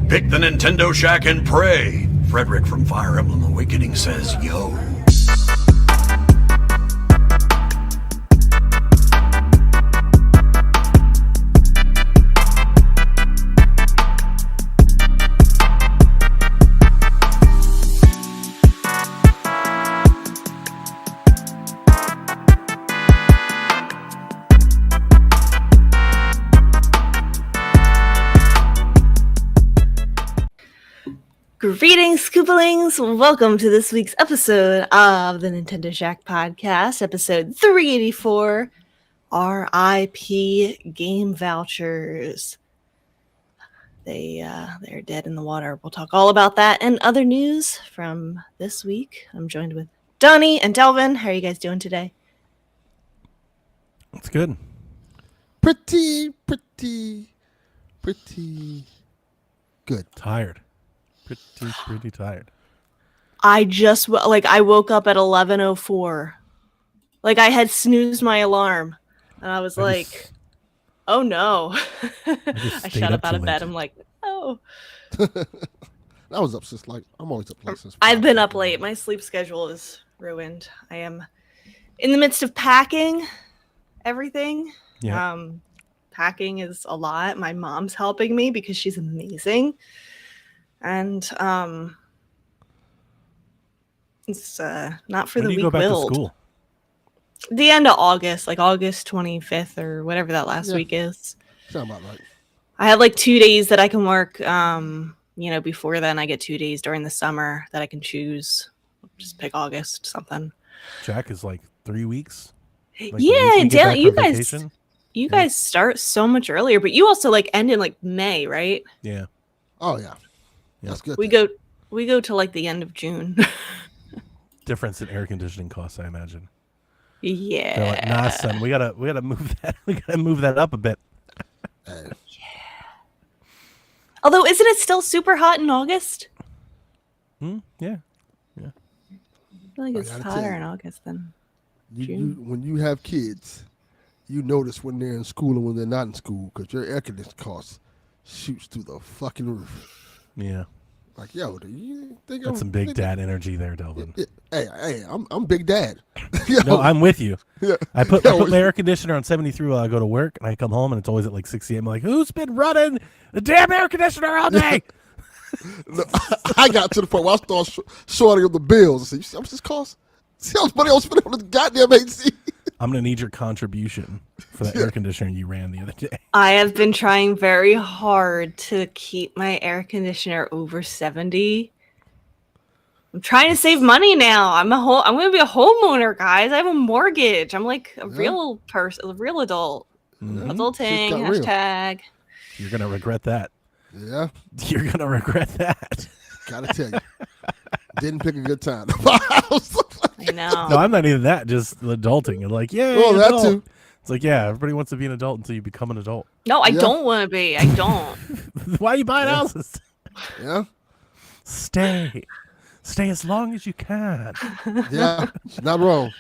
Pick the Nintendo Shack and pray. Frederick from Fire Emblem Awakening says, yo. Greetings, Scoopalings! Welcome to this week's episode of the Nintendo Shack Podcast, episode 384, RIP Game Vouchers. They're dead in the water. We'll talk all about that and other news from this week. I'm joined with Donnie and Delvin. How are you guys doing today? It's good. Pretty good. Tired. Pretty tired. I woke up at 11:04. Like, I had snoozed my alarm. And I was oh no. I shot up out of bed. I'm like, oh. I was up since I'm always up late since. I've been up late. My sleep schedule is ruined. I am in the midst of packing everything. Yeah. Packing is a lot. My mom's helping me because she's amazing. And it's not for when the do you weak go back willed. to school? The end of August, like August 25th or whatever that last week is. Sound about right. I have 2 days that I can work. Before then I get 2 days during the summer that I can choose. Just pick August something. Jack is 3 weeks. Dan, you guys start so much earlier, but you also end in May, right? Yeah. Oh yeah. That's good. We go to the end of June. Difference in air conditioning costs, I imagine. Yeah. They're like, nah, son, we gotta move that. We gotta move that up a bit. Yeah. Although, isn't it still super hot in August? Yeah. I feel like it's hotter in August than June. When you have kids, you notice when they're in school and when they're not in school because your air conditioning costs shoots through the fucking roof. Yeah. Yo, do you think that's some big dad energy there, Delvin? Hey, I'm big dad. No, I'm with you. Yeah. I put my air conditioner on 73 while I go to work, and I come home and it's always at 6 a.m. I'm like, who's been running the damn air conditioner all day? No, I got to the point where I started shorting up the bills. I said, you see how much this costs? See how much money I was spending on this goddamn AC? I'm going to need your contribution for that air conditioner you ran the other day. I have been trying very hard to keep my air conditioner over 70. I'm trying to save money now. I'm going to be a homeowner, guys. I have a mortgage. I'm a real person, a real adult. Mm-hmm. Adulting, hashtag. You're going to regret that. Yeah. You're going to regret that. Gotta tell you. Didn't pick a good time. I know. No, I'm not even that. Just adulting. You're that too. It's everybody wants to be an adult until you become an adult. No, I don't want to be. I don't. Why are you buying houses? Yeah. Stay as long as you can. Yeah, not wrong.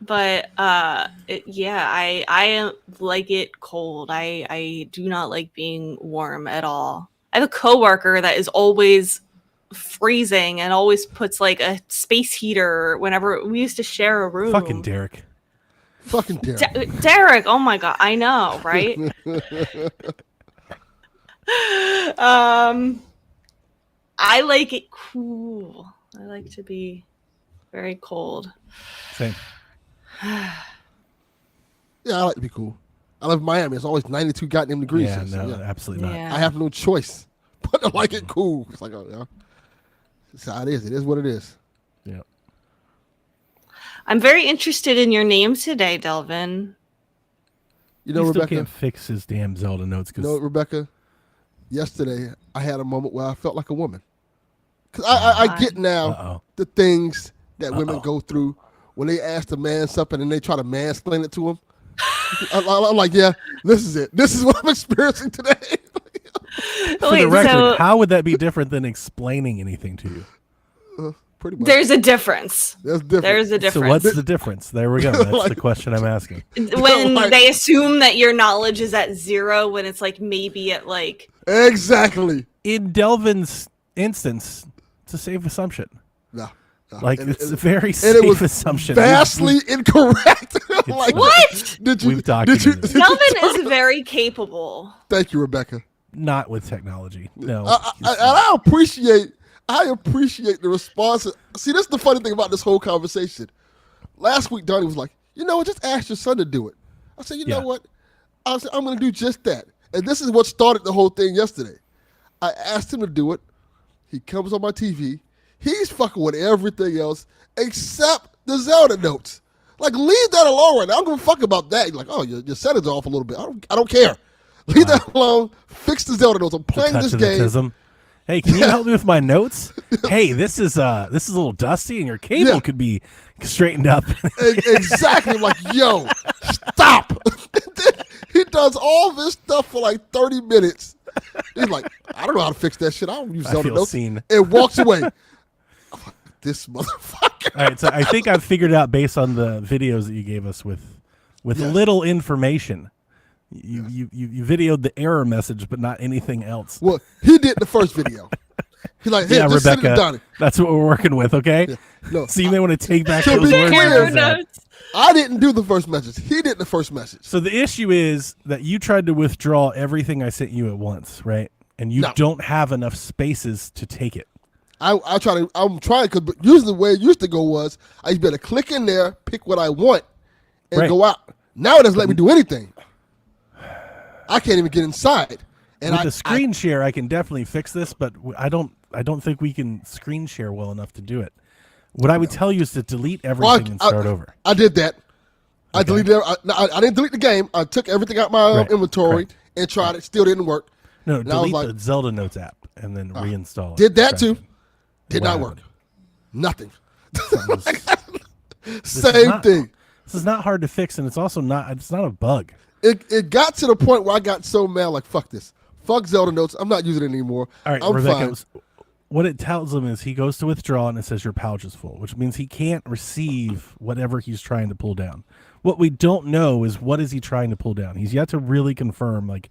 But I like it cold. I do not like being warm at all. I have a coworker that is always freezing and always puts a space heater whenever we used to share a room. Fucking Derek. Derek, oh my god, I know, right? I like it cool. I like to be very cold. Same. Yeah, I like to be cool. I live in Miami. It's always 92 goddamn degrees. Yeah, absolutely not. Yeah. I have no choice but to like it cool. It's it's how it is. It is what it is. Yeah. I'm very interested in your name today, Delvin. You know, he still Rebecca can't fix his damn Zelda notes. Rebecca, yesterday I had a moment where I felt like a woman. Because I get now the things that women go through when they ask the man something and they try to mansplain it to him. I'm like, yeah, this is it. This is what I'm experiencing today. For the record, how would that be different than explaining anything to you? Pretty much. There's a difference. There's a difference. So what's the difference? There we go. That's the question I'm asking. When they assume that your knowledge is at 0 when it's maybe at Exactly. in Delvin's instance, it's a safe assumption. No. Like And- it's a very and safe it was assumption. vastly incorrect. Like, What? Did you? We've talked Did you? about this. did you Delvin is very capable. Thank you, Rebecca. Not with technology. No. I appreciate the response. See, this is the funny thing about this whole conversation. Last week, Donnie was like, "You know what? Just ask your son to do it." I said, "You know what? I said I'm going to do just that." And this is what started the whole thing yesterday. I asked him to do it. He comes on my TV. He's fucking with everything else except the Zelda notes. Like, leave that alone right now. I don't give a fuck about that. You're like, oh, your settings are off a little bit. I don't care. Leave that alone. Fix the Zelda notes. I'm playing this game. Autism. Hey, can you help me with my notes? Hey, this is a little dusty, and your cable could be straightened up. Exactly. I'm like, yo, stop. He does all this stuff for like 30 minutes. He's like, I don't know how to fix that shit. I don't use Zelda feel notes. seen. And walks away. I'm like, this motherfucker. All right, so I think I've figured out based on the videos that you gave us with little information. You videoed the error message, but not anything else. Well, he did the first video. He's like, hey, just send it to Rebecca, Donnie. that's what we're working with, okay? Yeah. No, So you may want to take back to those be words. clear, you said. I didn't do the first message. He did the first message. So the issue is that you tried to withdraw everything I sent you at once, right? And you No. don't have enough spaces to take it. I'm trying because usually the way it used to go was I used to be able to click in there, pick what I want, and Right. go out. Now it doesn't let me do anything. I can't even get inside. And With the screen share, I can definitely fix this, but I don't think we can screen share well enough to do it. What I would tell you is to delete everything and start over. I did that. I Okay. deleted. I didn't delete the game. I took everything out my Right, inventory correct. and tried it. Still didn't work. No, And I was delete like, the Zelda Notes app and then reinstall it. did that too. Correct. Did What not work. happened? Nothing. This is Same not- thing. This is not hard to fix, and it's also not. It's not a bug. It got to the point where I got so mad, like, fuck this. Fuck Zelda Notes. I'm not using it anymore. All right, I'm Rebecca. fine. What it tells him is he goes to withdraw and it says your pouch is full, which means he can't receive whatever he's trying to pull down. What we don't know is what is he trying to pull down. He's yet to really confirm, like,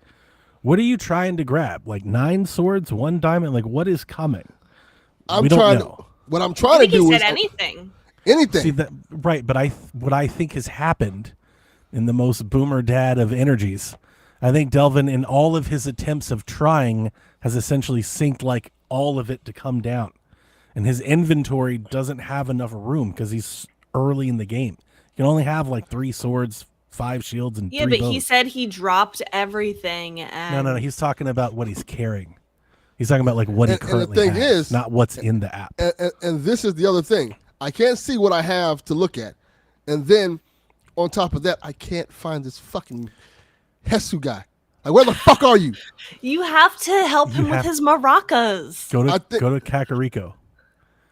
what are you trying to grab? Like 9 swords, 1 diamond? Like, what is coming? We don't know. What I'm I trying to think he do said is anything. anything. See that right, but what I think has happened in the most boomer dad of energies, I think Delvin in all of his attempts of trying has essentially synced like all of it to come down. And his inventory doesn't have enough room because he's early in the game. You can only have like 3 swords, 5 shields, and 3 Yeah, but bows. he said he dropped everything. And No. He's talking about what he's carrying. He's talking about like what he And the currently thing has, is- not what's in the app. And this is the other thing. I can't see what I have to look at. And then on top of that, I can't find this fucking Hesu guy. Like, where the fuck are you? You have to help him with have- his maracas. Go I to think- go to Kakariko.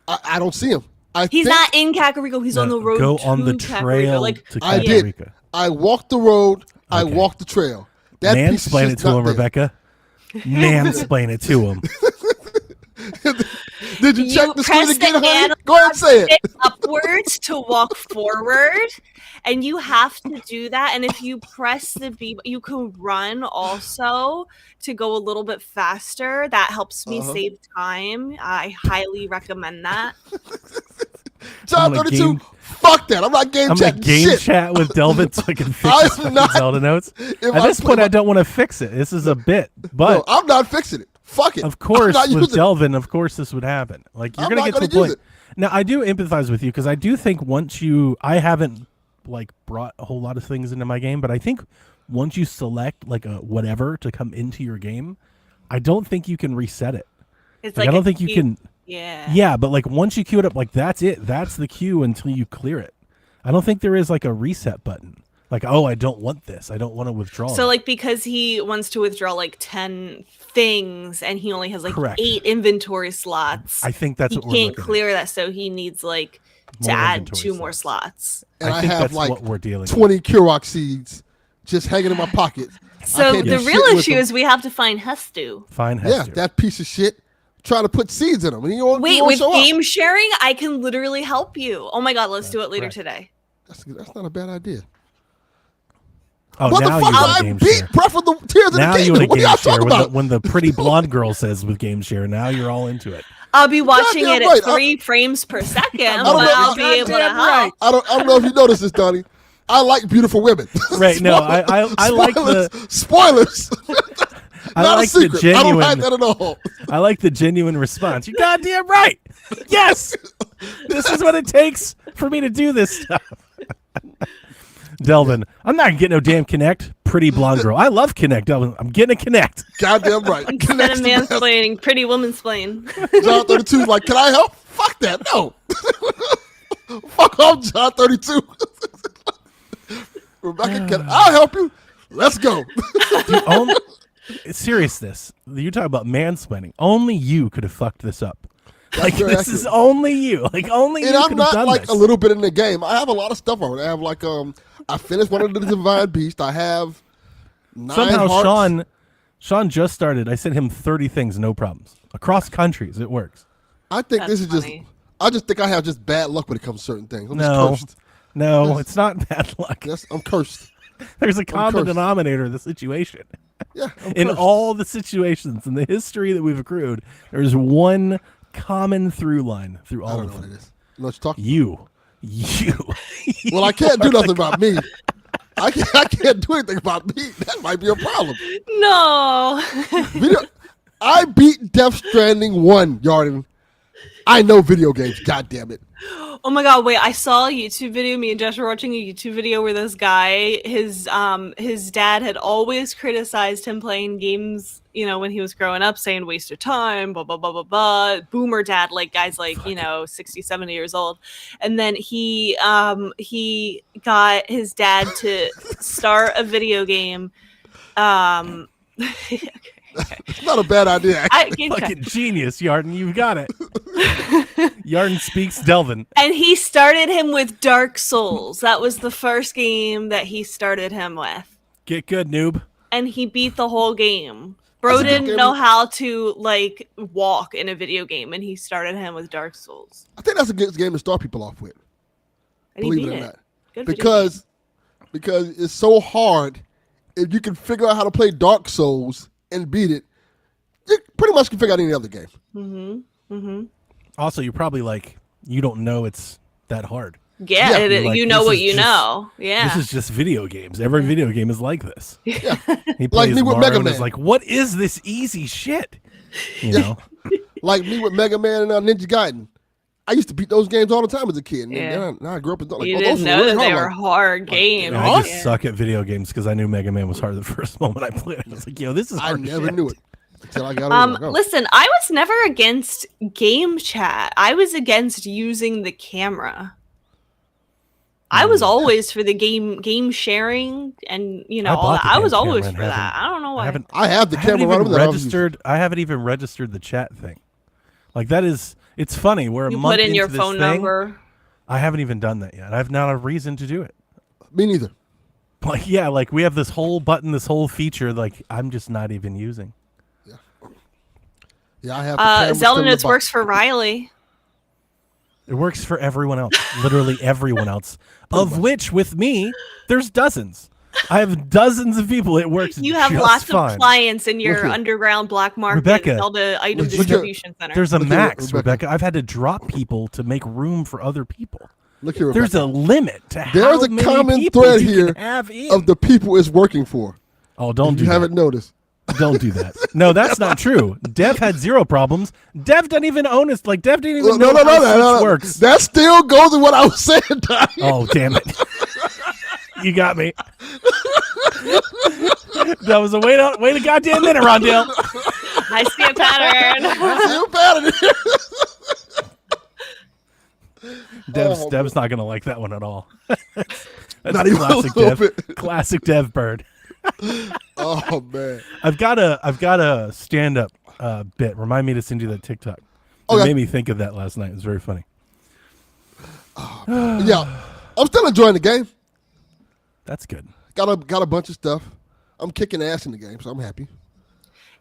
I don't see him. He's not in Kakariko. He's on the road Go to on the Kakariko. trail Like, to I Kakariko. did. I walked the road. I Okay. walked the trail. That piece of Mansplain it shit's to not him, there. Rebecca. Mansplain it to him. Did you check the screen press again, the honey? analog Go ahead and say it. stick upwards to walk forward, and you have to do that. And if you press the B, you can run also to go a little bit faster. That helps me save time. I highly recommend that. John I'm gonna 32. game- Fuck that. I'm not game I'm gonna chatting game shit. chat with Delvin so I can fix I his am fucking not- Zelda notes. If At I this play point, my- I don't want to fix it. This is a bit, but No, I'm not fixing it. Fuck it. of I'm course, not with using it. Delvin, of course, this would happen. Like you're I'm gonna not get to the gonna use point. Now, I do empathize with you because I do think I haven't like brought a whole lot of things into my game, but I think once you select like a whatever to come into your game, I don't think you can reset it. It's Like, like I don't a think you cue. can. Yeah. Yeah, but like once you queue it up, like that's it. That's the queue until you clear it. I don't think there is like a reset button. Like, oh, I don't want this. I don't want to withdraw. So it. like because he wants to withdraw like 10 things and he only has like Correct. 8 inventory slots. I think that's he what we're can't looking at. clear that, so he needs like to More add inventory 2 more slots. slots. And I think have that's like what we're dealing with. 20 Kurok seeds just hanging in my pocket. So can't the do real shit with issue them. is we have to find Hestu. Fine, Yeah, Hester. that piece of shit trying to put seeds in them. And you don't, Wait, you don't with show game up. sharing, I can literally help you. Oh my god, let's do it later correct. today. That's not a bad idea. Oh, now you Motherfucker, want a I game beat share. Breath of the Tears of Now the you Kingdom. want a What are y'all game share talking about? when the pretty blonde girl says with game share. Now you're all into it. I'll be watching Goddamn it right. at 3 frames per second, don't but know. I'll be able to Goddamn help. right. I don't know if you noticed this, Donnie. I like beautiful women. Right, no, I like the spoilers. I Not like a secret. the genuine I don't like that at all. I like the genuine response. You're goddamn right. Yes. This is what it takes for me to do this stuff. Delvin, I'm not getting no damn Connect. Pretty blonde girl. I love Connect, Delvin. I'm getting a Connect. Goddamn right. Instead of mansplaining, pretty woman splain. John 32 is like, can I help? Fuck that. No. Fuck off, John 32. Rebecca, can I help you? Let's go. Dude, seriousness. You talk about mansplaining. Only you could have fucked this up. Like very this is accurate. only you. Like only And you I'm could have not done like this. a little bit in the game. I have a lot of stuff on it. I have like I finished one of the Divine Beast. I have 9 Somehow hearts. Sean just started. I sent him 30 things, no problems. Across countries, it works. I think That's this is funny. just I just think I have just bad luck when it comes to certain things. I'm No. just cursed. No, it's not bad luck. I'm cursed. There's a common cursed. denominator in the situation. Yeah. I'm In cursed. all the situations in the history that we've accrued, there's one common through line through I all don't of know what them. it is. You know what you're talking You. Well, I can't do nothing about me. I can't do anything about me. That might be a problem. No. I beat Death Stranding 1, Yarden. I know video games, God damn it. Oh my god, wait, I saw a YouTube video, me and Josh were watching a YouTube video where this guy, his dad had always criticized him playing games, you know, when he was growing up, saying waste of time, blah blah blah blah blah. Boomer dad, like guys like, you know, 60, 70 years old. And then he got his dad to start a video game. It's not a bad idea. Fucking genius, Yarden. You've got it. Yarden speaks Delvin. And he started him with Dark Souls. That was the first game that he started him with. Get good, noob. And he beat the whole game. Bro That's a good didn't game. know how to like walk in a video game, and he started him with Dark Souls. I think that's a good game to start people off with. And he Believe beat it or it. not. Good video Because it's so hard. If you can figure out how to play Dark Souls and beat it, you pretty much can figure out any other game. Also, you're probably like, you don't know it's that hard. Yeah, Yeah, it- like, you know this what is you just- know. Yeah. This is just video games. Every video game is like this. Yeah. He Like plays me with Mario Mega and is Man. like, what is this easy shit? You know? Like me with Mega Man and Ninja Gaiden. I used to beat those games all the time as a kid. And Yeah. then now I grew up and thought, like, you oh, didn't those know really that they hard. were hard games. And I just Yeah. suck at video games because I knew Mega Man was hard the first moment I played it. I was like, yo, this is I hard never shit. knew it until I got over it. Listen, I was never against game chat. I was against using the camera. I was always for the game sharing and you know I all bought that. the I damn was always camera for and that. I don't know why. I have the I haven't camera right even over there. I was using- registered. I haven't even registered the chat thing. Like that is, it's funny. We're a You month put in into your this phone thing. number. I haven't even done that yet. I've not a reason to do it. Me neither. Like yeah, like we have this whole button, this whole feature. Like I'm just not even using. Yeah, I have the camera still Zelda in the Notes box. works for Riley. It works for everyone else, literally everyone else. Of which, with me, there's dozens. I have dozens of people. It works. You have just lots fine. of clients in your Look here. underground black market Rebecca, Zelda item look here. distribution center. There's a Look here, max, Rebecca. Rebecca. I've had to drop people to make room for other people. Look here, There's Rebecca. a limit to There's how a many common people thread you here can have in. of the people it's working for. Oh, don't If do you that. haven't noticed. Don't do that. No, that's not true. Dev had zero problems. Dev doesn't even own it. Like Dev didn't even know how Switch works. That still goes with what I was saying, Donnie. Oh, damn it. You got me. That was a way to goddamn minute, Rondell. I see a pattern. Still bad at it. Dev's not gonna like that one at all. That's Not even a classic little Dev. bit. Classic Dev bird. Oh man. I've got a stand up bit. Remind me to send you that TikTok. It Okay. made me think of that last night. It was very funny. Yeah. I'm still enjoying the game. That's good. Got a bunch of stuff. I'm kicking ass in the game, so I'm happy.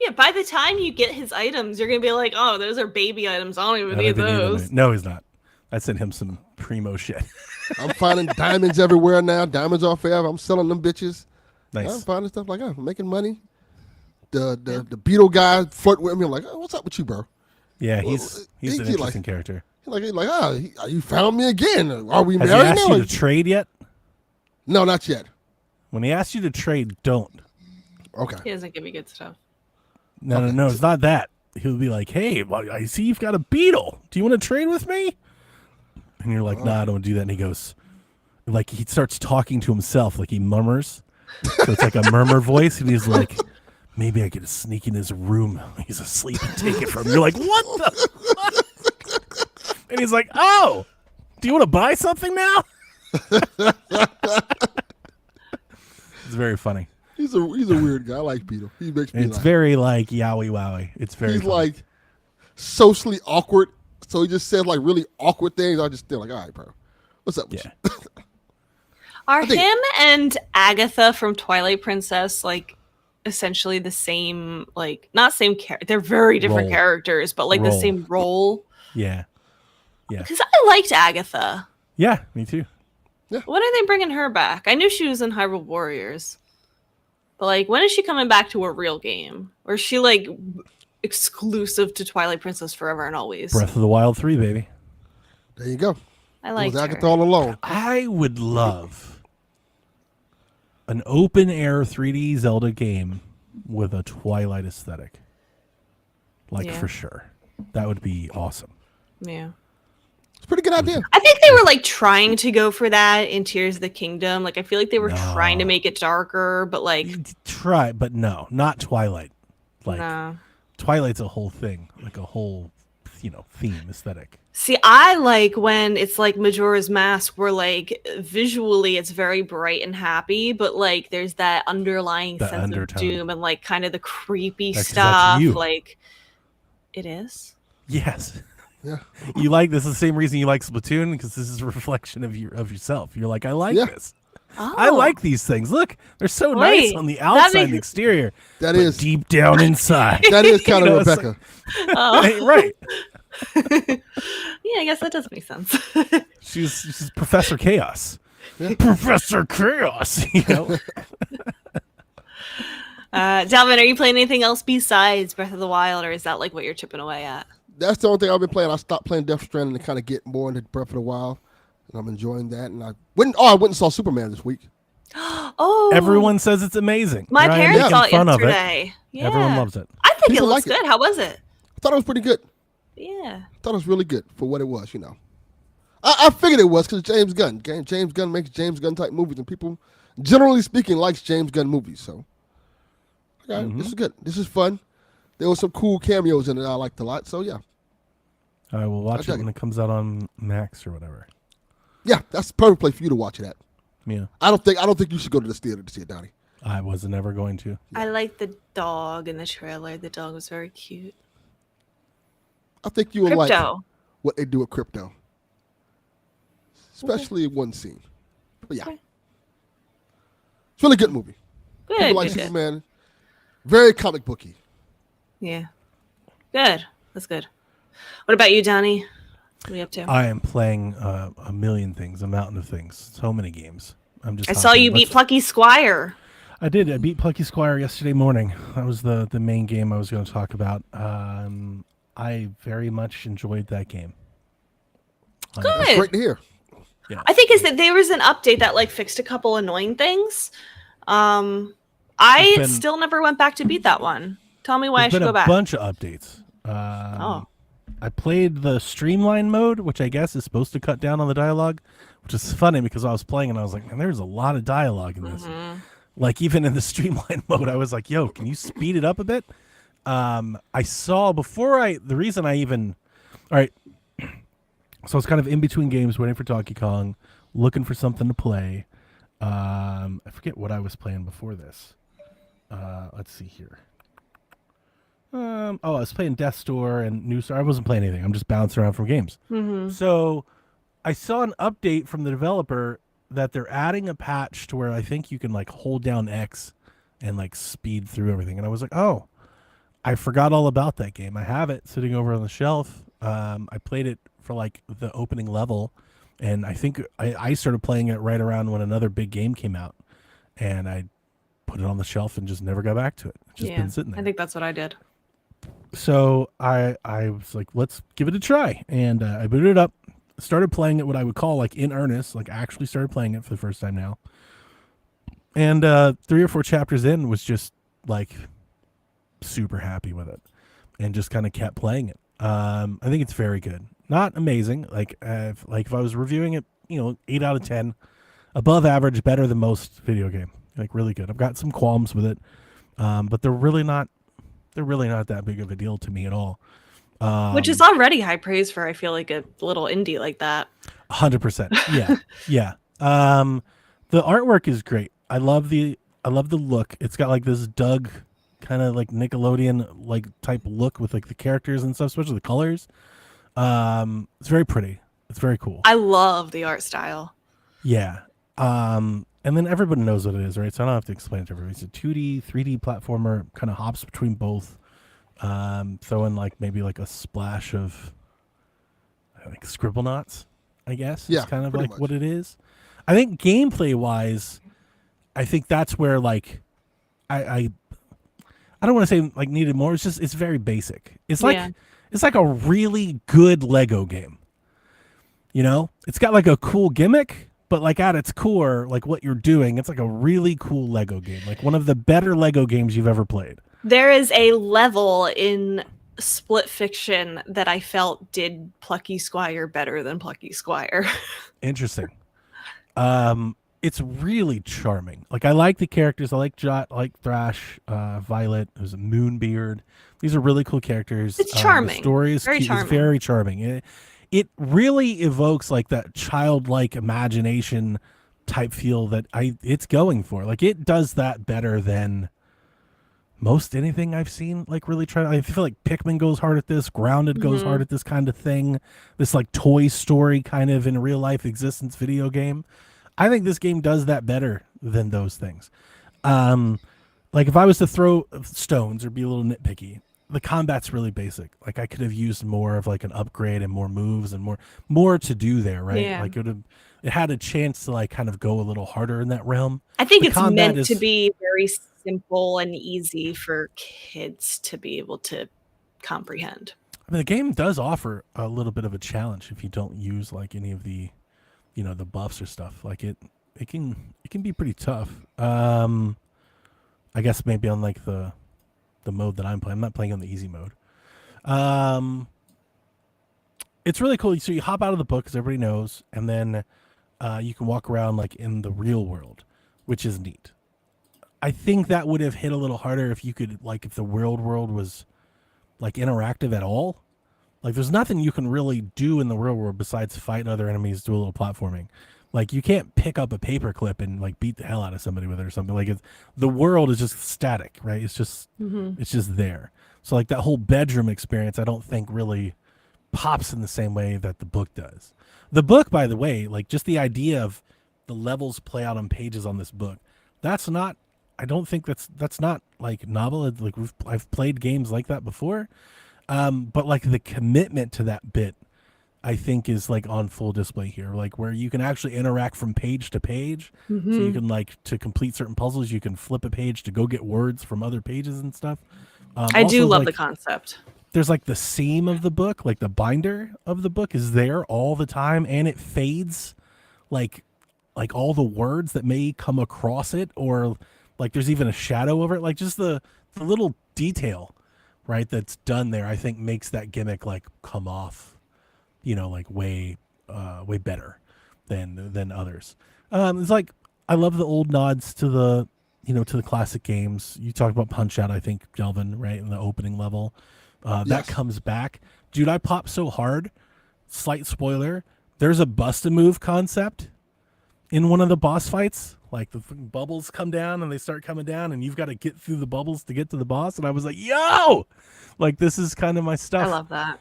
Yeah, by the time you get his items, you're gonna be like, "Oh, those are baby items. I don't even need those." No, he's not. I sent him some primo shit. I'm finding diamonds everywhere now. Diamonds are forever. I'm selling them bitches. Nice. I'm finding stuff like I'm making money. The Beetle guy flirt with me. I'm like, oh, what's up with you, bro? Yeah, he's an interesting character. You found me again. Are we Has he married asked now? you to trade yet? No, not yet. When he asks you to trade, don't. Okay. He doesn't give me good stuff. No, it's not that. He'll be like, hey, well, I see you've got a beetle. Do you want to trade with me? And you're like, nah, I don't do that. And he goes, like, he starts talking to himself, like he murmurs. So it's like a murmur voice. And he's like, maybe I could sneak in his room. He's asleep and take it from him. You're like, what the fuck? And he's like, oh, do you want to buy something now? It's very funny. He's a weird guy. I like Beetle. He makes me It's laugh. very like yowie wowie. It's very He's funny. like socially awkward, so he just says like really awkward things. I just feel like, all right, bro, what's up with you? Are him and Agatha from Twilight Princess like essentially the same? Like not same character. They're very different Role. characters, but like the same role. Yeah. Because I liked Agatha. Yeah, me too. When are they bringing her back? I knew she was in Hyrule Warriors. But, like, when is she coming back to a real game? Or is she, like, exclusive to Twilight Princess forever and always? Breath of the Wild 3, baby. There you go. I like her. Agatha all alone. I would love an open-air 3D Zelda game with a Twilight aesthetic. Like, for sure. That would be awesome. Yeah. It's a pretty good idea. I think they were, like, trying to go for that in Tears of the Kingdom. Like, I feel like they were trying to make it darker, but, like... Try, but no, not Twilight. Like, no. Twilight's a whole thing. Like, a whole, theme, aesthetic. See, I like when it's like Majora's Mask, where like visually it's very bright and happy, but like there's that underlying sense undertone. of doom and like kind of the creepy That's stuff. you. Like it is. Yes. Yeah. You like this is the same reason you like Splatoon, because this is a reflection of yourself. You're like, I like this. Oh. I like these things. Look, they're so nice on the outside and the exterior. That but is deep down inside. That is kind of it's Rebecca. Right. Yeah, I guess that does make sense. She's Professor Chaos. Yeah. Professor Chaos, Dalvin, are you playing anything else besides Breath of the Wild, or is that like what you're chipping away at? That's the only thing I've been playing. I stopped playing Death Stranding to kind of get more into Breath of the Wild, and I'm enjoying that. And I went and saw Superman this week. Oh, everyone says it's amazing. My parents saw it fun yesterday. Of it. Yeah. Everyone loves it. I think People it looks like good. How was it? I thought it was pretty good. Yeah. I thought it was really good for what it was, I figured it was because James Gunn. James Gunn makes James Gunn type movies, and people, generally speaking, likes James Gunn movies. So, this is good. This is fun. There were some cool cameos in it I liked a lot. So, yeah. I will watch it when it comes out on Max or whatever. Yeah, that's the perfect place for you to watch it at. Yeah. I don't think you should go to this theater to see it, Donnie. I was never going to. I like the dog in the trailer. The dog was very cute. I think you will like Crypto. what they do with Crypto. Especially in one scene. But yeah. Okay. It's a really good movie. Good. People like good. Superman. Very comic booky. Yeah. Good. That's good. What about you, Donnie? What are you up to? I am playing a million things, a mountain of things, so many games. I saw you beat Plucky Squire. I did. I beat Plucky Squire yesterday morning. That was the main game I was going to talk about. I very much enjoyed that game. Good. That's great to hear. Yeah. I think is that there was an update that like fixed a couple annoying things. I still never went back to beat that one. Tell me why I should go back. There's been a bunch of updates. I played the streamline mode, which I guess is supposed to cut down on the dialogue, which is funny because I was playing and I was like, man, there's a lot of dialogue in this. Like even in the streamline mode, I was like, yo, can you speed it up a bit? I saw the reason I even, all right. So I was kind of in between games waiting for Donkey Kong, looking for something to play. I forget what I was playing before this. Let's see here. I was playing Death's Door and New Star. I wasn't playing anything. I'm just bouncing around from games. So I saw an update from the developer that they're adding a patch to where I think you can like hold down X and like speed through everything. And I was like, oh, I forgot all about that game. I have it sitting over on the shelf. I played it for like the opening level, and I think I started playing it right around when another big game came out, and I put it on the shelf and just never got back to it. It's just been sitting there. I think that's what I did. So I was like, let's give it a try. And I booted it up, started playing it what I would call like in earnest, like actually started playing it for the first time now. And 3 or 4 chapters in was just like super happy with it and just kind of kept playing it. I think it's very good. Not amazing. Like if I was reviewing it, 8 out of 10, above average, better than most video game. Like really good. I've got some qualms with it. But they're really not that big of a deal to me at all. Which is already high praise for, I feel like, a little indie like that. 100%. Yeah. Yeah. The artwork is great. I love the look. It's got like this Doug kind of like Nickelodeon like type look with like the characters and stuff, especially the colors. It's very pretty. It's very cool. I love the art style. Yeah. And then everybody knows what it is, right? So I don't have to explain it to everybody. It's a 2D, 3D platformer, kind of hops between both. Throw in like maybe like a splash of like scribble knots, I guess. Yeah, it's kind of like much what it is. I think gameplay wise, I think that's where like I don't want to say like needed more. It's very basic. It's like a really good Lego game. It's got like a cool gimmick, but like at its core, like what you're doing, it's like a really cool Lego game. Like one of the better Lego games you've ever played. There is a level in Split Fiction that I felt did Plucky Squire better than Plucky Squire. Interesting. It's really charming. Like I like the characters. I like Jot, I like Thrash, Violet, who's a Moonbeard. These are really cool characters. It's charming. The story is very charming. It's very charming. It really evokes like that childlike imagination type feel that it's going for. Like it does that better than most anything I've seen. Like really try. I feel like Pikmin goes hard at this. Grounded goes hard at this kind of thing. This like Toy Story kind of in real life existence video game. I think this game does that better than those things. Like if I was to throw stones or be a little nitpicky, the combat's really basic. Like I could have used more of like an upgrade and more moves and more to do there, right? Yeah. Like it had a chance to like kind of go a little harder in that realm. I think it's meant to be very simple and easy for kids to be able to comprehend. I mean, the game does offer a little bit of a challenge if you don't use like any of the the buffs or stuff. Like it can be pretty tough. I guess maybe on like the mode that I'm playing. I'm not playing on the easy mode. It's really cool. So you hop out of the book, as everybody knows, and then you can walk around like in the real world, which is neat. I think that would have hit a little harder if you could like if the world was like interactive at all. Like there's nothing you can really do in the real world besides fight other enemies, do a little platforming. Like you can't pick up a paperclip and like beat the hell out of somebody with it or something. Like the world is just static, right? It's just it's just there. So like that whole bedroom experience, I don't think really pops in the same way that the book does. The book, by the way, like just the idea of the levels play out on pages on this book, that's not. I don't think that's not like novel. Like I've played games like that before. But like the commitment to that bit, I think is like on full display here, like where you can actually interact from page to page. So you can like to complete certain puzzles, you can flip a page to go get words from other pages and stuff. I do love the concept. There's like the seam of the book, like the binder of the book is there all the time, and it fades like all the words that may come across it, or like there's even a shadow over it, like just the little detail, right, that's done there, I think makes that gimmick like come off, like way better than others. It's like I love the old nods to the to the classic games. You talked about Punch Out, I think, Delvin, right, in the opening level. That Yes. comes back. Dude, I popped so hard. Slight spoiler. There's a bust-a-move concept in one of the boss fights. Like the bubbles come down and they start coming down and you've got to get through the bubbles to get to the boss. And I was like, yo, like this is kind of my stuff. I love that.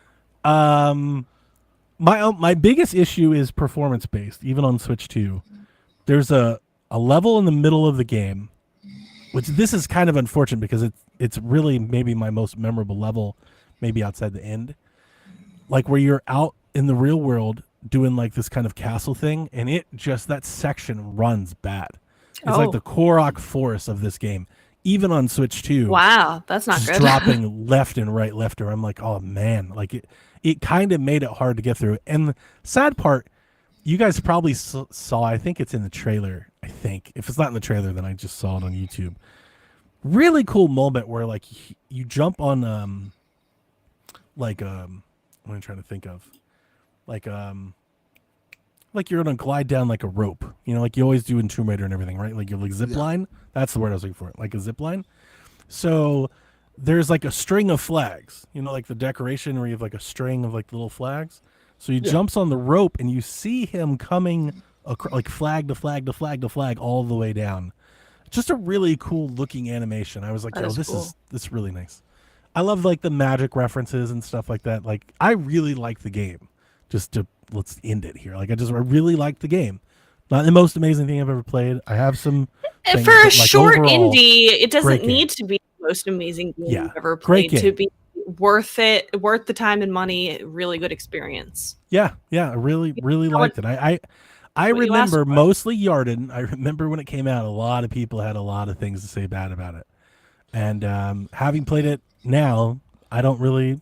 My biggest issue is performance based, even on Switch 2. There's a level in the middle of the game, which this is kind of unfortunate because it's really maybe my most memorable level, maybe outside the end. Like where you're out in the real world doing like this kind of castle thing, and that section runs bad. It's like the Korok force of this game. Even on Switch 2. Wow, that's not just good. dropping left and right, left and right. I'm like, oh man, like it kind of made it hard to get through. And the sad part, you guys probably saw, I think it's in the trailer. I think if it's not in the trailer, then I just saw it on YouTube. Really cool moment where like you jump on what am I trying to think of? Like you're gonna glide down like a rope, you know, like you always do in Tomb Raider and everything, right? Like you're like zip line. That's the word I was looking for, like a zip line. So there's like a string of flags, you know, like the decoration where you have like a string of like little flags. So he jumps on the rope and you see him coming like flag to flag to flag to flag all the way down. Just a really cool looking animation. I was like, this is really nice. I love like the magic references and stuff like that. Like I really like the game. Let's end it here. Like I really liked the game. Not the most amazing thing I've ever played. I have some things, for a but, like, short overall, indie, it doesn't great need game. to be the most amazing game you've ever Great played to game. be worth the time and money. Really good experience. Yeah, I really liked it. I remember mostly Yarden. I remember when it came out, a lot of people had a lot of things to say bad about it. And having played it now, I don't really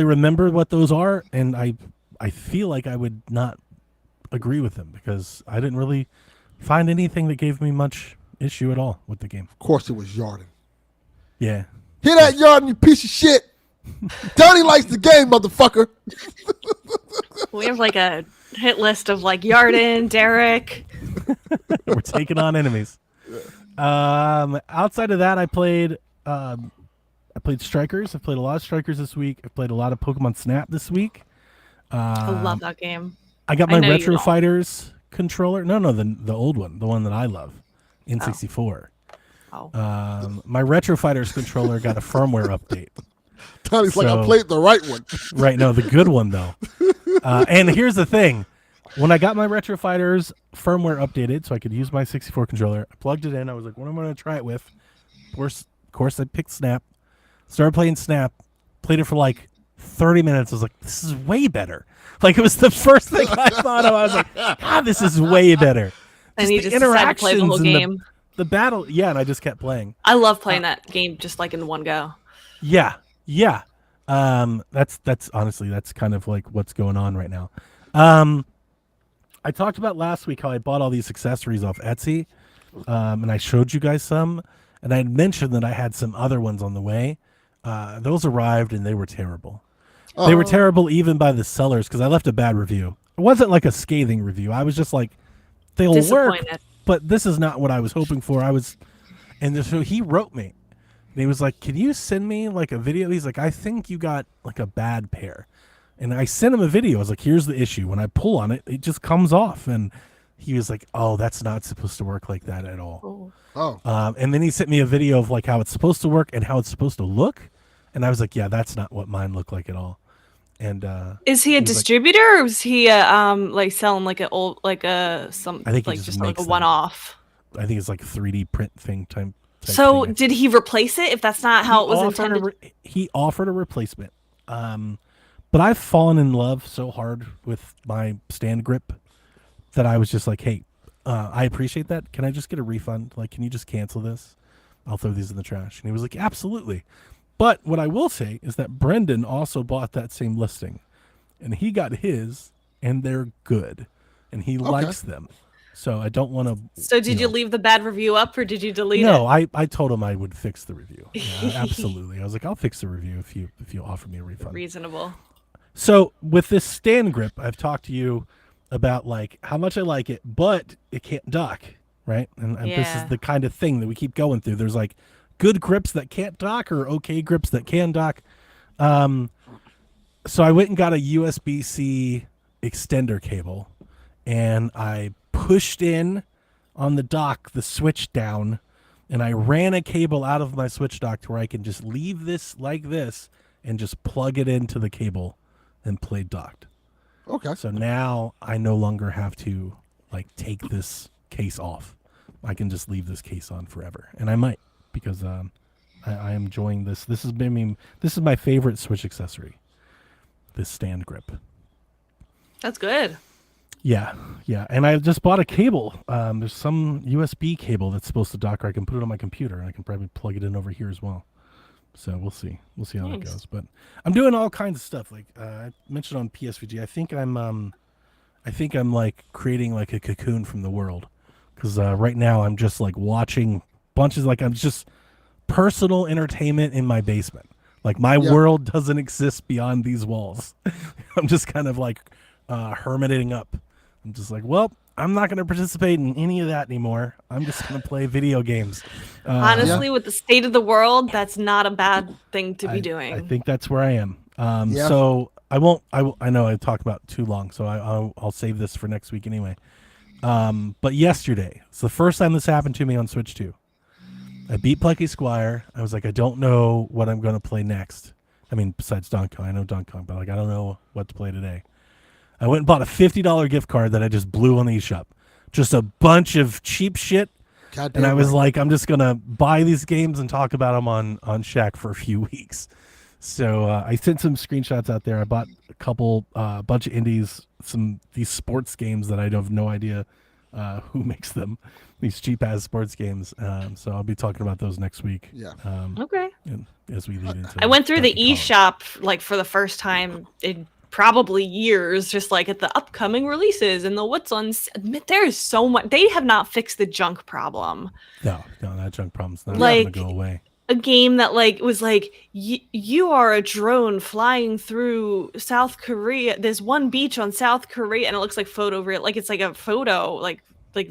remember what those are, and I feel like I would not agree with them because I didn't really find anything that gave me much issue at all with the game. Of course, it was Yarden. Yeah. Hear that, Yarden, you piece of shit? Donnie likes the game, motherfucker. We have like a hit list of like Yarden, Derek. We're taking on enemies. Outside of that, I played Strikers. I've played a lot of Strikers this week. I've played a lot of Pokemon Snap this week. I love that game. I got my Retro Fighters controller. No, the old one, the one that I love, N64. My Retro Fighters controller got a firmware update. Donnie's like, I played the right one. Right, no, the good one though. And here's the thing: when I got my Retro Fighters firmware updated, so I could use my 64 controller, I plugged it in. I was like, what am I going to try it with? Of course, I picked Snap. Started playing Snap. Played it for like 30 minutes. I was like, this is way better. Like, it was the first thing I thought of. I was like, God, this is way better. And you just decided to play the whole game. The battle, and I just kept playing. I love playing that game just like in one go. Yeah. That's honestly, that's kind of like what's going on right now. I talked about last week how I bought all these accessories off Etsy, and I showed you guys some, and I had mentioned that I had some other ones on the way. Those arrived, and they were terrible. They were terrible even by the sellers because I left a bad review. It wasn't like a scathing review. I was just like, they'll work, but this is not what I was hoping for. So he wrote me, and he was like, can you send me like a video? He's like, I think you got like a bad pair. And I sent him a video. I was like, here's the issue. When I pull on it, it just comes off. And he was like, oh, that's not supposed to work like that at all. And then he sent me a video of like how it's supposed to work and how it's supposed to look. And I was like, yeah, that's not what mine looked like at all. And is he a distributor, or is he like selling like an old like a some I think like just like a one-off? I think it's like 3D print thing type so thing. did he replace it if that's not how it was intended? He offered a replacement. But I've fallen in love so hard with my stand grip that I was just like, hey, I appreciate that. Can I just get a refund? Like, can you just cancel this? I'll throw these in the trash. And he was like, absolutely. But what I will say is that Brendan also bought that same listing, and he got his, and they're good, and he likes them. So I don't want to. So did you leave the bad review up, or did you delete it? No, I told him I would fix the review. Yeah, absolutely. I was like, I'll fix the review if you offer me a refund. Reasonable. So with this stand grip, I've talked to you about like how much I like it, but it can't dock, right? And this is the kind of thing that we keep going through. There's like good grips that can't dock or okay grips that can dock. So I went and got a USB-C extender cable, and I pushed in on the dock the switch down, and I ran a cable out of my switch dock to where I can just leave this like this and just plug it into the cable and play docked. Okay. So now I no longer have to like take this case off. I can just leave this case on forever, and I might because I am enjoying this. This is my favorite Switch accessory. This stand grip. That's good. Yeah, yeah. And I just bought a cable. There's some USB cable that's supposed to dock, or I can put it on my computer, and I can probably plug it in over here as well. So we'll see. We'll see how that Nice. goes. But I'm doing all kinds of stuff. Like I mentioned on PSVG, I think I'm like creating like a cocoon from the world, because right now I'm just like watching bunches. Like I'm just personal entertainment in my basement. Like my world doesn't exist beyond these walls. I'm just kind of like hermiting up. I'm just like, well, I'm not going to participate in any of that anymore. I'm just going to play video games. Honestly, with the state of the world, that's not a bad thing to be doing. I think that's where I am. So I won't. I know I talked about too long, so I'll save this for next week anyway. But yesterday, it's the first time this happened to me on Switch 2. I beat Plucky Squire. I was like, I don't know what I'm going to play next. I mean, besides Donkey Kong, I know Donkey Kong, but like I don't know what to play today. I went and bought a $50 gift card that I just blew on the eShop. Just a bunch of cheap shit. And I was like, I'm just going to buy these games and talk about them on Shaq for a few weeks. So I sent some screenshots out there. I bought a bunch of indies, these sports games that I have no idea who makes them, these cheap-ass sports games. So I'll be talking about those next week. Yeah. Okay. As we lead into I went through the Donkey Kong. eShop like for the first time in probably years, just like at the upcoming releases and the what's on. There is so much. They have not fixed the junk problem. No, that junk problem's not Like, going to go away. A game that like was like you are a drone flying through South Korea. There's one beach on South Korea, and it looks like photo real, like it's like a photo, like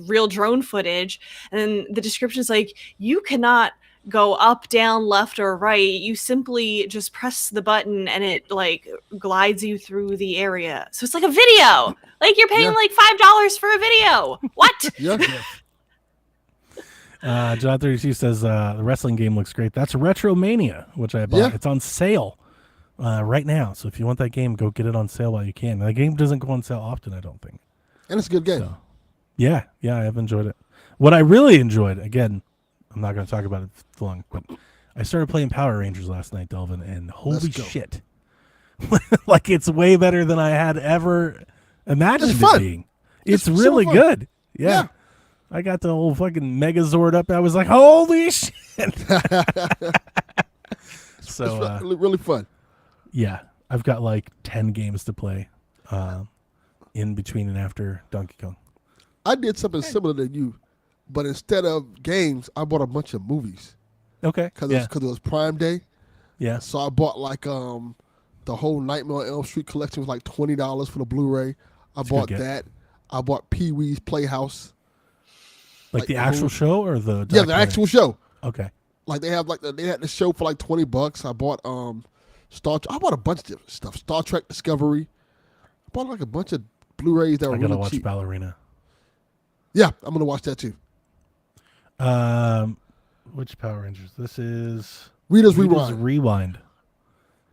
real drone footage. And then the description is like, you cannot go up, down, left, or right. You simply just press the button, and it like glides you through the area. So it's like a video. Like you're paying like $5 for a video. What? Yeah. John 32 says the wrestling game looks great. That's Retromania, which I bought. Yeah. It's on sale right now. So if you want that game, go get it on sale while you can. The game doesn't go on sale often, I don't think. And it's a good game. So, yeah, I have enjoyed it. What I really enjoyed, again, I'm not going to talk about it too long, but I started playing Power Rangers last night, Delvin, and holy shit. Like, it's way better than I had ever imagined it being. It's really good. Yeah. I got the whole fucking Megazord up. I was like, holy shit. So it's really fun. Yeah. I've got like 10 games to play in between and after Donkey Kong. I did something similar to you, but instead of games, I bought a bunch of movies. Okay. Because it was Prime Day. Yeah. So I bought like the whole Nightmare on Elm Street collection was like $20 for the Blu-ray. I bought that. I bought Pee-wee's Playhouse. Like the actual show or the documentary? Yeah, the actual show. Okay. Like they had the show for like $20. I bought I bought a bunch of different stuff. Star Trek Discovery. I bought like a bunch of Blu-rays that were really cheap. I gotta watch Ballerina. Yeah, I'm gonna watch that too. Which Power Rangers? This is Rita's Rewind.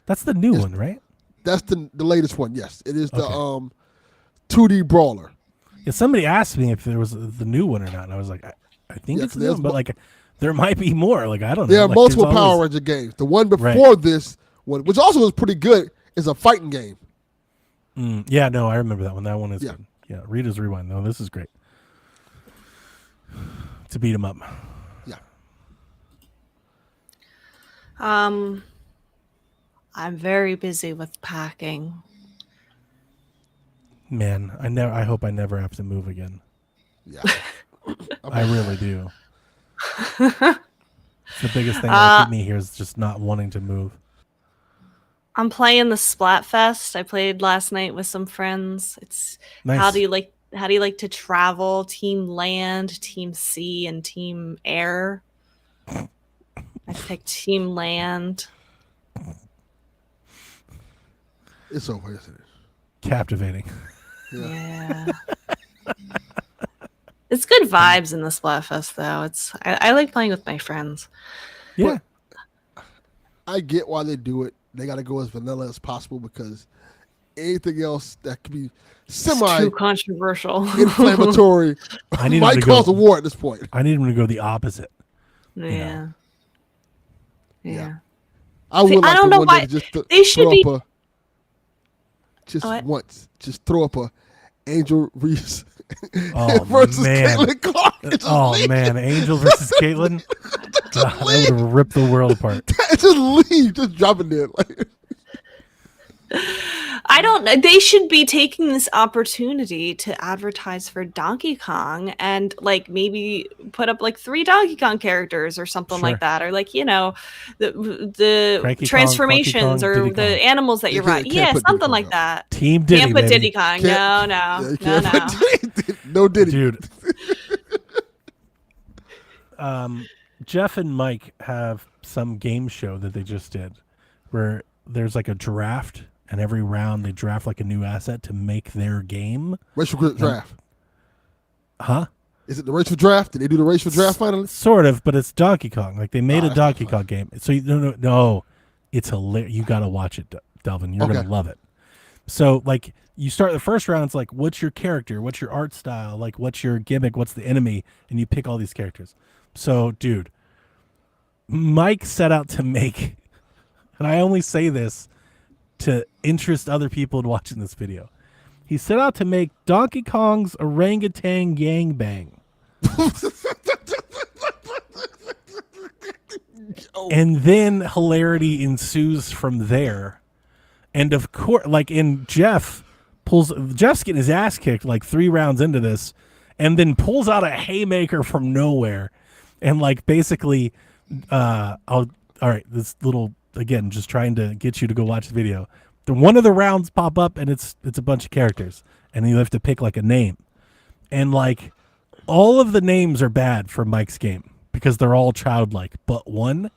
That's the new one, right? That's the latest one. Yes, it is the 2D brawler. Yeah, somebody asked me if there was the new one or not, and I was like, I think it's the new one, but like there might be more. Like I don't know. There are like, multiple Power Ranger games. The one before this one, which also was pretty good, is a fighting game. Yeah, no, I remember that one. That one is good. Yeah, Rita's Rewind. No, this is great. To beat him up. Yeah. I'm very busy with packing. Man, I hope I never have to move again. Yeah. I really do. It's the biggest thing that keep me here is just not wanting to move. I'm playing the Splatfest. I played last night with some friends. It's nice. How do you like to travel? Team land, team sea, and team air. I picked team land. It's over, isn't it? Captivating. Yeah. It's good vibes in the Splatfest, though. I like playing with my friends. Yeah. But I get why they do it. They got to go as vanilla as possible because anything else that could be too controversial, inflammatory, might cause a war at this point. I need them to go the opposite. Yeah. Yeah. I would. I don't know why they should be. Just throw up a Angel Reese Oh, versus man. Caitlin Clark. Oh man, Angel versus Caitlyn. God, that would have ripped the world apart. Just leave. Just drop it there. Like, I don't know. They should be taking this opportunity to advertise for Donkey Kong and like maybe put up like 3 Donkey Kong characters or something Sure. like that, or like the Cranky Kong, transformations Funky Kong, or Diddy the Kong. animals that You you can't- ride. can't Yeah, put Diddy something Kong like up. that. Team Diddy, Can't put baby. Diddy Kong. Can't- No, yeah, no, you no, can't no. put no Diddy. Dude. Jeff and Mike have some game show that they just did where there's like a draft, and every round they draft like a new asset to make their game. Racial draft. Huh? Is it the racial draft? Did they do the racial draft finally? Sort of, but it's Donkey Kong. Like they made a Donkey Kong game. So no, it's hilarious. You got to watch it, Delvin. You're gonna love it. So like you start the first round. It's like, what's your character? What's your art style? Like what's your gimmick? What's the enemy? And you pick all these characters. So dude, Mike set out to make, and I only say this to interest other people in watching this video. He set out to make Donkey Kong's Orangutan Gangbang. And then hilarity ensues from there. And of course, like Jeff's getting his ass kicked like 3 rounds into this, and then pulls out a haymaker from nowhere. And like basically, all right, this little, again, just trying to get you to go watch the video. One of the rounds pop up and it's a bunch of characters, and you have to pick like a name. And like all of the names are bad for Mike's game because they're all childlike, but one.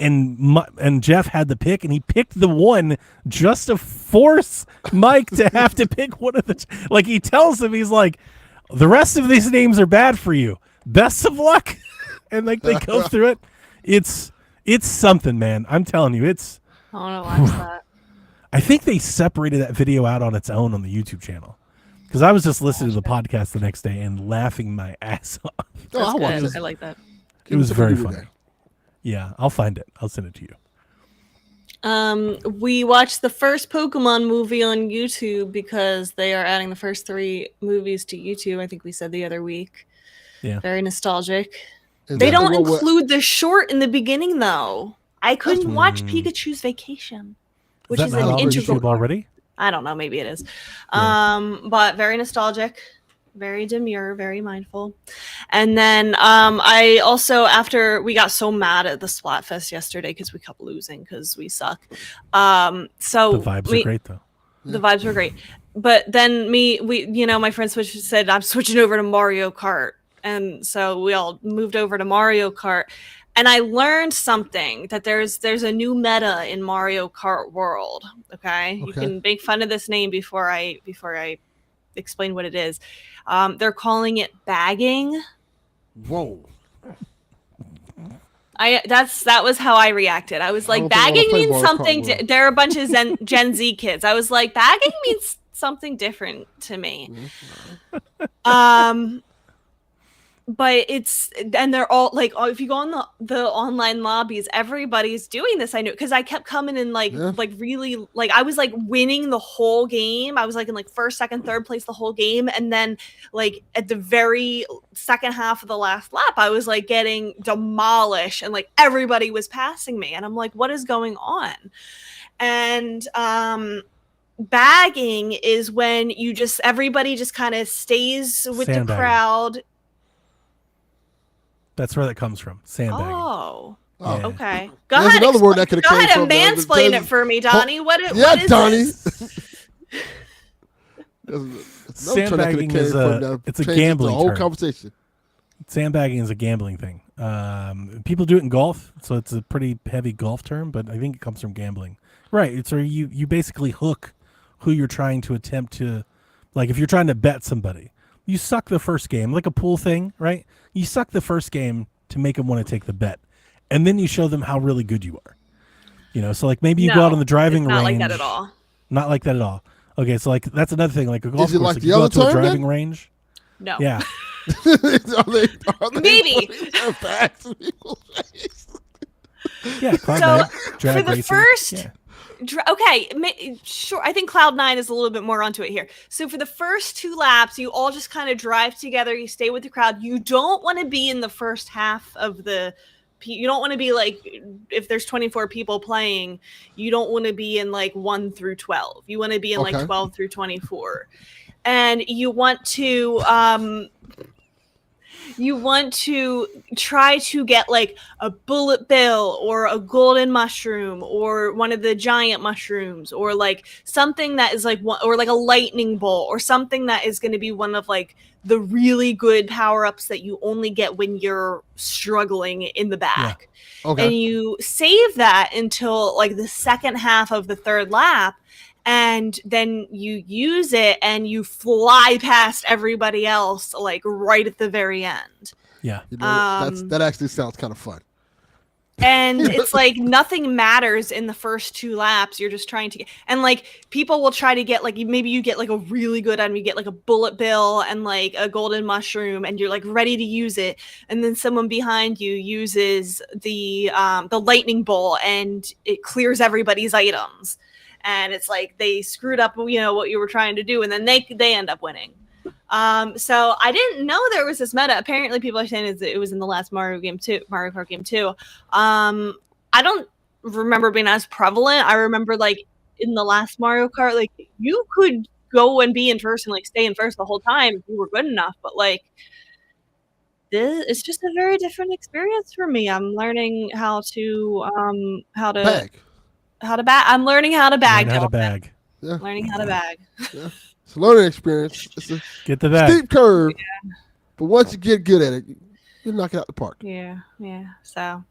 And Jeff had the pick, and he picked the one just to force Mike to have to pick one of the. Like he tells him, he's like, the rest of these names are bad for you. Best of luck. And like they go through it. It's something, man. I'm telling you, it's. I want to watch that. I think they separated that video out on its own on the YouTube channel, because I was just listening to the podcast the next day and laughing my ass off. That's watch good. it. I like that. It was very Somebody do funny. Yeah, I'll find it. I'll send it to you. We watched the first Pokemon movie on YouTube because they are adding the first 3 movies to YouTube. I think we said the other week. Yeah. Very nostalgic. Is They that don't the one where- include the short in the beginning, though. I couldn't watch Pikachu's Vacation, which is that not an on integral. YouTube already? I don't know. Maybe it is. Yeah. But very nostalgic, very demure, very mindful. And then I also, after we got so mad at the Splatfest yesterday because we kept losing because we suck. So The vibes are great though. The vibes were great. But then my friend said, I'm switching over to Mario Kart. And so we all moved over to Mario Kart. And I learned something, that there's a new meta in Mario Kart World. Okay? You can make fun of this name before I explain what it is. They're calling it bagging. Whoa. That was how I reacted. I was like, don't think I wanna bagging play means Mario Kart something. World. They're a bunch of Gen Z kids. I was like, bagging means something different to me. But they're all like, if you go on the online lobbies, everybody's doing this. I knew, because I kept coming in like really, like I was like winning the whole game. I was like in like first, second, third place the whole game, and then like at the very second half of the last lap, I was like getting demolished, and like everybody was passing me, and I'm like, what is going on? And bagging is when everybody just kind of stays with the Sandbagging. crowd. That's where that comes from. Sandbagging. Oh, Yeah. okay. Go There's ahead. another word that could've Go came ahead and from that. mansplain it for me, Donnie. What is Donnie. this? Sandbagging is it's a gambling whole term. conversation. Sandbagging is a gambling thing. People do it in golf, so it's a pretty heavy golf term, but I think it comes from gambling. Right. It's where you basically hook who you're trying to attempt to, like if you're trying to bet somebody, you suck the first game, like a pool thing, right? You suck the first game to make them want to take the bet, and then you show them how really good you are. So like maybe you go out on the driving range. Not like that at all. Not like that at all. Okay, so like that's another thing. Like a golf Is it course, like if the you go other out to a term, driving then? range. No. Yeah. Are they Maybe. putting their backs in people's face? Yeah, climb So back, drag for the racing. first Yeah. Sure. I think Cloud9 is a little bit more onto it here. So for the first 2 laps, you all just kind of drive together. You stay with the crowd. You don't want to be in the first half of the. You don't want to be like, if there's 24 people playing, you don't want to be in like 1 through 12. You want to be in like 12 through 24, and you want to try to get like a bullet bill or a golden mushroom or one of the giant mushrooms or like something that is like or like a lightning bolt or something that is going to be one of like the really good power-ups that you only get when you're struggling in the back. Yeah. Okay. And you save that until like the second half of the third lap. And then you use it and you fly past everybody else like right at the very end. Yeah. You know, that actually sounds kind of fun. And it's like nothing matters in the first 2 laps. You're just trying to get, and like people will try to get like, maybe you get like a really good item, you get like a bullet bill and like a golden mushroom and you're like ready to use it. And then someone behind you uses the lightning bolt and it clears everybody's items. And it's like they screwed up, what you were trying to do, and then they end up winning. So I didn't know there was this meta. Apparently, people are saying it was in the last Mario Kart game too. I don't remember it being as prevalent. I remember like in the last Mario Kart, like you could go and be in first and like stay in first the whole time if you were good enough. But like it's just a very different experience for me. I'm learning how to Bag. I'm learning how to bag. Learn how to bag. Yeah. Learning how to bag. Yeah. It's a learning experience. It's a Get the bag. steep curve, but once you get good at it, you knock it out the park. Yeah. So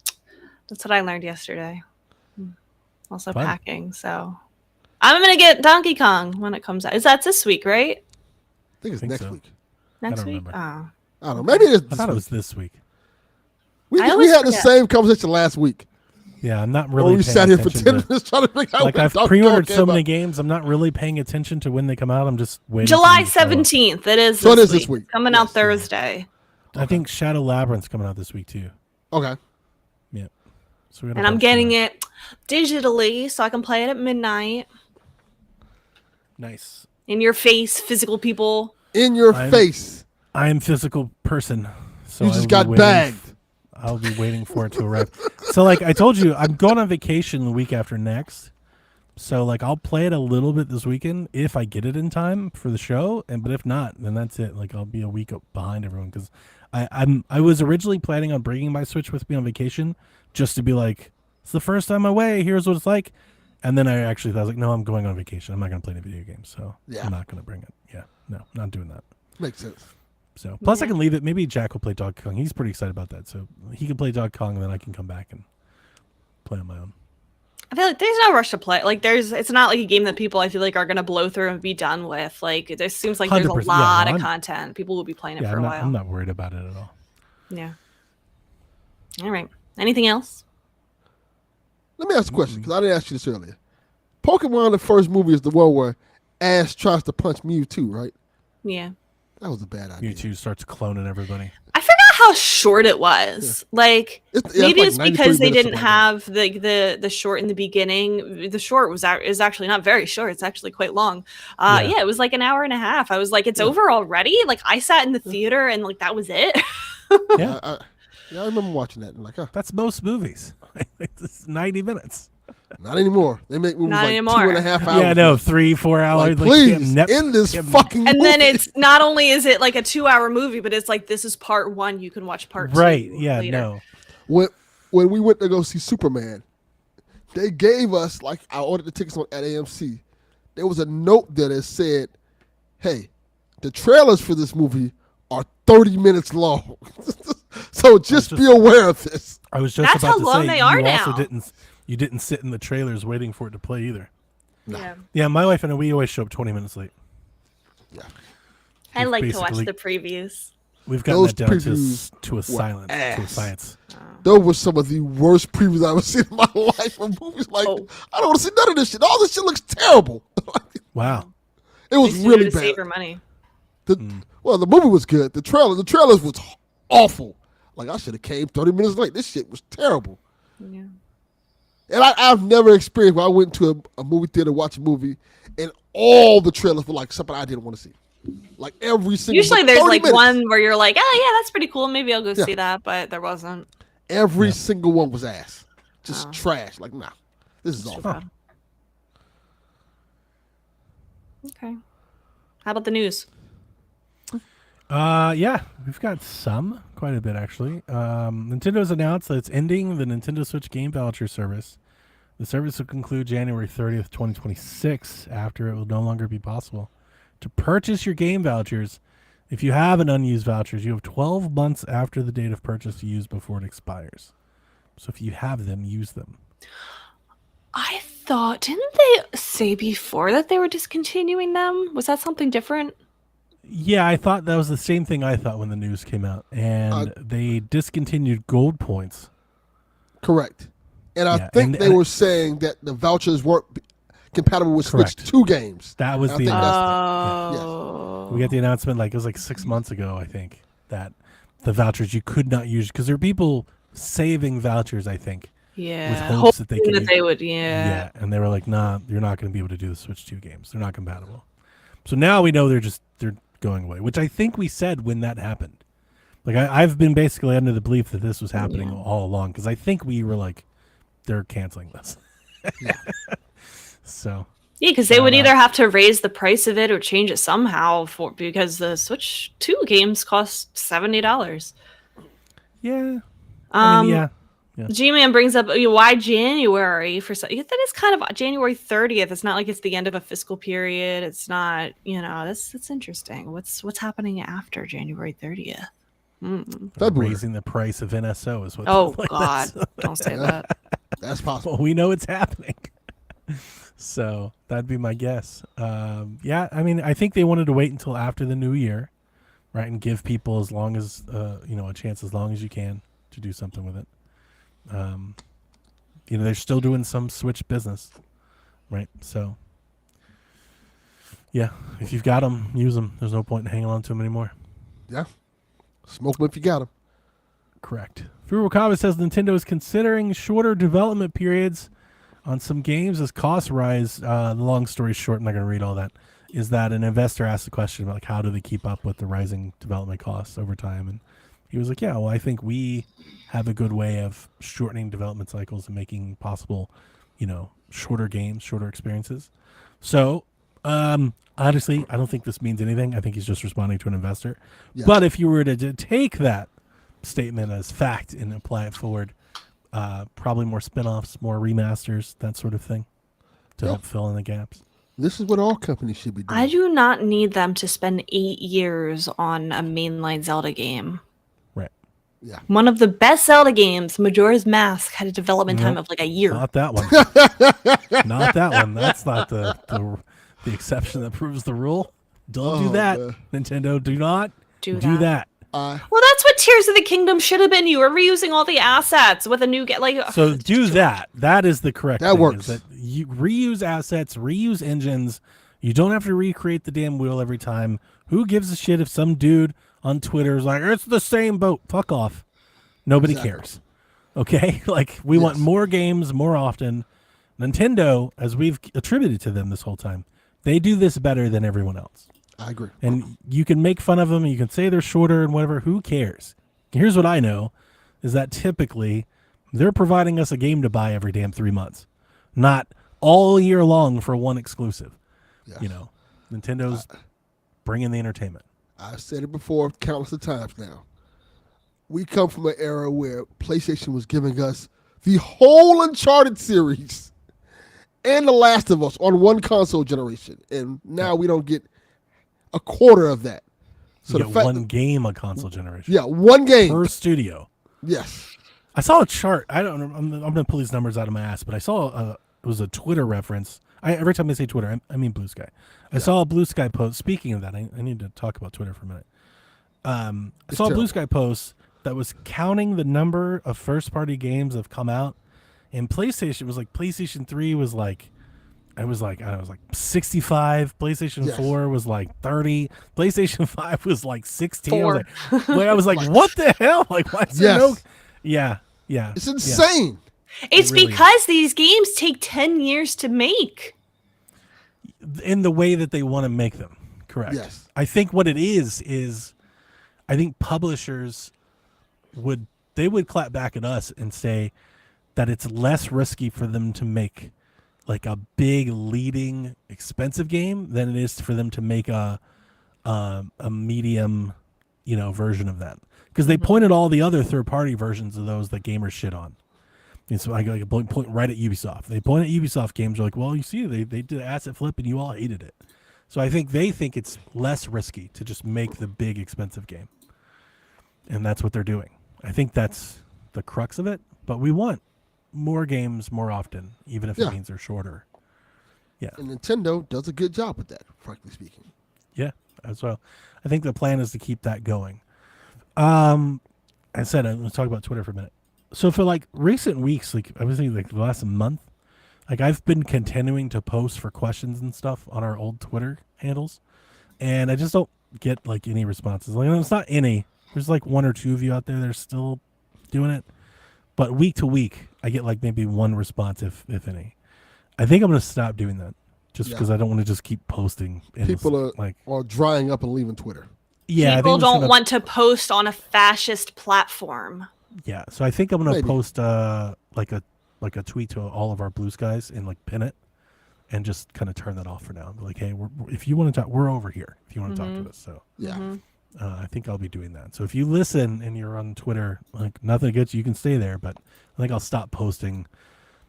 that's what I learned yesterday. Also Fun. packing. So I'm gonna get Donkey Kong when it comes out. Is that this week, right? I think it's next week. Next don't week? remember. Oh. I don't know. Maybe it is I this thought it week. was this week. We I always had the forget. same conversation last week. Yeah, I'm not Where really we paying sat here for attention 10 to- minutes trying to figure out Like when I've Donkey pre-ordered Kong so came many out. games, I'm not really paying attention to when they come out. I'm just waiting. July for them to show up. 17th. It is. So it this is this week. week. Coming Yes. out Thursday. I think Shadow Labyrinth's coming out this week too. Okay. Yeah. So we got a And I'm bunch getting coming. it digitally so I can play it at midnight. Nice. In your face, physical people. In your I'm- face. I am a physical person, so You I will just be got waiting bagged. I'll be waiting for it to arrive. So, like I told you, I'm going on vacation the week after next. So, like, I'll play it a little bit this weekend if I get it in time for the show, but if not, then that's it. Like, I'll be a week behind everyone because I was originally planning on bringing my Switch with me on vacation just to be like, it's the first time away. Here's what it's like. And then I actually thought, I was like, no, I'm going on vacation. I'm not going to play any video games, so Yeah. I'm not going to bring it. Yeah, no, not doing that. Makes sense. So plus I Yeah. can leave it. Maybe Jack will play Donkey Kong. He's pretty excited about that. So he can play Donkey Kong and then I can come back and play on my own. I feel like there's no rush to play. Like it's not like a game that people I feel like are gonna blow through and be done with. Like there seems like there's a 100%. lot Yeah, no, of I'm- content. People will be playing it Yeah, for I'm a not, while. I'm not worried about it at all. Yeah. All right. Anything else? Let me ask a question because I didn't ask you this earlier. Pokemon, the first movie, is the one where Ash tries to punch Mewtwo, right? Yeah. That was a bad idea. Mewtwo starts cloning everybody. I forgot how short it was. Like maybe like it's 93 because they minutes, didn't something like have the short in the beginning. The short is actually not very short. It's actually quite long. Yeah, it was like an hour and a half. I was like, it's over already. Like I sat in the theater and like that was it. Yeah, I remember watching that and like, that's most movies. It's 90 minutes. not anymore. They make movies Not like anymore. 2.5 hours. Yeah, no, 3-4 hours. Like, please, end this fucking And movie. then it's not only is it like a 2-hour movie, but it's like this is part 1. You can watch part 2. Right. Yeah. later. No. When we went to go see Superman, they gave us, like, I ordered the tickets at AMC. There was a note there that said, hey, the trailers for this movie are 30 minutes long. So just be aware of this. I was just That's about how to long say they are you also now. didn't sit in the trailers waiting for it to play either. Yeah. Yeah, my wife and we always show up 20 minutes late. Yeah. I We've like to watch basically- the previews. We've gotten Those that down previews to a silence, to a ass. science. Those were some of the worst previews I've ever seen in my life of movies. Like, Oh. I don't want to see none of this shit. All this shit looks terrible. Wow. It was They really to bad. save her money. Well, the movie was good. The trailers was awful. Like, I should have came 30 minutes late. This shit was terrible. Yeah. And I've never experienced where I went to a movie theater to watch a movie and all the trailers were like something I didn't want to see. Like every single. Usually there's 30 like minutes, one where you're like, oh yeah, that's pretty cool. Maybe I'll go Yeah. see that, but there wasn't. every single one was ass. Just trash. Like, nah, this is awful. Bad. Okay. How about the news? Yeah, we've got quite a bit actually. Nintendo's announced that it's ending the Nintendo Switch Game Voucher service. The service will conclude January 30th, 2026, after it will no longer be possible to purchase your game vouchers. If you have an unused vouchers, you have 12 months after the date of purchase to use before it expires. So if you have them, use them. I thought, didn't they say before that they were discontinuing them? Was that something different? Yeah, I thought that was the same thing I thought when the news came out. And they discontinued gold points. Correct. And I think they were saying that the vouchers weren't compatible with Switch 2 games. That was And I the think announcement. Oh. We got the announcement it was like 6 months ago, I think, that the vouchers you could not use because there are people saving vouchers, I think. Yeah. With hopes that they Hoping could that they would, yeah. and they were like, nah, you're not going to be able to do the Switch 2 games. They're not compatible. So now we know they're going away, which I think we said when that happened. Like I've been basically under the belief that this was happening all along because I think we were like, they're canceling this. So Yeah, because they would either have to raise the price of it or change it somehow because the Switch 2 games cost $70. yeah, I mean, yeah. G-Man brings up why January for that is kind of January 30th. It's not like it's the end of a fiscal period. It's not, that's interesting. What's happening after January 30th? Raising the price of NSO is what. Oh God! Don't say that. That's possible. Well, we know it's happening. So that'd be my guess. Yeah, I mean, I think they wanted to wait until after the new year, right, and give people as long as a chance as long as you can to do something with it. They're still doing some Switch business, right? So, yeah, if you've got them, use them. There's no point in hanging on to them anymore. Yeah, smoke them if you got them. Correct. Furukawa says Nintendo is considering shorter development periods on some games as costs rise. The long story short, I'm not going to read all that, is that an investor asked the question about how do they keep up with the rising development costs over time, and he was like, yeah, well, I think we have a good way of shortening development cycles and making possible, shorter games, shorter experiences. So, honestly, I don't think this means anything. I think he's just responding to an investor. Yeah. But if you were to take that statement as fact and apply it forward, probably more spin-offs, more remasters, that sort of thing to help fill in the gaps. This is what all companies should be doing. I do not need them to spend 8 years on a mainline Zelda game. Yeah. One of the best Zelda games, Majora's Mask, had a development time of like a year. Not that one. Not that one. That's not the exception that proves the rule. Don't do that, man. Nintendo. Do not do that. Well, that's what Tears of the Kingdom should have been. You were reusing all the assets with a new So do that. That is the correct that thing. Works. That you reuse assets, reuse engines. You don't have to recreate the damn wheel every time. Who gives a shit if some dude on Twitter is like, it's the same boat? Fuck off. Nobody cares. Okay? Like, we want more games more often. Nintendo, as we've attributed to them this whole time, they do this better than everyone else. I agree. And you can make fun of them, and you can say they're shorter and whatever. Who cares? Here's what I know, is that typically they're providing us a game to buy every damn 3 months. Not all year long for one exclusive. Yes. Nintendo's bringing the entertainment. I've said it before countless of times now. We come from an era where PlayStation was giving us the whole Uncharted series and The Last of Us on one console generation. And now we don't get a quarter of that. So one game a console generation. Yeah, one game. Per studio. Yes. I saw a chart. I'm going to pull these numbers out of my ass, but I saw it was a Twitter reference. Every time I say Twitter, I mean Blue Sky. I saw a Blue Sky post. Speaking of that, I need to talk about Twitter for a minute. I saw a Blue Sky post that was counting the number of first-party games that have come out. And PlayStation was like, PlayStation 3 was like, I was like 65. PlayStation 4 was like 30. PlayStation 5 was like 16. Four. I was like, what the hell? Like, why is there no? Yeah. It's insane. It's really because these games take 10 years to make. in the way that they want to make them. Correct. Yes. I think what it is I think publishers would clap back at us and say that it's less risky for them to make like a big leading expensive game than it is for them to make a medium, version of that. Because they pointed all the other third party versions of those that gamers shit on. And so I go point right at Ubisoft. They point at Ubisoft games. They're like, well, you see, they did asset flip and you all hated it. So I think they think it's less risky to just make the big expensive game. And that's what they're doing. I think that's the crux of it. But we want more games more often, even if it means they're shorter. Yeah. And Nintendo does a good job with that, frankly speaking. Yeah, as well. I think the plan is to keep that going. I said, let's talk about Twitter for a minute. So for like recent weeks, like I was thinking like the last month, like I've been continuing to post for questions and stuff on our old Twitter handles, and I just don't get like any responses. Like it's not any. There's like one or two of you out there that are still doing it, but week to week, I get like maybe one response if any. I think I'm gonna stop doing that just because I don't want to just keep posting. People are drying up and leaving Twitter. Yeah, people don't want to post on a fascist platform. Yeah, so I think I'm gonna post like a tweet to all of our Blue Skies and like pin it, and just kind of turn that off for now. Be like, hey, if you want to talk, we're over here. If you want to talk to us, so yeah, I think I'll be doing that. So if you listen and you're on Twitter, like nothing against you, you can stay there. But I think I'll stop posting,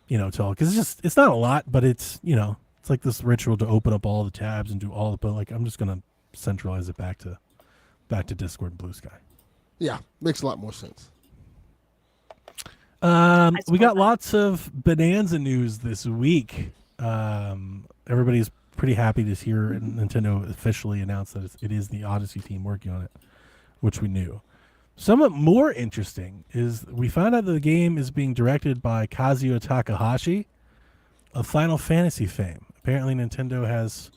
till because it's not a lot, but it's it's like this ritual to open up all the tabs and do all the. But like I'm just gonna centralize it back to Discord and Blue Sky. Yeah, makes a lot more sense. We got lots of Bonanza news this week. Everybody's pretty happy to hear Nintendo officially announce that it is the Odyssey team working on it, which we knew. Somewhat more interesting is we found out that the game is being directed by Kazuyo Takahashi of Final Fantasy fame. Apparently Nintendo has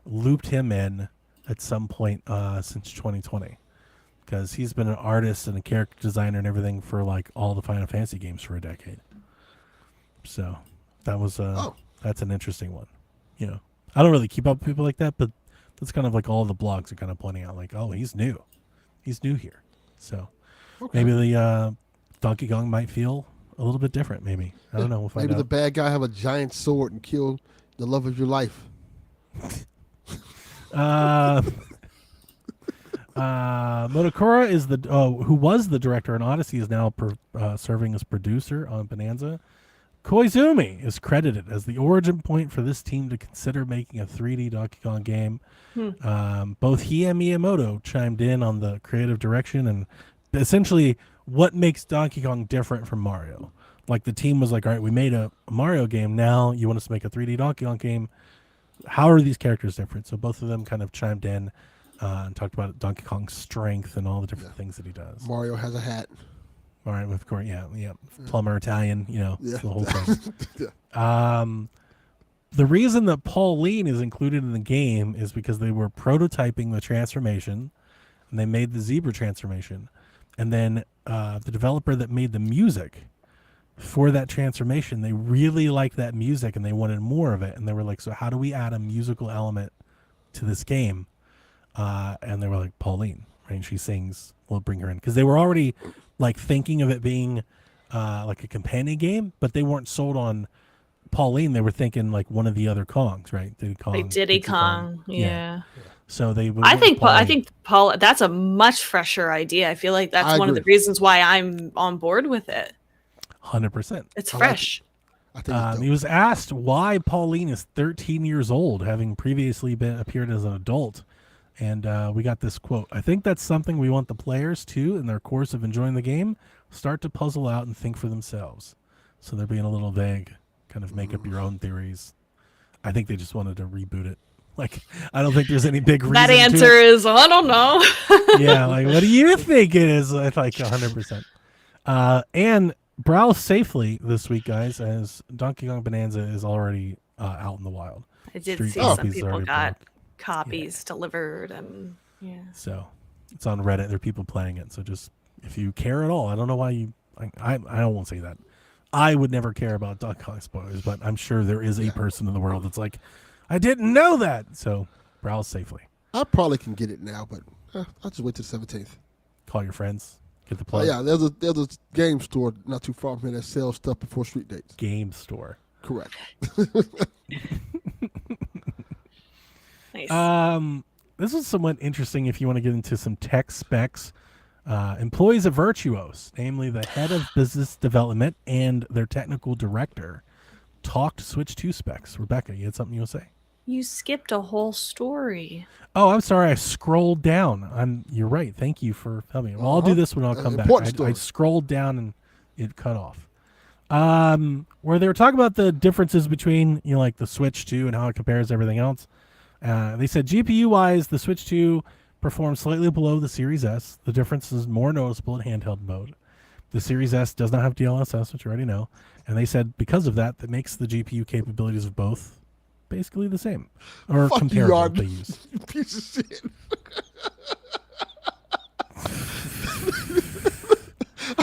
looped him in at some point since 2020. Because he's been an artist and a character designer and everything for like all the Final Fantasy games for a decade. So that was that's an interesting one. I don't really keep up with people like that, but that's kind of like all the blogs are kind of pointing out like, oh, he's new here. So maybe the Donkey Kong might feel a little bit different. Maybe I don't know. We'll find out. Maybe the bad guy have a giant sword and kill the love of your life. Motokura is who was the director on Odyssey is now serving as producer on Bonanza. Koizumi is credited as the origin point for this team to consider making a 3D Donkey Kong game. Both he and Miyamoto chimed in on the creative direction and essentially what makes Donkey Kong different from Mario. Like the team was like, all right, we made a Mario game. Now you want us to make a 3D Donkey Kong game. How are these characters different? So both of them kind of chimed in. And talked about Donkey Kong's strength and all the different things that he does. Mario has a hat. All right, of course, yeah. Plumber Italian, the whole thing. The reason that Pauline is included in the game is because they were prototyping the transformation, and they made the zebra transformation, and then the developer that made the music for that transformation, they really liked that music and they wanted more of it, and they were like, so how do we add a musical element to this game? And they were like, Pauline, right? And she sings, we'll bring her in. Because they were already like thinking of it being like a companion game, but they weren't sold on Pauline. They were thinking like one of the other Kongs, right? Diddy Kong. Yeah. So they I think Paul that's a much fresher idea. I feel like that's one of the reasons why I'm on board with it. 100%. It's fresh. He was asked why Pauline is 13 years old, having previously appeared as an adult. And we got this quote. I think that's something we want the players to, in their course of enjoying the game, start to puzzle out and think for themselves. So they're being a little vague, kind of make up your own theories. I think they just wanted to reboot it. Like, I don't think there's any big reason. That answer is, I don't know. Yeah, like, what do you think it is? Like 100%. And browse safely this week, guys, as Donkey Kong Bonanza is already out in the wild. I did see some people got copies delivered, and so it's on Reddit. There are people playing it. So just if you care at all, I don't know why you. I won't say that. I would never care about Donkey Kong spoilers, but I'm sure there is a person in the world that's like, I didn't know that. So browse safely. I probably can get it now, but I'll just wait till the 17th. Call your friends. Get the plug. Yeah, there's a game store not too far from here that sells stuff before street dates. Game store. Correct. Nice. This is somewhat interesting if you want to get into some tech specs. Employees of Virtuos, namely the head of business development and their technical director, talked Switch 2 specs. Rebecca, you had something you want to say? You skipped a whole story. Oh, I'm sorry. I scrolled down. You're right. Thank you for helping me. Well, I'll do this when I'll come back. I scrolled down and it cut off. Where they were talking about the differences between, like the Switch 2 and how it compares to everything else. They said GPU-wise, the Switch 2 performs slightly below the Series S. The difference is more noticeable in handheld mode. The Series S does not have DLSS, which you already know. And they said because of that, that makes the GPU capabilities of both basically the same. Or comparable, they use. You piece of shit.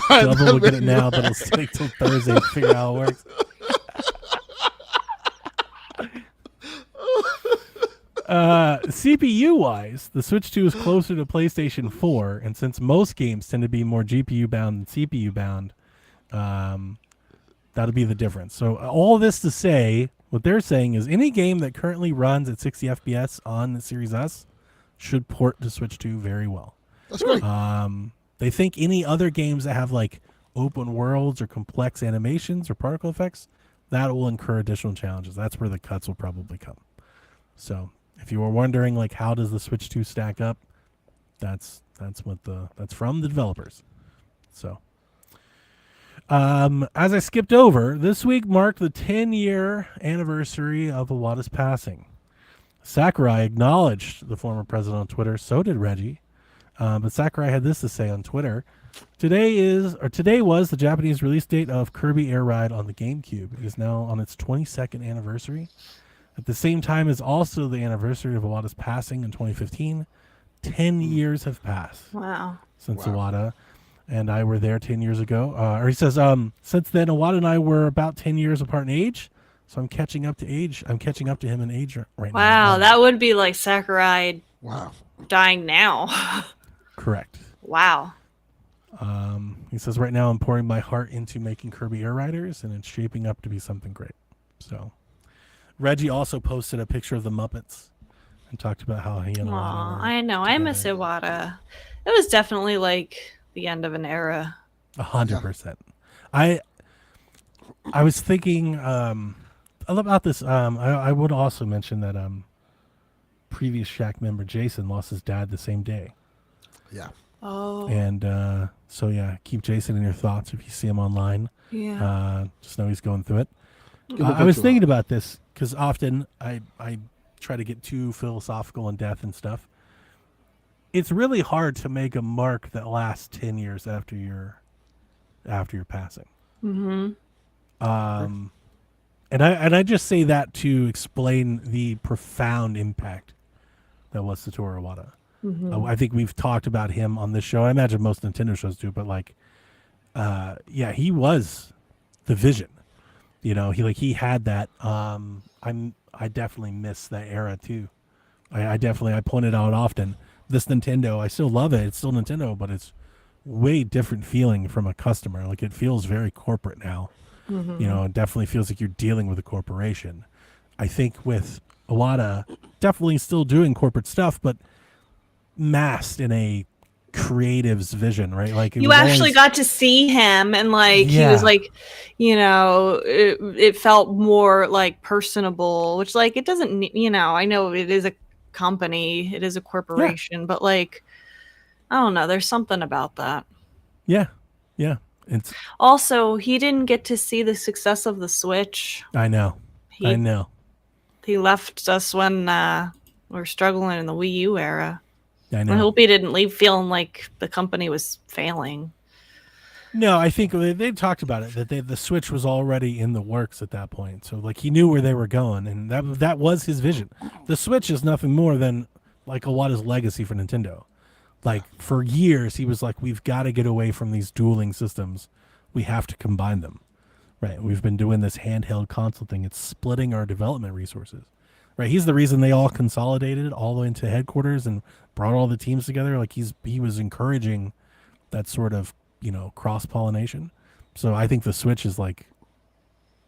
Double will get it now, but it'll take till Thursday to figure out how it works. CPU-wise, the Switch 2 is closer to PlayStation 4, and since most games tend to be more GPU-bound than CPU-bound, that'll be the difference. So all this to say, what they're saying is any game that currently runs at 60 FPS on the Series S should port to Switch 2 very well. That's great. They think any other games that have like open worlds or complex animations or particle effects, that will incur additional challenges. That's where the cuts will probably come. So if you were wondering like how does the Switch 2 stack up, that's from the developers. So as I skipped over, this week marked the 10-year anniversary of Iwata's passing. Sakurai acknowledged the former president on Twitter, so did Reggie. But Sakurai had this to say on Twitter. Today was the Japanese release date of Kirby Air Ride on the GameCube. It is now on its 22nd anniversary. At the same time as also the anniversary of Iwata's passing in 2015. 10 years have passed. Wow. Since Iwata and I were there 10 years ago. Or he says, since then, Iwata and I were about 10 years apart in age. So I'm catching up to age. I'm catching up to him in age right now. Wow, that would be like Sakurai dying now. Correct. Wow. He says, right now I'm pouring my heart into making Kirby Air Riders, and it's shaping up to be something great. So Reggie also posted a picture of the Muppets and talked about how he and Iwata I know. I miss Iwata. It was definitely like the end of an era. 100%. I was thinking about this. I would also mention that previous Shaq member Jason lost his dad the same day. Yeah. Oh. And so yeah, keep Jason in your thoughts if you see him online. Yeah. Just know he's going through it. I was thinking about this because often I try to get too philosophical on death and stuff. It's really hard to make a mark that lasts 10 years after your passing. Mm-hmm. And I just say that to explain the profound impact that was Satoru Iwata. Mm-hmm. I think we've talked about him on this show. I imagine most Nintendo shows do, but like, he was the vision. He had that. I definitely miss that era too. I point it out often. This Nintendo, I still love it. It's still Nintendo, but it's way different feeling from a customer. Like it feels very corporate now. Mm-hmm. It definitely feels like you're dealing with a corporation. I think with Iwata, definitely still doing corporate stuff, but masked in a creative's vision, right? Like you actually got to see him, and like he was like, it felt more like personable, which like it doesn't. I know it is a company, it is a corporation, but like I don't know. There's something about that. Yeah. It's also he didn't get to see the success of the Switch. I know. He left us when we're struggling in the Wii U era. I know. I hope he didn't leave feeling like the company was failing. No, I think they talked about it, that the Switch was already in the works at that point. So like he knew where they were going, and that was his vision. The Switch is nothing more than like Iwata's legacy for Nintendo. Like for years he was like, we've got to get away from these dueling systems. We have to combine them. Right. We've been doing this handheld console thing. It's splitting our development resources. Right. He's the reason they all consolidated all the way into headquarters and brought all the teams together. Like he was encouraging that sort of, cross pollination. So I think the Switch is like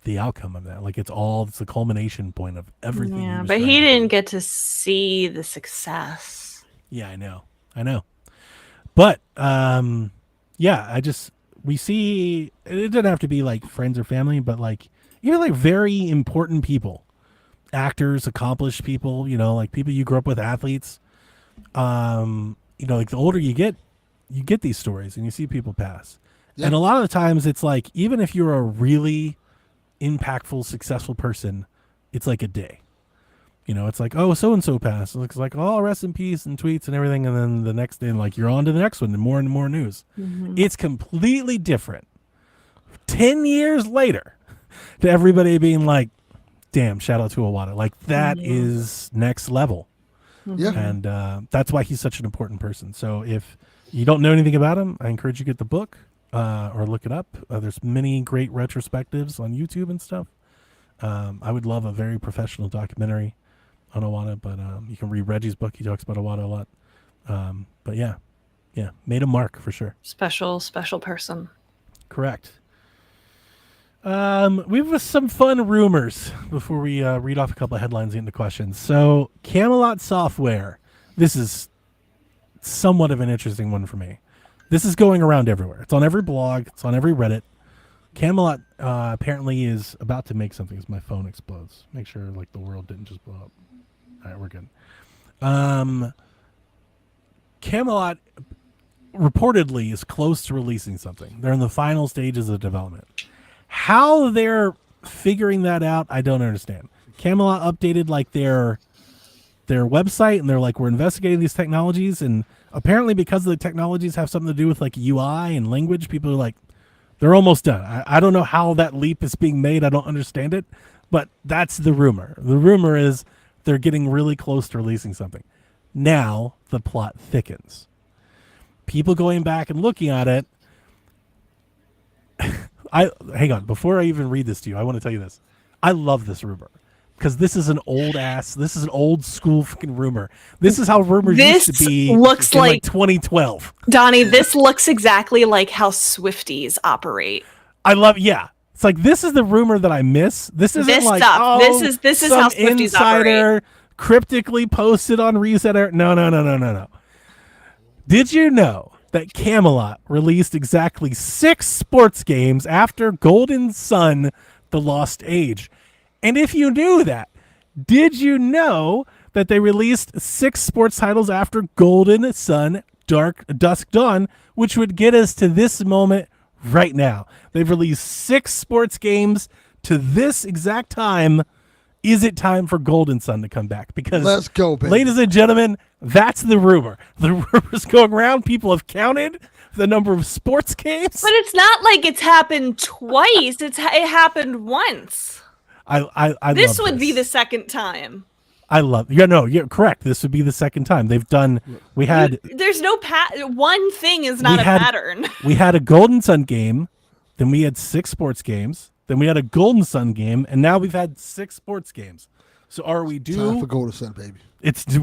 the outcome of that. Like it's the culmination point of everything. Yeah, but he didn't get to see the success. Yeah, I know. But we see it doesn't have to be like friends or family, but like even like very important people, actors, accomplished people, like people you grew up with, athletes. Like the older you get these stories and you see people pass. Yeah. And a lot of the times it's like, even if you're a really impactful, successful person, it's like a day. It's like, oh, so-and-so passed. It's like, oh, rest in peace and tweets and everything. And then the next day, like, you're on to the next one and more news. Mm-hmm. It's completely different 10 years later to everybody being like, damn, shout out to Iwata. Like, that is next level. Yeah. And that's why he's such an important person. So if you don't know anything about him, I encourage you to get the book or look it up. There's many great retrospectives on YouTube and stuff. I would love a very professional documentary on Iwata, but you can read Reggie's book. He talks about Iwata a lot. But yeah, made a mark for sure. Special person. Correct. We have some fun rumors before we read off a couple of headlines and get into questions. So Camelot Software. This is somewhat of an interesting one for me. This is going around everywhere. It's on every blog. It's on every Reddit. Camelot apparently is about to make something as my phone explodes. Make sure like the world didn't just blow up. All right, we're good. Camelot reportedly is close to releasing something. They're in the final stages of development. How they're figuring that out, I don't understand. Camelot updated like their website, and they're like, we're investigating these technologies, and apparently because the technologies have something to do with like UI and language, people are like, they're almost done. I don't know how that leap is being made. I don't understand it, but that's the rumor. The rumor is they're getting really close to releasing something. Now the plot thickens. People going back and looking at it. Hang on. Before I even read this to you, I want to tell you this. I love this rumor because this is an old school fucking rumor. This is how rumors used to be. Looks in like 2012. Donnie, this looks exactly like how Swifties operate. It's like, this is the rumor that I miss. This isn't this like, stuff. oh, this is how Swifties insider operate. Cryptically posted on Reset. No. Did you know that Camelot released exactly 6 sports games after Golden Sun: The Lost Age? And if you knew that, did you know that they released 6 sports titles after Golden Sun: Dusk Dawn, which would get us to this moment right now? They've released 6 sports games to this exact time. Is it time for Golden Sun to come back? Because let's go, baby. Ladies and gentlemen, that's the rumor. The rumor's going around. People have counted the number of sports games. But it's not like it's happened twice. It happened once. This would be the second time. You're correct. This would be the second time. There's no one thing is not a pattern. We had a Golden Sun game, then we had 6 sports games, then we had a Golden Sun game, and now we've had 6 sports games. So are we due? Time for Golden Sun, baby. It's due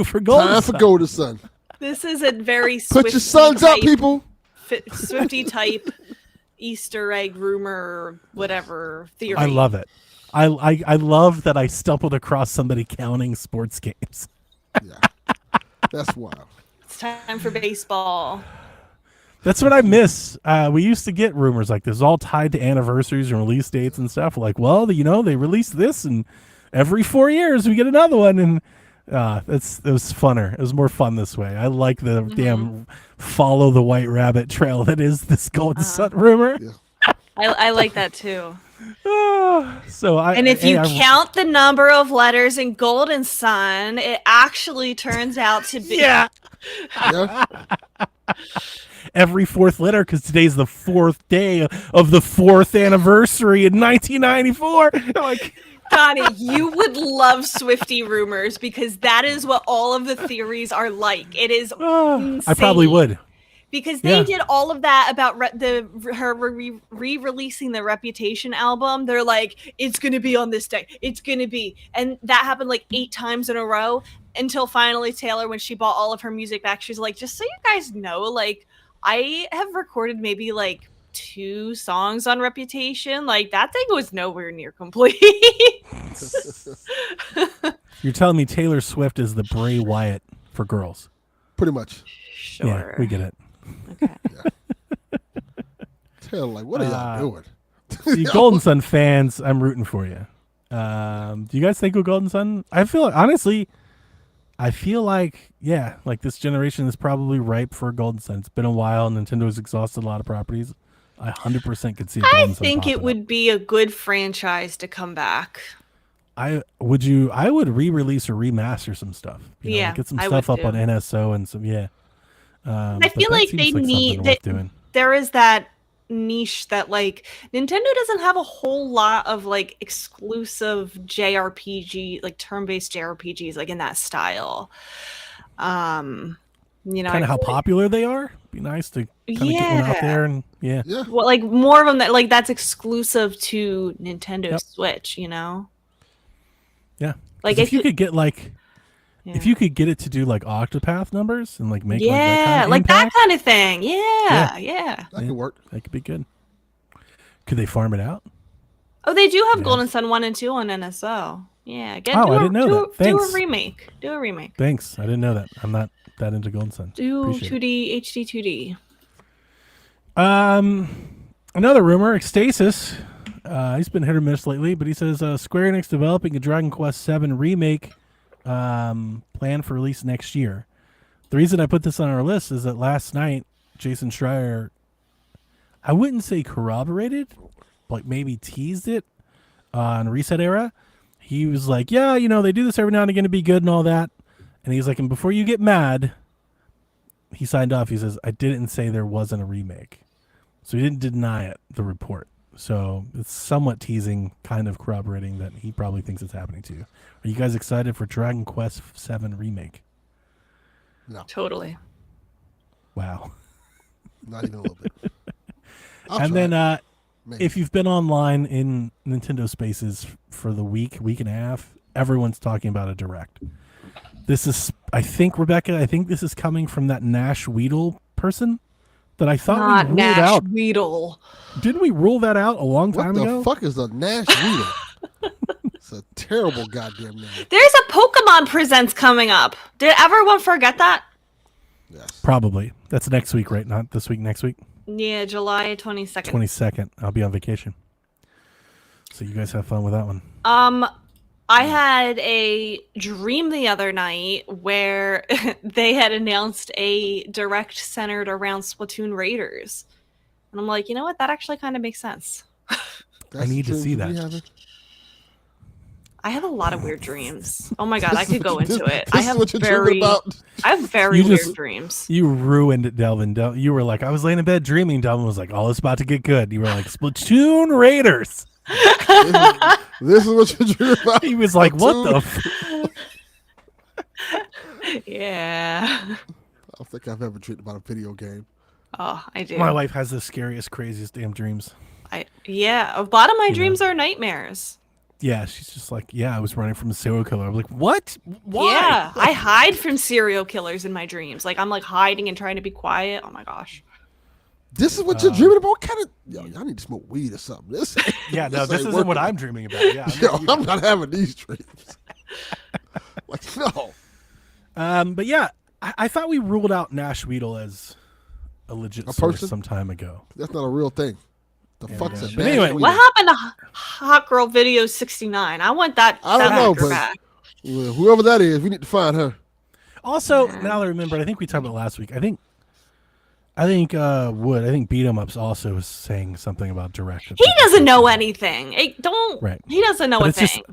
for Golden Sun. Time for Golden Sun. This is a very put your suns up, people. Swifty type Easter egg rumor, whatever theory. I love it. I love that I stumbled across somebody counting sports games. Yeah, that's wild. It's time for baseball. That's what I miss. We used to get rumors like this, all tied to anniversaries and release dates and stuff. Like, well, they released this, and every 4 years we get another one, and it was funner. It was more fun this way. I like the damn follow the white rabbit trail that is this Golden Sun rumor. Yeah. I like that too. And if you count the number of letters in Golden Sun, it actually turns out to be yeah. Every 4th letter, because today's the 4th day of the 4th anniversary in 1994. Like, Donnie, you would love Swifty rumors because that is what all of the theories are like. It is insane. I probably would. Because they Yeah. did all of that about her re-releasing the Reputation album. They're like, it's gonna be on this day. It's gonna be, and that happened like 8 times in a row until finally Taylor, when she bought all of her music back, she's like, just so you guys know, like I have recorded maybe like 2 songs on Reputation. Like that thing was nowhere near complete. You're telling me Taylor Swift is the Bray Wyatt for girls? Pretty much. Sure. Yeah, we get it. Okay. Taylor, like, what are y'all doing? You Golden Sun fans, I'm rooting for you. Do you guys think of Golden Sun? I feel honestly, yeah, like this generation is probably ripe for Golden Sun. It's been a while. Nintendo's exhausted a lot of properties. I 100% could see a Golden I Sun think it popping would up. be a good franchise to come back. I would re-release or remaster some stuff. Yeah, like get some I stuff would up on too. NSO and some I but feel that like seems they something need worth doing. there is that niche that like Nintendo doesn't have a whole lot of like exclusive JRPG, like turn-based JRPGs like in that style. Kind of how popular they are. Be nice to kind of get one out there and yeah. Well, like more of them that like that's exclusive to Nintendo Switch, Yeah. Like if you could get like yeah. if you could get it to do like Octopath numbers and like make that impact, kind of thing. Yeah. That could work. that could be good. Could they farm it out? Oh, they do have Golden Sun 1 and 2 on NSO. Yeah. I didn't know that. Thanks. Do a remake. Thanks. I didn't know that. I'm not that into Golden Sun. Do Appreciate 2D, HD 2D. Another rumor, Stasis. He's been hit or miss lately, but he says Square Enix developing a Dragon Quest VII remake planned for release next year. The reason I put this on our list is that last night, Jason Schreier, I wouldn't say corroborated, but maybe teased it on Reset Era. He was like, yeah, they do this every now and again to be good and all that. And he's like, and before you get mad, he signed off. He says, I didn't say there wasn't a remake. So he didn't deny it, the report. So it's somewhat teasing, kind of corroborating that he probably thinks it's happening to you. Are you guys excited for Dragon Quest VII Remake? No. Totally. Wow. Not even a little bit. And then if you've been online in Nintendo Spaces for the week and a half, everyone's talking about a Direct. This is, Rebecca, this is coming from that Nash Weedle person that I thought Not we ruled Nash out. Weedle. Didn't we rule that out a long time ago? What the fuck is a Nash Weedle? It's a terrible goddamn name. There's a Pokemon Presents coming up. Did everyone forget that? Yes. Probably. That's next week, right? Not this week, next week? Yeah, July 22nd. 22nd. I'll be on vacation. So you guys have fun with that one. I had a dream the other night where they had announced a Direct centered around Splatoon Raiders. And I'm like, you know what? That actually kind of makes sense. I need to see that. I have a lot of weird dreams. Oh my god, I could go into it. I have very weird dreams. You ruined it, Delvin. You were like, I was laying in bed dreaming. Delvin was like, oh, it's about to get good. You were like, Splatoon Raiders. This is what you dream about. He was like, what the Yeah. I don't think I've ever dreamed about a video game. Oh, I do. My wife has the scariest, craziest damn dreams. A lot of my dreams are nightmares. Yeah, she's just like, I was running from a serial killer. I'm like, what? Why? Yeah, I hide from serial killers in my dreams. Like I'm like hiding and trying to be quiet. Oh my gosh. This is what you're dreaming about? What kind of? Yo, I need to smoke weed or something. This isn't what I'm dreaming about. Yeah, I'm not having these dreams. Like no. But yeah, I thought we ruled out Nash Weedle as a legit source some time ago. That's not a real thing. The fuck's a but anyway, what happened to Hot Girl Video 69? I want that. I don't know, but back. Whoever that is, we need to find her. Also, now that I remember, I think we talked about last week. I think Beat 'em Ups also was saying something about Direct. He doesn't know anything. He doesn't know a thing.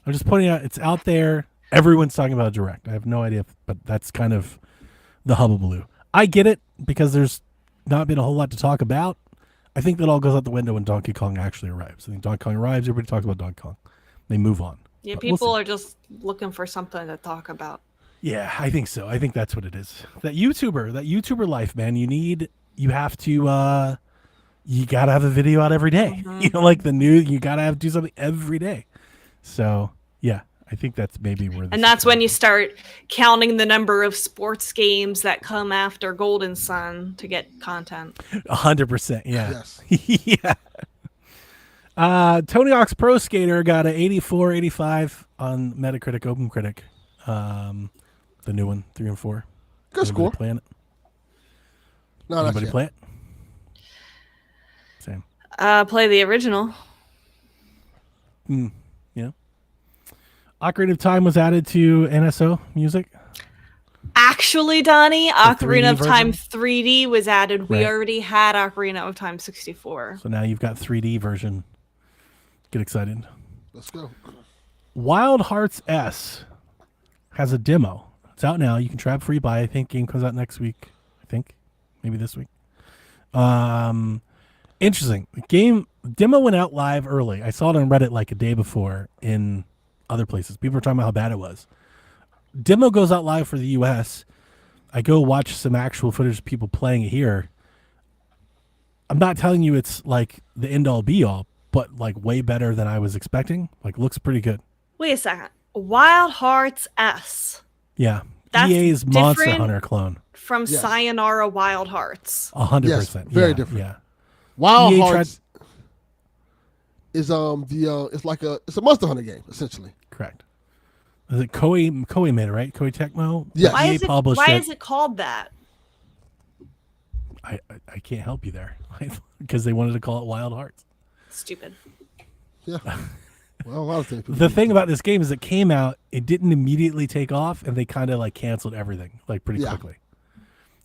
I'm just pointing out it's out there. Everyone's talking about Direct. I have no idea, but that's kind of the hubbubaloo. I get it because there's not been a whole lot to talk about. I think that all goes out the window when Donkey Kong actually arrives. I think Donkey Kong arrives, everybody talks about Donkey Kong. They move on. Yeah, But people are just looking for something to talk about. Yeah, I think so. I think that's what it is. That YouTuber life, man. You gotta have a video out every day. You know, like the news, you gotta do something every day. So yeah, I think that's maybe where. And that's when you start counting the number of sports games that come after Golden Sun to get content. 100%. Yeah. Yes. Yeah. Tony Hawk's Pro Skater got an 84, 85 on Metacritic, OpenCritic. The new one, 3 and 4. Good Anybody score. playing it? No, not Anybody yet. play it? Same. Play the original. Yeah. Ocarina of Time was added to NSO Music. Actually, Donnie, Ocarina 3D of Time version? 3D was added. We Right. already had Ocarina of Time 64. So now you've got 3D version. Get excited. Let's go. Wild Hearts S has a demo. It's out now. You can try it free buy. I think game comes out next week. I think maybe this week. Interesting. The game demo went out live early. I saw it on Reddit like a day before in other places. People were talking about how bad it was. Demo goes out live for the US. I go watch some actual footage of people playing it here. I'm not telling you it's like the end all be all, but like way better than I was expecting. Like looks pretty good. Wait a second. Wild Hearts S Yeah. That's EA's Monster different Hunter clone. from Yes. Sayonara Wild Hearts. 100%. Yes, very Yeah, different. Yeah. Wild EA Hearts is it's like it's a Monster Hunter game essentially. Correct. Is it Koei made it, right? Koei Tecmo? Yes. Why EA is it? published Why it. is it called that? I can't help you there because they wanted to call it Wild Hearts. Stupid. Yeah. Well, a lot of things. The thing about this game is it came out, it didn't immediately take off, and they kind of like canceled everything like pretty Yeah. quickly.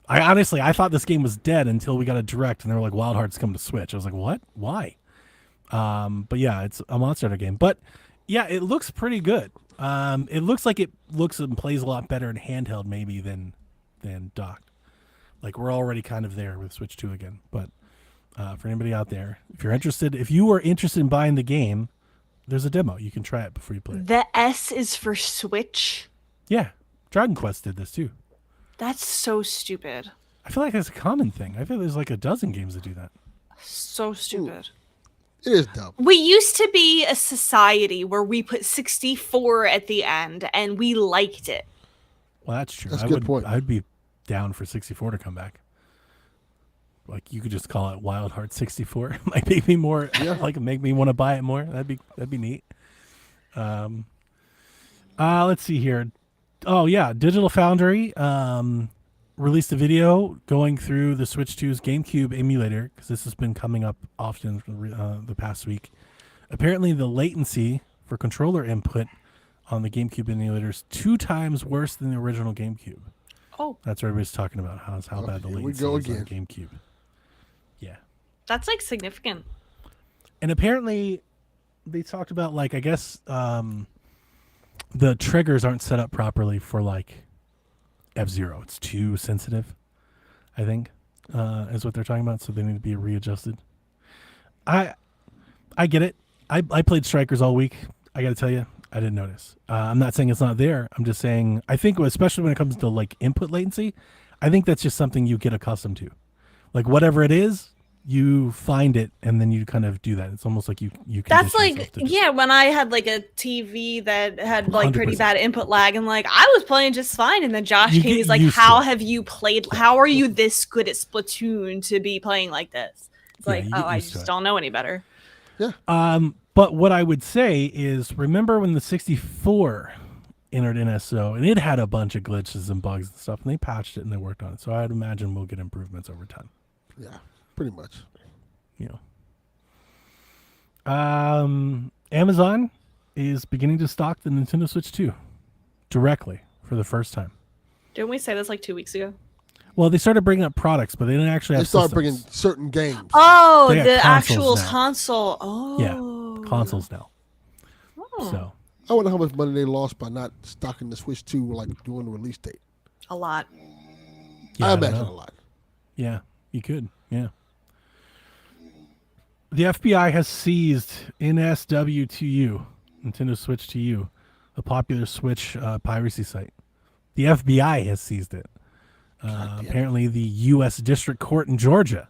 I thought this game was dead until we got a direct, and they were like, Wild Hearts come to Switch. I was like, what? Why? But yeah, it's a Monster Hunter game. But yeah, it looks pretty good. It looks like it looks and plays a lot better in handheld maybe than docked. Like we're already kind of there with Switch 2 again. But for anybody out there, if you are interested in buying the game, there's a demo. You can try it before you play it. The S is for Switch. Yeah, Dragon Quest did this too. That's so stupid. I feel like that's a common thing. I feel there's like a dozen games that do that. So stupid. It is dumb. We used to be a society where we put 64 at the end and we liked it. Well, that's true. That's a good point. I'd be down for 64 to come back. Like you could just call it Wild Heart 64. Might make me more like make me want to buy it more. That'd be neat. Let's see here. Oh yeah, Digital Foundry released a video going through the Switch 2's GameCube emulator because this has been coming up often the past week. Apparently, the latency for controller input on the GameCube emulator is 2 times worse than the original GameCube. Oh, That's what everybody's talking about. How bad the here we latency go is on again. GameCube. Yeah. that's like significant. And apparently, they talked about like I guess the triggers aren't set up properly for like F-Zero. It's too sensitive, I think, is what they're talking about. So they need to be readjusted. I get it. I played Strikers all week. I got to tell you, I didn't notice. I'm not saying it's not there. I'm just saying I think, especially when it comes to like input latency, I think that's just something you get accustomed to. Like whatever it is, you find it and then you kind of do that. It's almost like you That's condition like, yourself to just- yeah, when I had like a TV that had like pretty 100%. bad input lag and like I was playing just fine. And then Josh You came, get he's like, used to how it. have you played? How are you this good at Splatoon to be playing like this? It's Yeah, like, you oh, get I used to just it. don't know any better. But what I would say is, remember when the 64 entered NSO and it had a bunch of glitches and bugs and stuff, and they patched it and they worked on it. So I'd imagine we'll get improvements over time. Yeah, pretty much. You know. Amazon is beginning to stock the Nintendo Switch 2 directly for the first time. Didn't we say this like 2 weeks ago? Well, they started bringing up products, but they didn't actually They have started systems. bringing certain games. Oh, They got the consoles actual now. console. Oh. Yeah, consoles now. Oh, So I wonder how much money they lost by not stocking the Switch 2 like during the release date. a lot. yeah, I don't imagine know. a lot. Yeah, you could. Yeah. The FBI has seized NSW2U, Nintendo Switch 2U, a popular Switch piracy site. The FBI has seized it. Apparently, the U.S. District Court in Georgia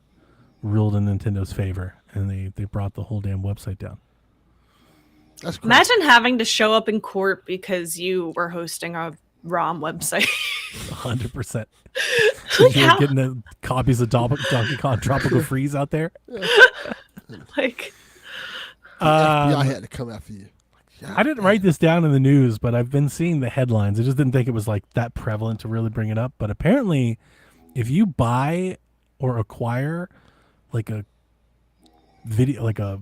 ruled in Nintendo's favor, and they brought the whole damn website down. That's crazy. Imagine having to show up in court because you were hosting a ROM website. 100%. Like, You're how- getting the copies of Donkey Kong Tropical Freeze out there. like, FBI had to come after you. I didn't write this down in the news, but I've been seeing the headlines. I just didn't think it was like that prevalent to really bring it up. But apparently, if you buy or acquire like a video, like a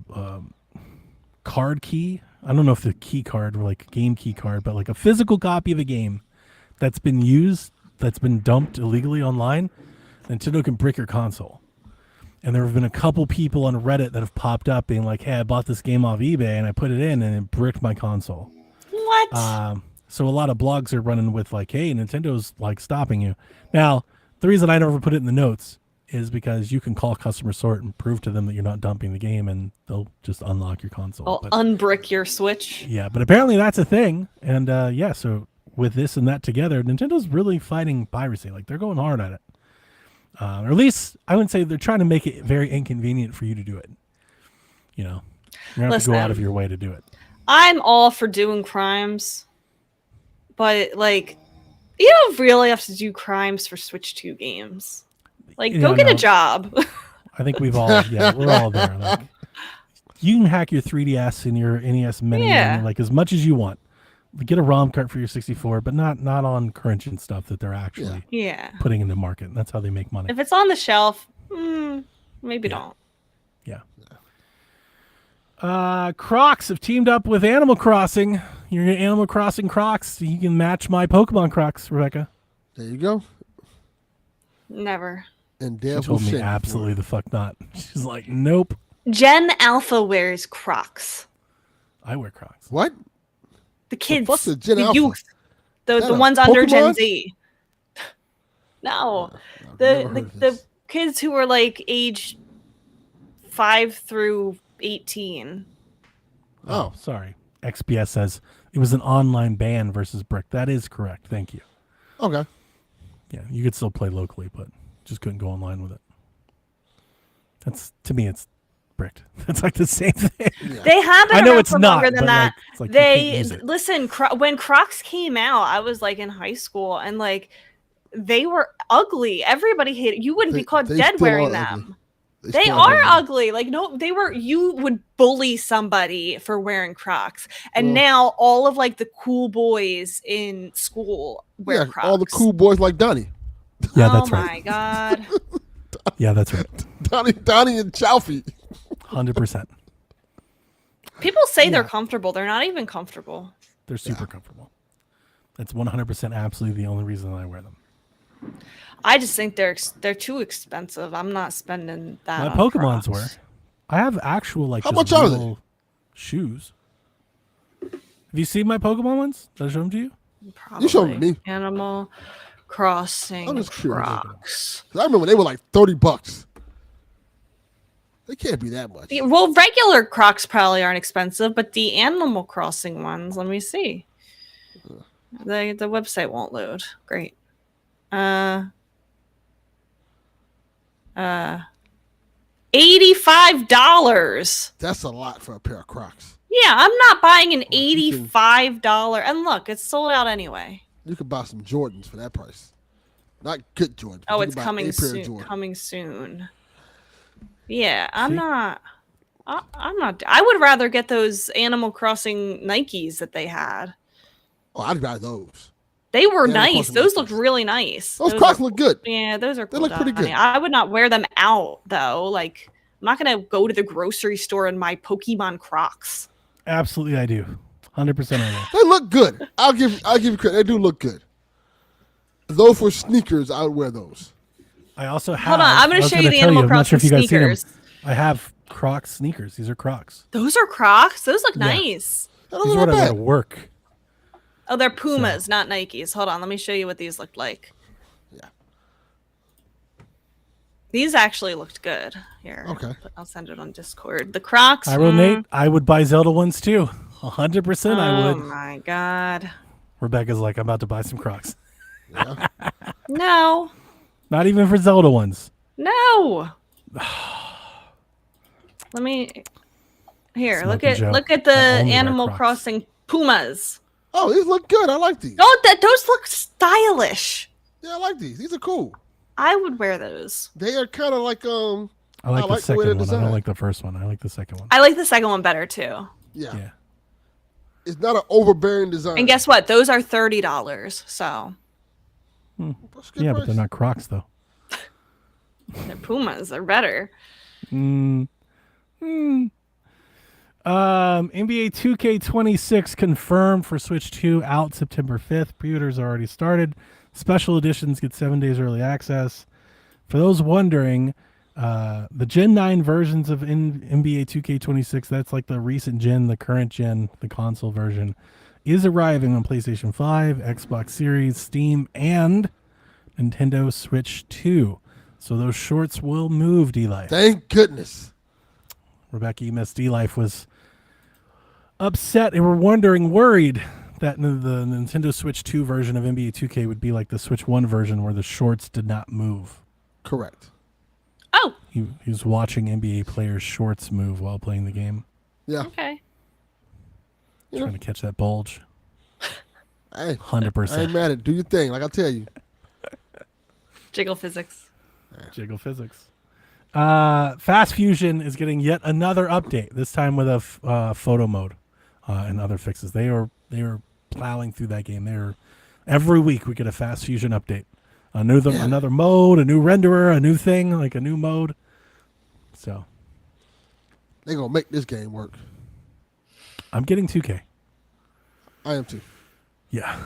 card key, I don't know if the key card or like a game key card, but like a physical copy of a game that's been used, that's been dumped illegally online, Nintendo can brick your console. And there have been a couple people on Reddit that have popped up being like, hey, I bought this game off eBay and I put it in and it bricked my console. what? So a lot of blogs are running with like, hey, Nintendo's like stopping you. Now, the reason I never put it in the notes is because you can call customer support and prove to them that you're not dumping the game and they'll just unlock your console. I'll But, unbrick your Switch. yeah, but apparently that's a thing. And yeah, so with this and that together, Nintendo's really fighting piracy. Like they're going hard at it. Or at least I wouldn't say they're trying to make it very inconvenient for you to do it. You know, you have to go out of Listen. your way to do it. I'm all for doing crimes, but like, you don't really have to do crimes for Switch 2 games. Like, Yeah, go get no. a job. I think we've all, yeah, we're all there. Like, you can hack your 3DS and your NES Mini, Yeah. like as much as you want. Get a ROM cart for your 64, but not on current gen stuff that they're actually Yeah. putting into market. That's how they make money. If it's on the shelf, maybe don't. Yeah. Crocs have teamed up with Animal Crossing. You're gonna Animal Crossing Crocs. You can match my Pokemon Crocs, Rebecca. There you go. Never. And She Dev told will me shame you for absolutely it. the fuck not. She's like, nope. Gen Alpha wears Crocs. I wear Crocs. What? The kids, fuck's a Gen the Alpha? youth, the That a ones under Gen Pokemon? Z. No, I've never heard the of this. kids who were like age 5 through 18. Oh, sorry. XPS says it was an online ban versus brick. That is correct. Thank you. Okay. Yeah, you could still play locally, but just couldn't go online with it. That's, to me, it's bricked. It's like the same thing. They have been I know around it's for not, longer than but, that. like, it's like you can't They use it. listen. When Crocs came out, I was like in high school, and like they were ugly. Everybody hated. You wouldn't be caught They dead still wearing are them. ugly. They still are ugly. Like no, they were. You would bully somebody for wearing Crocs, and Well- now all of like the cool boys in school wear Yeah, Crocs. all the cool boys like Donnie. Yeah, oh that's my right. god. Yeah, that's right. Donnie and Chalfie. 100%. People say they're comfortable. They're not even comfortable. They're super comfortable. That's 100% absolutely the only reason I wear them. I just think they're too expensive. I'm not spending that. My on Pokemons Crocs. were. I have actual like How just much are they? real shoes. Have you seen my Pokemon ones? Did I show them to you? Probably. You showed me. Animal Crossing I'm just curious. Crocs. 'Cause I remember they were like $30. They can't be that much. Yeah, well, regular Crocs probably aren't expensive, but the Animal Crossing ones, let me see. The website won't load. Great. $85. That's a lot for a pair of Crocs. Yeah, I'm not buying an you can- $85. And look, it's sold out anyway. You could buy some Jordans for that price. Not good Jordans. but Oh, you it's could buy coming a pair of soon. Jordans. Coming soon. Yeah, See? I'm not. I would rather get those Animal Crossing Nikes that they had. Oh, I'd buy those. They were Animal nice. Crossing Those Nikes. looked really nice. Those Crocs are- look good. Yeah, those are. They Cool look pretty Donnie. good. I would not wear them out though. Like, I'm not gonna go to the grocery store in my Pokemon Crocs. Absolutely, I do. 100% I do. They look good. I'll give you credit. They do look good. Though for sneakers, I would wear those. I also have. Hold on, I'm I gonna was show you gonna the tell Animal I'm not sure if Crossing you guys seen them. sneakers. I have Crocs sneakers. These are Crocs. Those are Crocs. Those look Yeah. nice. That These doesn't are what look I wear bad. to work. Oh, they're Pumas, not Nikes. Hold on, let me show you what these looked like. Yeah. These actually looked good. Here. Okay. I'll send it on Discord. The Crocs. I wrote Nate. I would buy Zelda ones too. 100% I Oh would. my god. Rebecca's like, I'm about to buy some Crocs. Yeah. No. Not even for Zelda ones. No. Let me here. Smoking Joe. Look at the I only wear Animal Crocs. Crossing Pumas. Oh, these look good. I like these. Oh, those look stylish. Yeah, I like these. These are cool. I would wear those. They are kind of like I like the the way second they're one. I designed. don't like the first one. I like the second one. I like the second one better too. Yeah. It's not an overbearing design. And guess what? Those are $30. So That's a good Yeah, price. but they're not Crocs though. they're Pumas. They're better. NBA 2K26 confirmed for Switch 2 out September 5th. Pre-orders already started. Special editions get 7 days early access. For those wondering, the Gen 9 versions of NBA 2K26, that's like the recent gen, the current gen, the console version, is arriving on PlayStation 5, Xbox Series, Steam, and Nintendo Switch 2. So those shorts will move, D-Life. Thank goodness. Rebecca, you missed D-Life was upset and were worried that the Nintendo Switch 2 version of NBA 2K would be like the Switch 1 version where the shorts did not move. Correct. Oh, He was watching NBA players' shorts move while playing the game, Yeah. okay. trying to catch that bulge. Hey, 100%. I ain't mad at it. Do your thing, like I tell you. Jiggle physics. Jiggle physics. Fast Fusion is getting yet another update. This time with a photo mode and other fixes. They are plowing through that game. Every week we get a Fast Fusion update. Another mode, a new renderer, a new thing, like a new mode. So They gonna make this game work. I'm getting 2K. I am too. Yeah.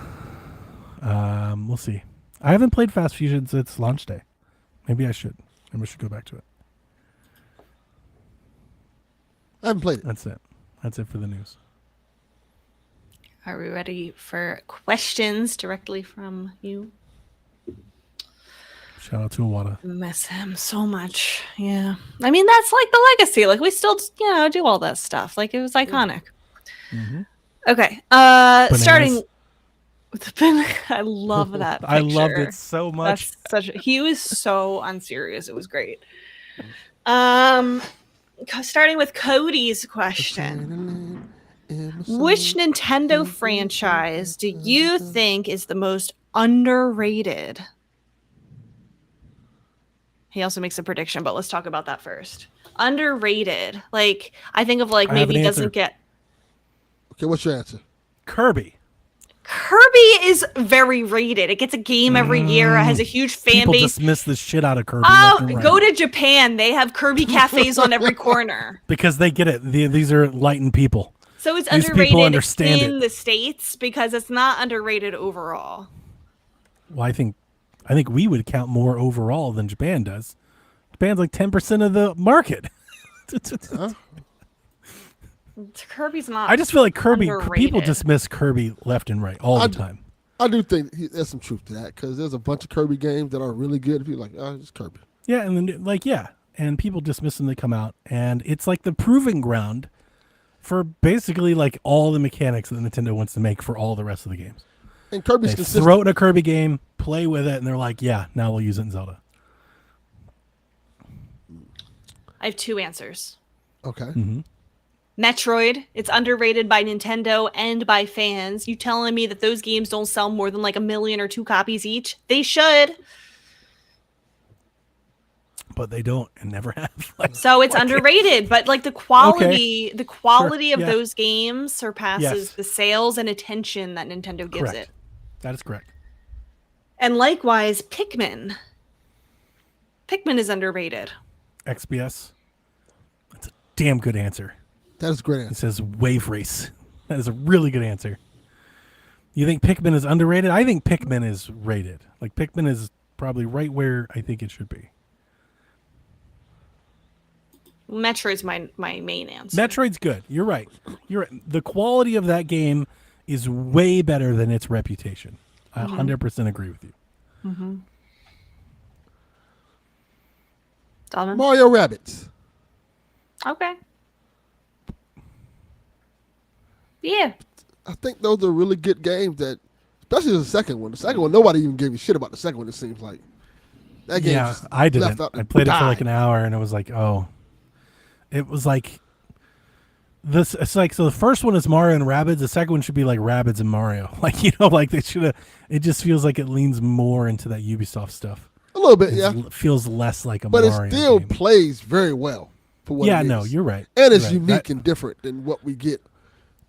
We'll see. I haven't played Fast Fusion since launch day. Maybe I should. Maybe I should go back to it. I haven't played it. That's it. That's it for the news. Are we ready for questions directly from you? Shout out to Iwata. Miss him so much. Yeah. I mean, that's like the legacy. Like, we still, do all that stuff. Like, it was iconic. Mm-hmm. Okay. Bananas. Starting with the pin. I love that picture. I loved it so much. He was so unserious. It was great. Starting with Cody's question. Which Nintendo franchise do you think is the most underrated? He also makes a prediction, but let's talk about that first. Underrated. Like, I think of like I have maybe an doesn't answer. get. Okay, what's your answer? Kirby. Kirby is very rated. It gets a game every year. It has a huge fan People base. dismiss the shit out of Kirby. Oh, left and right. go to Japan. They have Kirby cafes on every corner. Because they get it. These are enlightened people. So it's These people underrated understand in it. the States because it's not underrated overall. Well, I think we would count more overall than Japan does. Japan's like 10% of the market. Kirby's not. I just feel like Kirby. underrated. People dismiss Kirby left and right all the time. I do think there's some truth to that because there's a bunch of Kirby games that are really good. People are like, oh, it's Kirby. Yeah, and then and people dismiss them. They come out, and it's like the proving ground for basically like all the mechanics that Nintendo wants to make for all the rest of the games. And Kirby's They consistent. throw it in a Kirby game, play with it, and they're like, yeah, now we'll use it in Zelda. I have two answers. Okay. Mm-hmm. Metroid, it's underrated by Nintendo and by fans. You telling me that those games don't sell more than like 1 million or 2 copies each? They should. But they don't and never have. Like, So it's underrated, but like the quality Sure, of yeah. those games surpasses Yes. the sales and attention that Nintendo gives correct. it. That is correct. And likewise, Pikmin. Pikmin is underrated. XBS. That's a damn good answer. That is a great It answer. says Wave Race. That is a really good answer. You think Pikmin is underrated? I think Pikmin is rated. Like Pikmin is probably right where I think it should be. Metroid's my main answer. Metroid's good. You're right. The quality of that game is way better than its reputation. I 100% agree with you. Donovan? Mario Rabbids. Okay. Yeah. I think those are really good games that Especially the second one. The second one, nobody even gave a shit about the second one. It seems like that game. Yeah, I didn't. I played it for like an hour, and it was like, oh, it was like this. It's like, so the first one is Mario and Rabbids. The second one should be like Rabbids and Mario. Like, you know, like they should have. It just feels like it leans more into that Ubisoft stuff. A little bit, yeah. It feels less like a but Mario. But it still game. plays very well for what it is. Yeah, no, you're right. And it's right. unique and different than what we get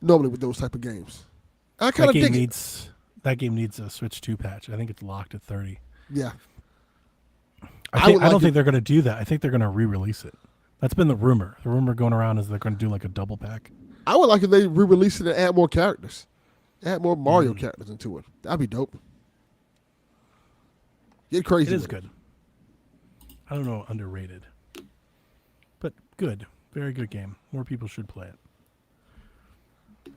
normally with those type of games. I kind of dig it. That game needs a Switch 2 patch. I think it's locked at 30. Yeah. I don't think they're going to do that. I think they're going to re-release it. That's been the rumor. The rumor going around is they're going to do like a double pack. I would like if they re-release it and add more characters. Add more Mario characters into it. That'd be dope. Get crazy. It is good. I don't know, underrated. But good. Very good game. More people should play it.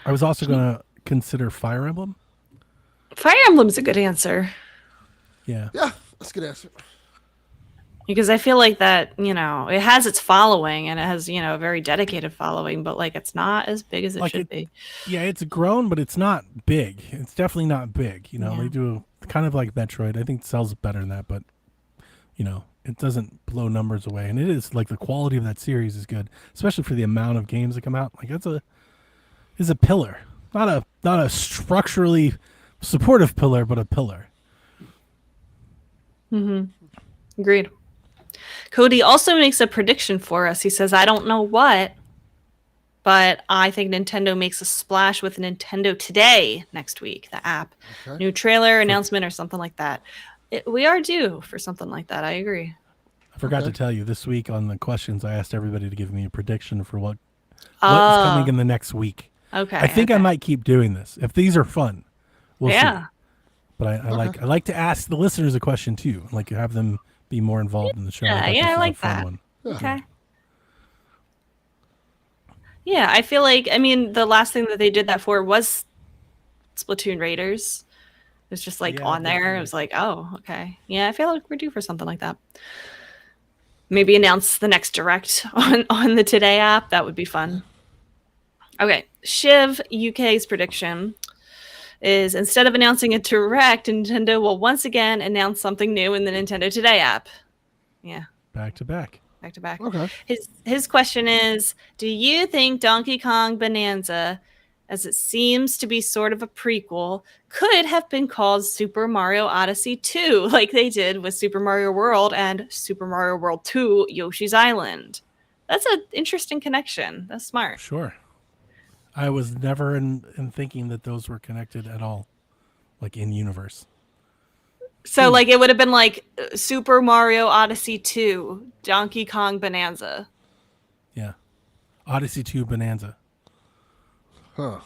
I was also going to consider Fire Emblem. Fire Emblem's a good answer. Yeah. Yeah, that's a good answer. Because I feel like that, you know, it has its following and it has, you know, a very dedicated following, but like it's not as big as it should be. Yeah, it's grown, but it's not big. It's definitely not big. You know, they do kind of like Metroid. I think it sells better than that, but you know, it doesn't blow numbers away. And it is like the quality of that series is good, especially for the amount of games that come out. Like it's a pillar, not a structurally supportive pillar, but a pillar. Mm-hmm. Agreed. Cody also makes a prediction for us. He says, I don't know what, but I think Nintendo makes a splash with Nintendo Today next week, the app. Okay. New trailer, announcement, or something like that. We are due for something like that. I agree. I forgot to tell you, this week on the questions, I asked everybody to give me a prediction for what's coming in the next week. Okay. I think I might keep doing this. If these are fun, we'll see. But I like to ask the listeners a question too. I like to have them be more involved in the show. I like that. Okay. Yeah, I feel like, I mean, the last thing that they did that for was Splatoon Raiders. It was just like on there. It was like, oh, okay. Yeah, I feel like we're due for something like that. Maybe announce the next Direct on the Today app. That would be fun. Okay, Shiv UK's prediction is instead of announcing a Direct, Nintendo will once again announce something new in the Nintendo Today app. Yeah. Back to back. Back to back. Okay. His question is, do you think Donkey Kong Bonanza, as it seems to be sort of a prequel, could have been called Super Mario Odyssey 2, like they did with Super Mario World and Super Mario World 2 Yoshi's Island? That's an interesting connection. That's smart. Sure. I was never in thinking that those were connected at all, like in universe. So like it would have been like Super Mario Odyssey 2, Donkey Kong Bonanza. Yeah. Odyssey 2 Bonanza. Huh.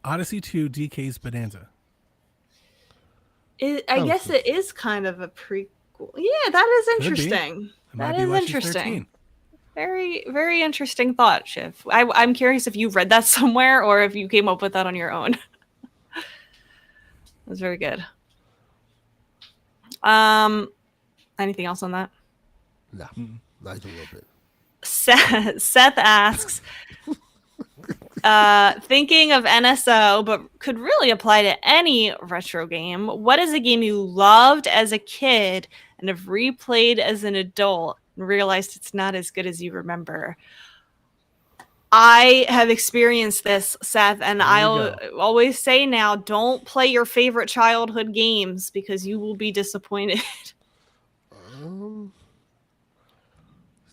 Odyssey 2 DK's Bonanza. I guess it is kind of a prequel. Yeah, that is interesting. That is interesting. 13. Very, very interesting thought, Shiv. I'm curious if you read that somewhere or if you came up with that on your own. That was very good. Anything else on that? No, not a little bit. Seth asks, thinking of NSO, but could really apply to any retro game. What is a game you loved as a kid and have replayed as an adult and realized it's not as good as you remember? I have experienced this, Seth, and I'll always say now, don't play your favorite childhood games because you will be disappointed.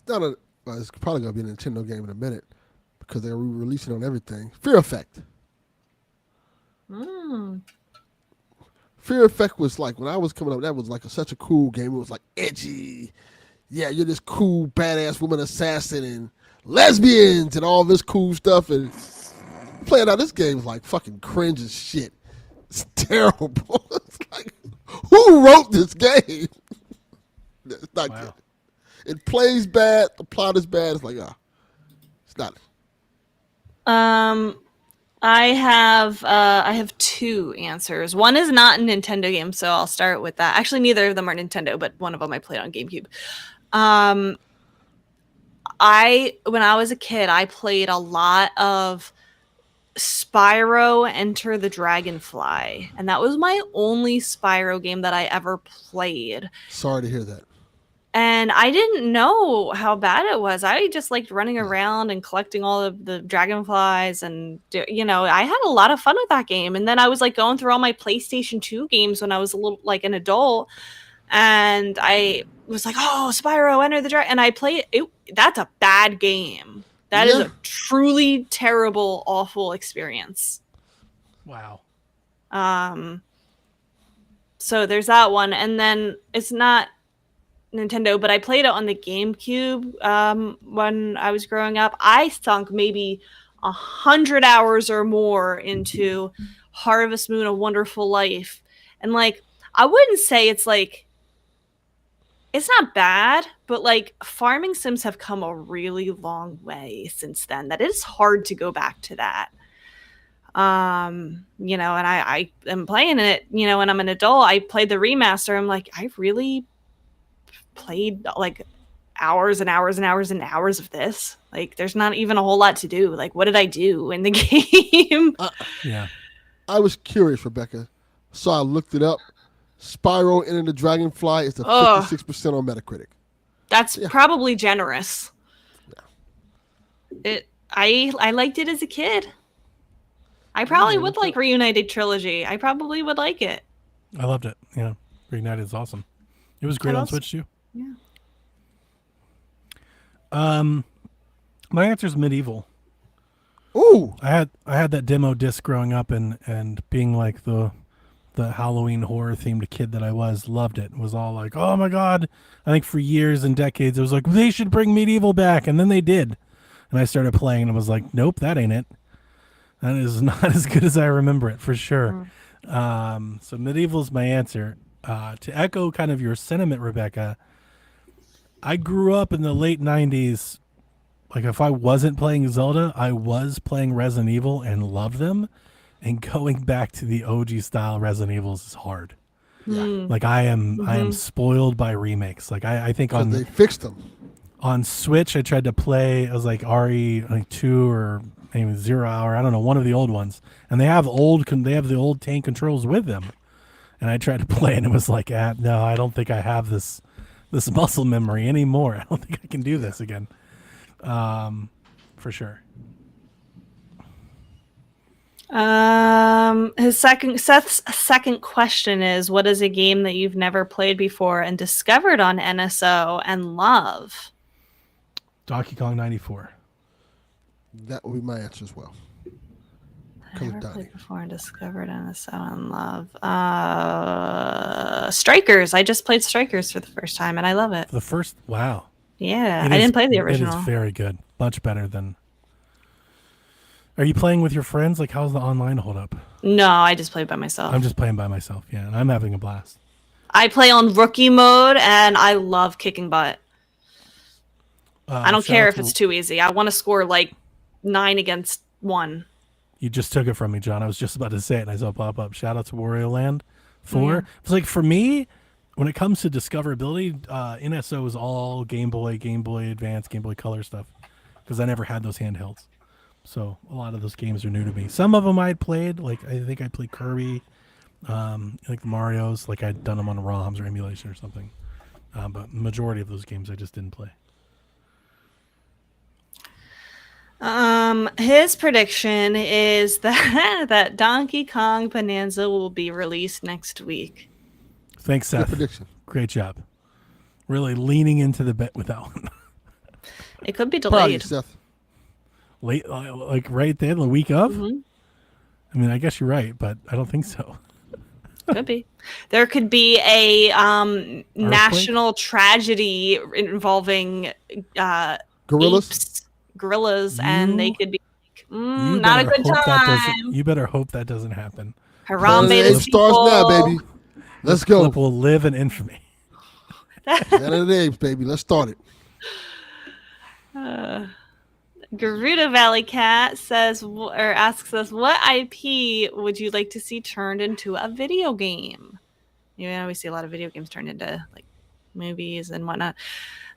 It's probably going to be a Nintendo game in a minute because they're re-releasing on everything. Fear Effect. Fear Effect was like, when I was coming up, that was like such a cool game. It was like edgy. Yeah, you're this cool, badass woman assassin and lesbians and all this cool stuff. And playing out this game is like fucking cringe as shit. It's terrible. It's like, who wrote this game? It's not good. It plays bad. The plot is bad. It's like, it's not. I have two answers. One is not a Nintendo game, so I'll start with that. Actually, neither of them are Nintendo, but one of them I played on GameCube. When I was a kid, I played a lot of Spyro Enter the Dragonfly, and that was my only Spyro game that I ever played. Sorry to hear that. And I didn't know how bad it was. I just liked running around and collecting all of the dragonflies, and I had a lot of fun with that game. And then I was like going through all my PlayStation 2 games when I was a little like an adult, and I was like, "Oh, Spyro Enter the Dragon," and I played it. That's a bad game. That is a truly terrible, awful experience. Wow. So there's that one, and then it's not Nintendo, but I played it on the GameCube when I was growing up. I sunk maybe 100 hours or more into Harvest Moon: A Wonderful Life, and like I wouldn't say it's not bad, but like farming sims have come a really long way since then. That it's hard to go back to that. And I am playing it. When I'm an adult, I played the remaster. I'm like, I really played like hours and hours and hours and hours of this. Like there's not even a whole lot to do. Like what did I do in the game? I was curious, Rebecca, so I looked it up. Spyro Enter the Dragonfly is the 56% on Metacritic. That's probably generous. I liked it as a kid. I probably would like Reunited Trilogy. I probably would like it. I loved it. Yeah, Reunited is awesome. It was great on Switch too. Yeah. My answer is Medieval. Ooh. I had that demo disc growing up and being like the Halloween horror themed kid that I was, loved it. Was all like, oh my god. I think for years and decades it was like, they should bring Medieval back, and then they did. And I started playing and I was like, nope, that ain't it. That is not as good as I remember it, for sure. So Medieval is my answer. To echo kind of your sentiment, Rebecca, I grew up in the late 90s. Like if I wasn't playing Zelda, I was playing Resident Evil and loved them. And going back to the OG style Resident Evils is hard. Yeah. Like I am spoiled by remakes. Like I think they fixed them. On Switch, I tried to play. It was like RE2 or maybe 0 Hour. I don't know, one of the old ones. And they have the old tank controls with them. And I tried to play, and it was like, no, I don't think I have this muscle memory anymore. I don't think I can do this again. For sure. Seth's second question is, what is a game that you've never played before and discovered on NSO and love? Donkey Kong 94. That will be my answer as well. I never played before and discovered NSO and love. Strikers. I just played Strikers for the first time, and I love it. Wow. Yeah, I didn't play the original. It is very good. Much better than... Are you playing with your friends? Like, how's the online hold up? No, I just played by myself. I'm just playing by myself, yeah, and I'm having a blast. I play on rookie mode, and I love kicking butt. I don't care if it's too easy. I want to score like 9 against 1. You just took it from me, John. I was just about to say it, and I saw it pop up. Shout out to Wario Land 4. It's like, for me, when it comes to discoverability, NSO is all Game Boy Advance, Game Boy Color stuff, because I never had those handhelds. So a lot of those games are new to me. Some of them I'd played, like I think I played Kirby, like the Marios, like I'd done them on ROMs or emulation or something. But majority of those games I just didn't play. His prediction is that Donkey Kong Bonanza will be released next week. Thanks, Seth. Good prediction. Great job. Really leaning into the bet with that one. It could be delayed. Seth. Late, like right there, the week of? I mean, I guess you're right, but I don't think so. Could be. There could be a national tragedy involving gorillas, and they could be like, not a good time. You better hope that doesn't happen. Harambe it starts now, baby. Let's go. Clip will live in infamy. End of the day, baby. Let's start it. Garuda Valley Cat asks us, what IP would you like to see turned into a video game? You know, we see a lot of video games turned into like movies and whatnot.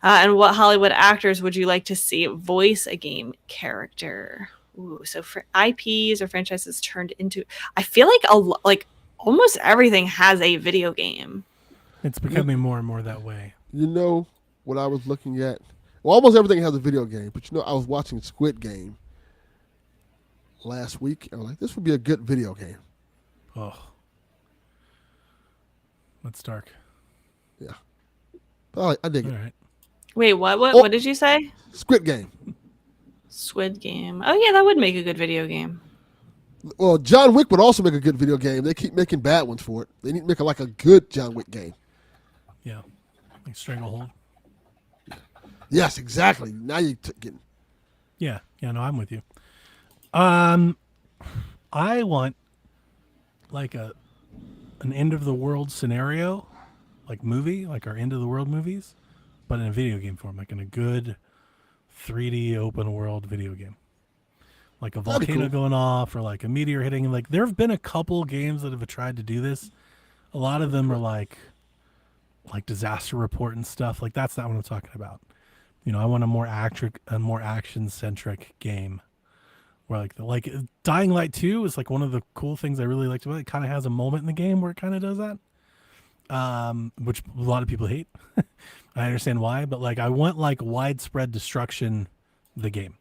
And what Hollywood actors would you like to see voice a game character? Ooh, so for IPs or franchises turned into, I feel like like almost everything has a video game. It's becoming more and more that way. You know what I was looking at? Well, almost everything has a video game, but I was watching Squid Game last week, and I was like, this would be a good video game. Oh, that's dark. Yeah. But I dig All it. right. Wait, what did you say? Squid Game. Squid Game. Oh yeah, that would make a good video game. Well, John Wick would also make a good video game. They keep making bad ones for it. They need to make like a good John Wick game. Yeah. Like Stranglehold. Yes, exactly. Now you're getting. Yeah. Yeah, no, I'm with you. I want like an end of the world scenario, like movie, like our end of the world movies, but in a video game form, like in a good 3D open world video game. Like a volcano going off or like a meteor hitting. Like there have been a couple games that have tried to do this. A lot of them are like disaster report and stuff. Like that's not what I'm talking about. I want a more action centric game where like Dying Light 2 is like one of the cool things I really liked about it. It kind of has a moment in the game where it kind of does that. Which a lot of people hate. I understand why, but like I want like widespread destruction the game.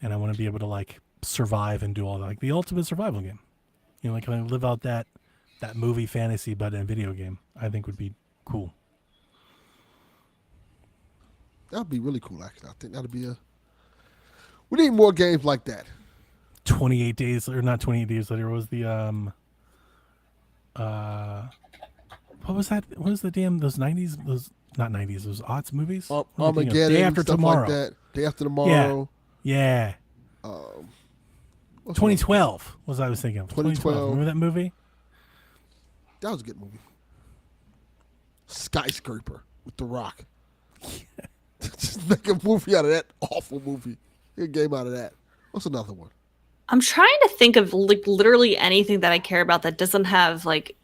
And I want to be able to like survive and do all that. Like the ultimate survival game. Like can I live out that movie fantasy but in a video game, I think would be cool. That'd be really cool, actually. I think that'd be we need more games like that. 28 days, or not 28 days later, was the what was that? What was the damn those 90s? Those not 90s. Those aughts movies. Armageddon. Day After stuff Tomorrow. Like that. Day After Tomorrow. Yeah. 2012 was I was thinking of. 2012. Remember that movie? That was a good movie. Skyscraper with The Rock. Just make a movie out of that awful movie. Get a game out of that. What's another one? I'm trying to think of like literally anything that I care about that doesn't have like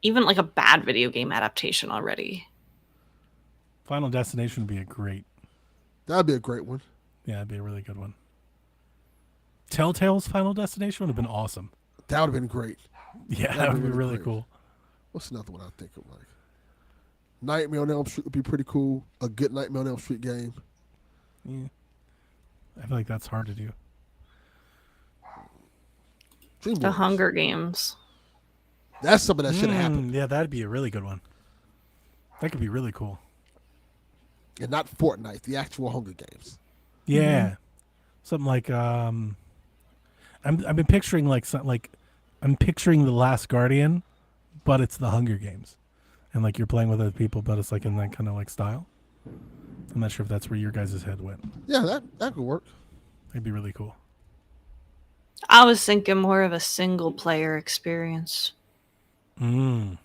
even like a bad video game adaptation already. Final Destination would be a great. That'd be a great one. Yeah, it'd be a really good one. Telltale's Final Destination would have been awesome. That would have been great. Yeah, that would be really cool. What's another one I think of like? Nightmare on Elm Street would be pretty cool. A good Nightmare on Elm Street game. Yeah. I feel like that's hard to do. The Hunger Games. That's something that should have happened. Yeah, that'd be a really good one. That could be really cool. And not Fortnite, the actual Hunger Games. Yeah. Something like I've been picturing I'm picturing The Last Guardian, but it's the Hunger Games. And like you're playing with other people, but it's like in that kind of like style. I'm not sure if that's where your guys' head went. Yeah, that could work. That'd be really cool. I was thinking more of a single player experience. Something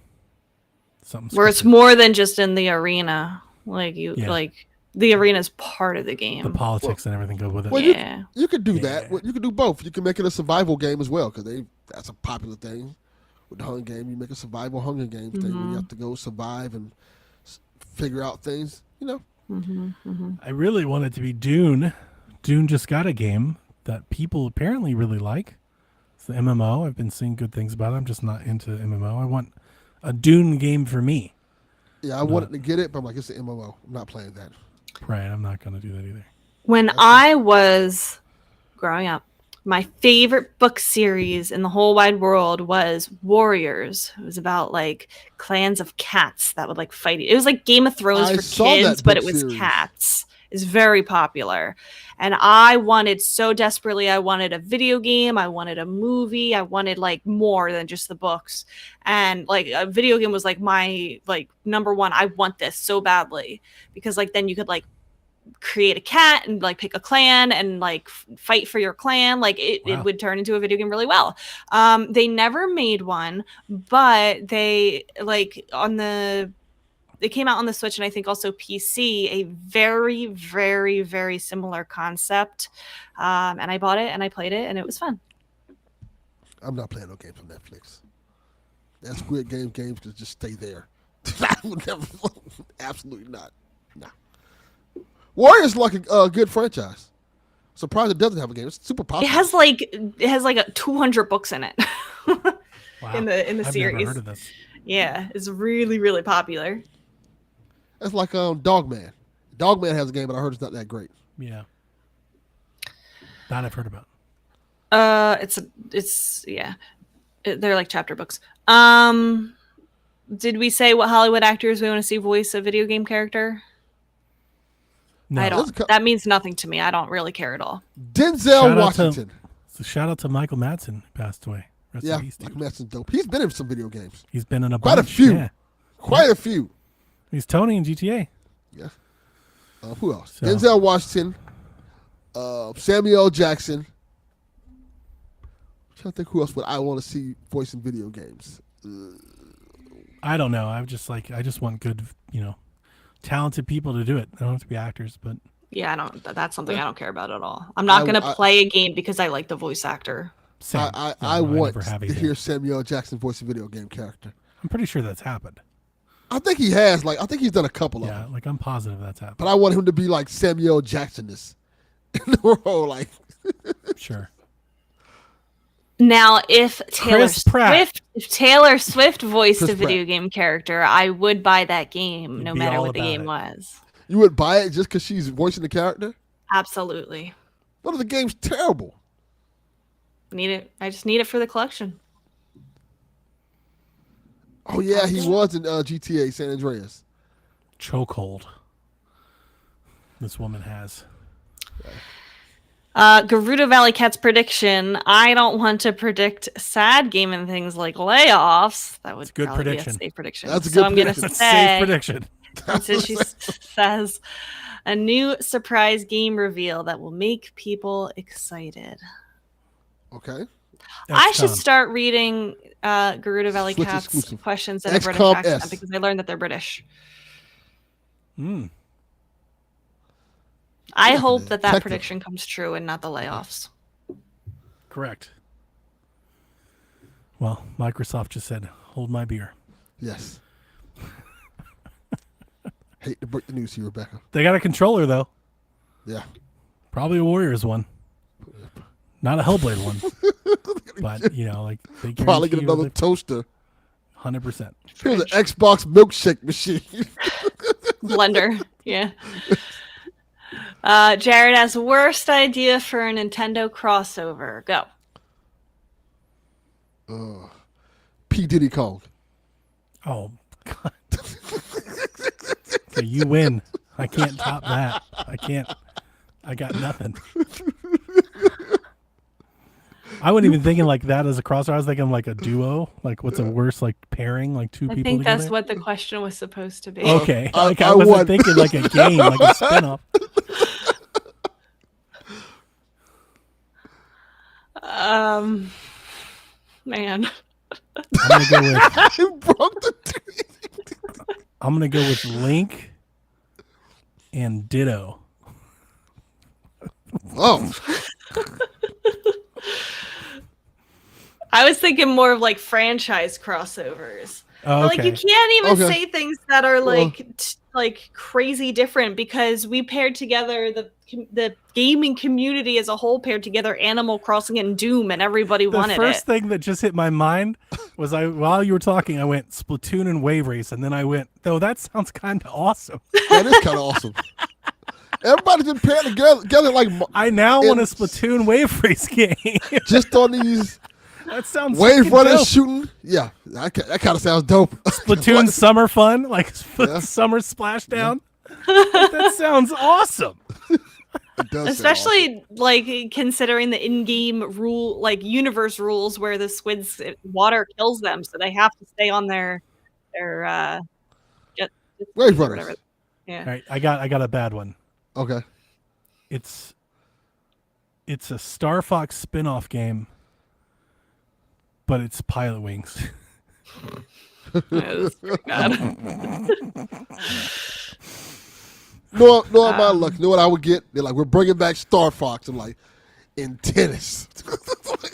where it's more than just in the arena. Like like the arena is part of the game. The politics and everything go with it. Well, you could do that. You could do both. You can make it a survival game as well, because that's a popular thing. With the Hunger Game, you make a survival Hunger Games thing where you have to go survive and figure out things, I really want it to be Dune. Dune just got a game that people apparently really like. It's the MMO. I've been seeing good things about it. I'm just not into MMO. I want a Dune game for me. Yeah, I wanted to get it, but I'm like, it's an MMO. I'm not playing that. Right, I'm not going to do that either. When I was growing up, my favorite book series in the whole wide world was Warriors. It was about like clans of cats that would like fight. It was like Game of Thrones for kids, but it was cats. It's very popular. And I wanted so desperately, I wanted a video game, I wanted a movie, I wanted like more than just the books. And like a video game was like my like number one. I want this so badly because like then you could like create a cat and like pick a clan and like fight for your clan. Like it would turn into a video game really well. They never made one, but they like they came out on the Switch and I think also PC, a very, very, very similar concept. And I bought it and I played it and it was fun. I'm not playing no games on Netflix. That Squid Game games could just stay there. I would never, absolutely not. Nah. Warriors like a good franchise. Surprised it doesn't have a game. It's super popular. It has like 200 books in it. Wow. in the I've series. never heard of this. Yeah, it's really, really popular. It's like Dogman. Dogman has a game, but I heard it's not that great. Yeah. That I've heard about. They're like chapter books. Did we say what Hollywood actors we want to see voice a video game character? No. I don't. That means nothing to me. I don't really care at all. Denzel Washington. Shout out to Michael Madsen, who passed away. Rest in peace, Michael Madsen's dope. He's been in some video games. He's been in quite bunch. a few. Yeah. Quite a few. He's Tony in GTA. Yeah. Who else? Denzel Washington. Samuel L. Jackson. I'm trying to think who else would I want to see voicing video games. I don't know. I just want good, talented people to do it. They don't have to be actors, but yeah, that's something I don't care about at all. I'm not going to play a game because I like the voice actor. I want to hear Samuel L. Jackson voice a video game character. I'm pretty sure that's happened. I think he has. I think he's done a couple of them. Yeah, I'm positive that's happened. But I want him to be like Samuel Jackson-ness in the role. Sure. Now, if Taylor Swift voiced a video game character, I would buy that game no matter what the game was. You would buy it just because she's voicing the character? Absolutely. What if the game's terrible? Need it. I just need it for the collection. Oh, yeah, he was in GTA San Andreas. Chokehold. This woman has. Gerudo Valley Cat's prediction. I don't want to predict sad gaming things like layoffs. That would probably be a safe prediction. That's a good prediction. I'm going to say, safe prediction. So she says a new surprise game reveal that will make people excited. Okay. I should start reading Gerudo Valley Cat's questions in a British accent because I learned that they're British. I hope that prediction comes true and not the layoffs. Correct. Well, Microsoft just said, hold my beer. Yes. Hate to break the news to you, Rebecca. They got a controller, though. Yeah. Probably a Warriors one. Not a Hellblade one. But, they probably get another toaster. 100%. Here's an Xbox milkshake machine. Blender. Yeah. Jared has worst idea for a Nintendo crossover. Go. P. Diddy Kong. Oh, God. Okay, you win. I can't top that. I got nothing. I wasn't even thinking like that as a crossover. I was thinking like a duo. Like what's a worse pairing? Like two people together? That's what the question was supposed to be. Okay. I wasn't thinking like a game, like a spin-off. Man. I'm gonna go with Link and Ditto. Oh. I was thinking more of like franchise crossovers. Oh, okay. Like you can't even say things that are like crazy different because we paired together the gaming community as a whole paired together Animal Crossing and Doom and everybody wanted it. The first thing that just hit my mind was while you were talking, I went Splatoon and Wave Race, and then I went, that sounds kind of awesome. That is kind of awesome. Everybody's been paired together like. I now want a Splatoon Wave Race game. Just on these. That sounds wave running, dope. Shooting. Yeah, that kind of sounds dope. Splatoon summer fun, like summer splashdown. Yeah. That sounds awesome. Especially like considering the in-game rule, like universe rules, where the squids water kills them, so they have to stay on their wave runners. Yeah. All right, I got a bad one. Okay. It's a Star Fox spin-off game, but it's Pilot Wings. No, my luck. You know what I would get? They're like, we're bringing back Star Fox. I'm like, in tennis.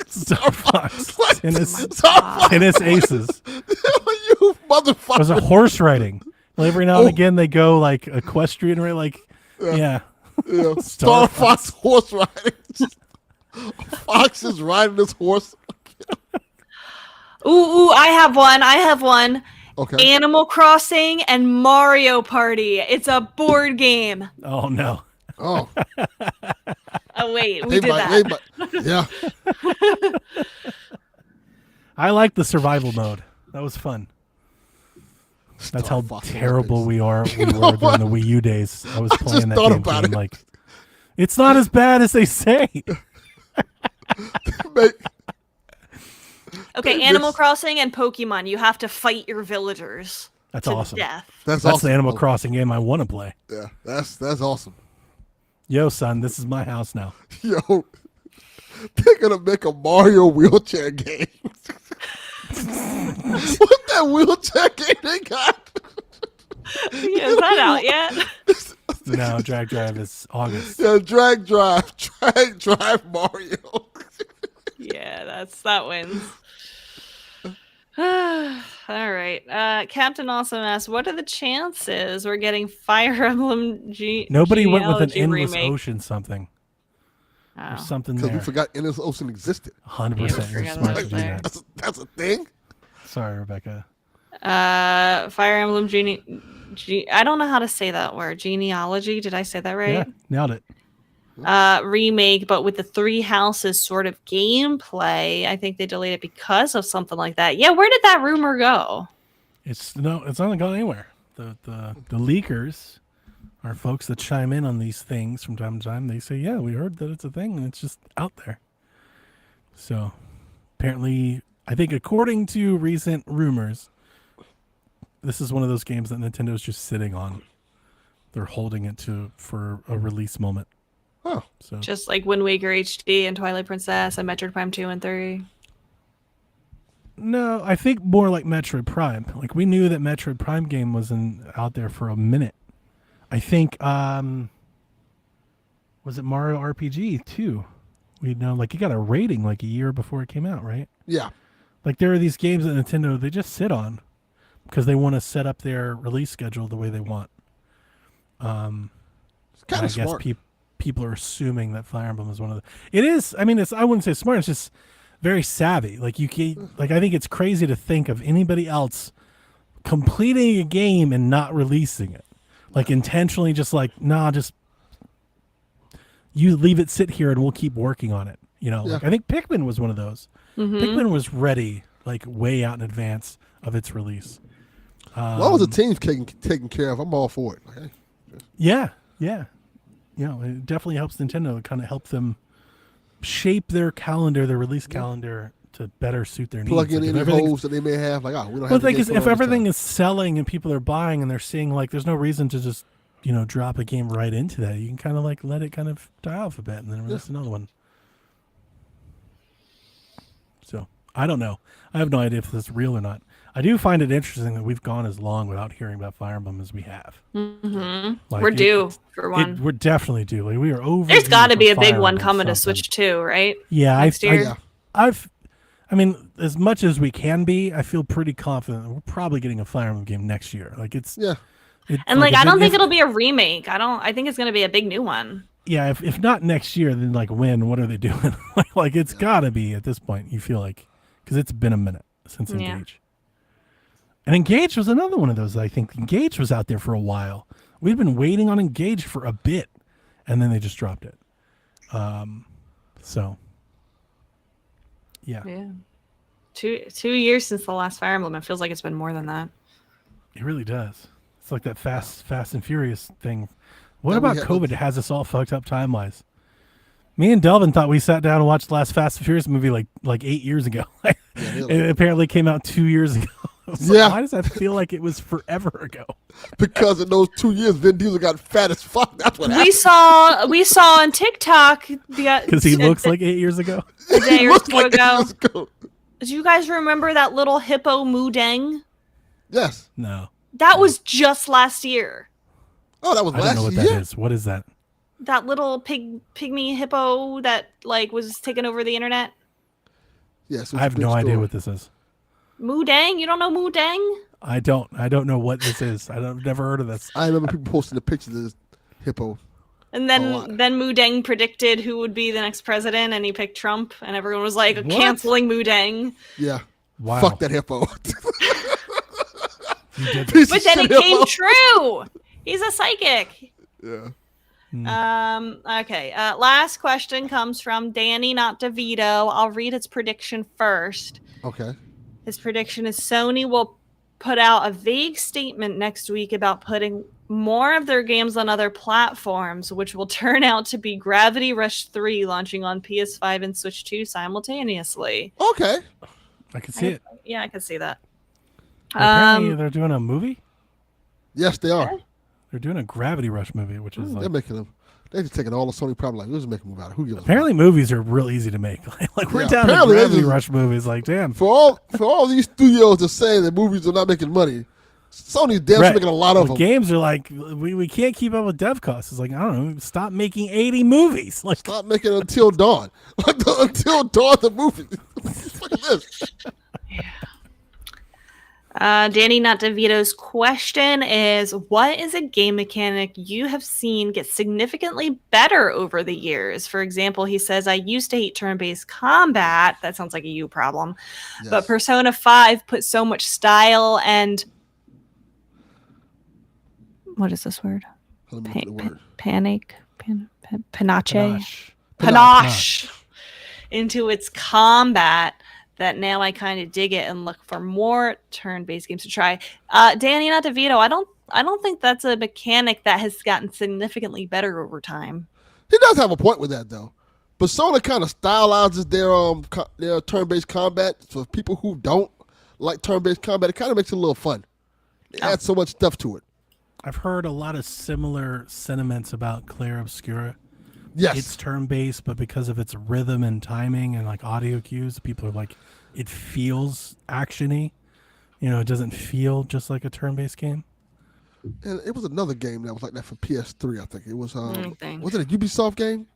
Star Fox. Tennis aces. You motherfucker. It was a horse riding. Well, every now and again they go like equestrian, right? Like, yeah. Star Fox horse riding. Fox is riding this horse. Ooh, I have one. Okay. Animal Crossing and Mario Party. It's a board game. Oh no. Oh. Oh wait, we did that. Yeah. I like the survival mode. That was fun. That's how terrible we were during the Wii U days. I was playing that game thinking, like, it's not as bad as they say. Okay, Animal Crossing and Pokemon. You have to fight your villagers. That's awesome. Death. That's the Animal Crossing game I want to play. Yeah, that's awesome. Yo, son, this is my house now. Yo, they're gonna make a Mario wheelchair game. What's that wheelchair game they got? Yeah, is that out yet? No, Drag Drive is August. Yeah, Drag Drive Mario. Yeah, that wins. All right. Captain Awesome asks, what are the chances we're getting Fire Emblem Nobody went with an Genealogy Endless remake? Ocean something. There's something Because there. we forgot Endless Ocean existed. 100%. You're smart to do that. That's a thing? Sorry, Rebecca. Fire Emblem I don't know how to say that word. Genealogy. Did I say that right? Yeah, nailed it. Remake, but with the three houses sort of gameplay. I think they delayed it because of something like that. Yeah, where did that rumor go? It's not gone anywhere. The leakers are folks that chime in on these things from time to time. They say, yeah, we heard that it's a thing and it's just out there. So apparently, I think according to recent rumors, this is one of those games that Nintendo's just sitting on. They're holding it for a release moment. Oh, so just like Wind Waker HD and Twilight Princess and Metroid Prime 2 and 3. No, I think more like Metroid Prime. Like we knew that Metroid Prime game was out there for a minute. I think was it Mario RPG too? We know like it got a rating like a year before it came out, right? yeah. Like there are these games that Nintendo they just sit on because they want to set up their release schedule the way they want. It's kind of smart. I guess people are assuming that Fire Emblem is one of the. It is. I mean, I wouldn't say smart. It's just very savvy. Like I think it's crazy to think of anybody else completing a game and not releasing it, like intentionally, just like just you leave it sit here and we'll keep working on it. You know, like I think Pikmin was one of those. Mm-hmm. Pikmin was ready like way out in advance of its release. As long as the team's taken care of, I'm all for it. Okay. Yeah. You know, it definitely helps Nintendo kind of help them shape their calendar, their release calendar to better suit their needs. Plug in any holes that they may have. Like, we don't have to get if everything is selling and people are buying and they're seeing like there's no reason to just, drop a game right into that. You can kind of like let it kind of die off a bit and then release another one. So, I don't know. I have no idea if this is real or not. I do find it interesting that we've gone as long without hearing about Fire Emblem as we have. Mm-hmm. Like we're due for one. We're definitely due. Like we are over. There's got to be a big one coming to Switch 2, right? Yeah, next year. I mean, as much as we can be, I feel pretty confident that we're probably getting a Fire Emblem game next year. Like it's and I don't think it'll be a remake. I think it's going to be a big new one. Yeah, if not next year, then like when? What are they doing? like it's got to be at this point. You feel like because it's been a minute since Engage. And Engage was another one of those. I think Engage was out there for a while. We've been waiting on Engage for a bit, and then they just dropped it. So, yeah. 2 years since the last Fire Emblem. It feels like it's been more than that. It really does. It's like that Fast and Furious thing. What about COVID has us all fucked up time-wise? Me and Delvin thought we sat down and watched the last Fast and Furious movie like 8 years ago. It apparently came out 2 years ago. Why does that feel like it was forever ago? Because in those 2 years, Vin Diesel got fat as fuck. That's what happened. We saw on TikTok because he looks like 8 years ago. A day or two ago. Do you guys remember that little hippo Mudeng? Yes. No. That was just last year. Oh, that was last year? I don't know what that is. What is that? That little pygmy hippo that like was taking over the internet. Yes. I have no idea what this is. Mudeng? You don't know Mudeng? I don't know what this is. I've never heard of this. I remember people posting the pictures of this hippo. And then Mudeng predicted who would be the next president, and he picked Trump, and everyone was like, What? canceling Mudeng. Yeah. Wow. Fuck that hippo. You did But then it came true. He's a psychic. Yeah. Okay. Last question comes from Danny, not DeVito. I'll read his prediction first. Okay. His prediction is Sony will put out a vague statement next week about putting more of their games on other platforms, which will turn out to be Gravity Rush 3 launching on PS5 and Switch 2 simultaneously. Okay. I can see it. Yeah, I can see that. Apparently, they're doing a movie. Yes, they are. They're doing a Gravity Rush movie, which is They're making them. They're just taking all the Sony problem. Like, let's make a movie out of it. Who gives a apparently movies are real easy to make. Like we're Yeah, down to apparently Gravity just- Rush movies. Like damn. For all these studios to say that movies are not making money, Sony's damn sure making a lot of them. Games are like we can't keep up with dev costs. It's like I don't know. Stop making 80 movies. Like Stop making it Until Dawn. Like Until Dawn, the movie. Look at this. Danny, not DeVito's question is, what is a game mechanic you have seen get significantly better over the years? For example, he says, I used to hate turn-based combat. That sounds like a you problem. Yes. But Persona 5 put so much style and... What is this word? Let me look at the word. Panache into its combat that now I kind of dig it and look for more turn-based games to try. Danny, not DeVito, I don't think that's a mechanic that has gotten significantly better over time. He does have a point with that, though. Persona kind of stylizes their turn-based combat. So people who don't like turn-based combat, it kind of makes it a little fun. It adds so much stuff to it. I've heard a lot of similar sentiments about Claire Obscura. Yes. It's turn-based, but because of its rhythm and timing and like audio cues, people are like, it feels action-y. You know, it doesn't feel just like a turn-based game. And it was another game that was like that for PS3, I think. It was, was it a Ubisoft game?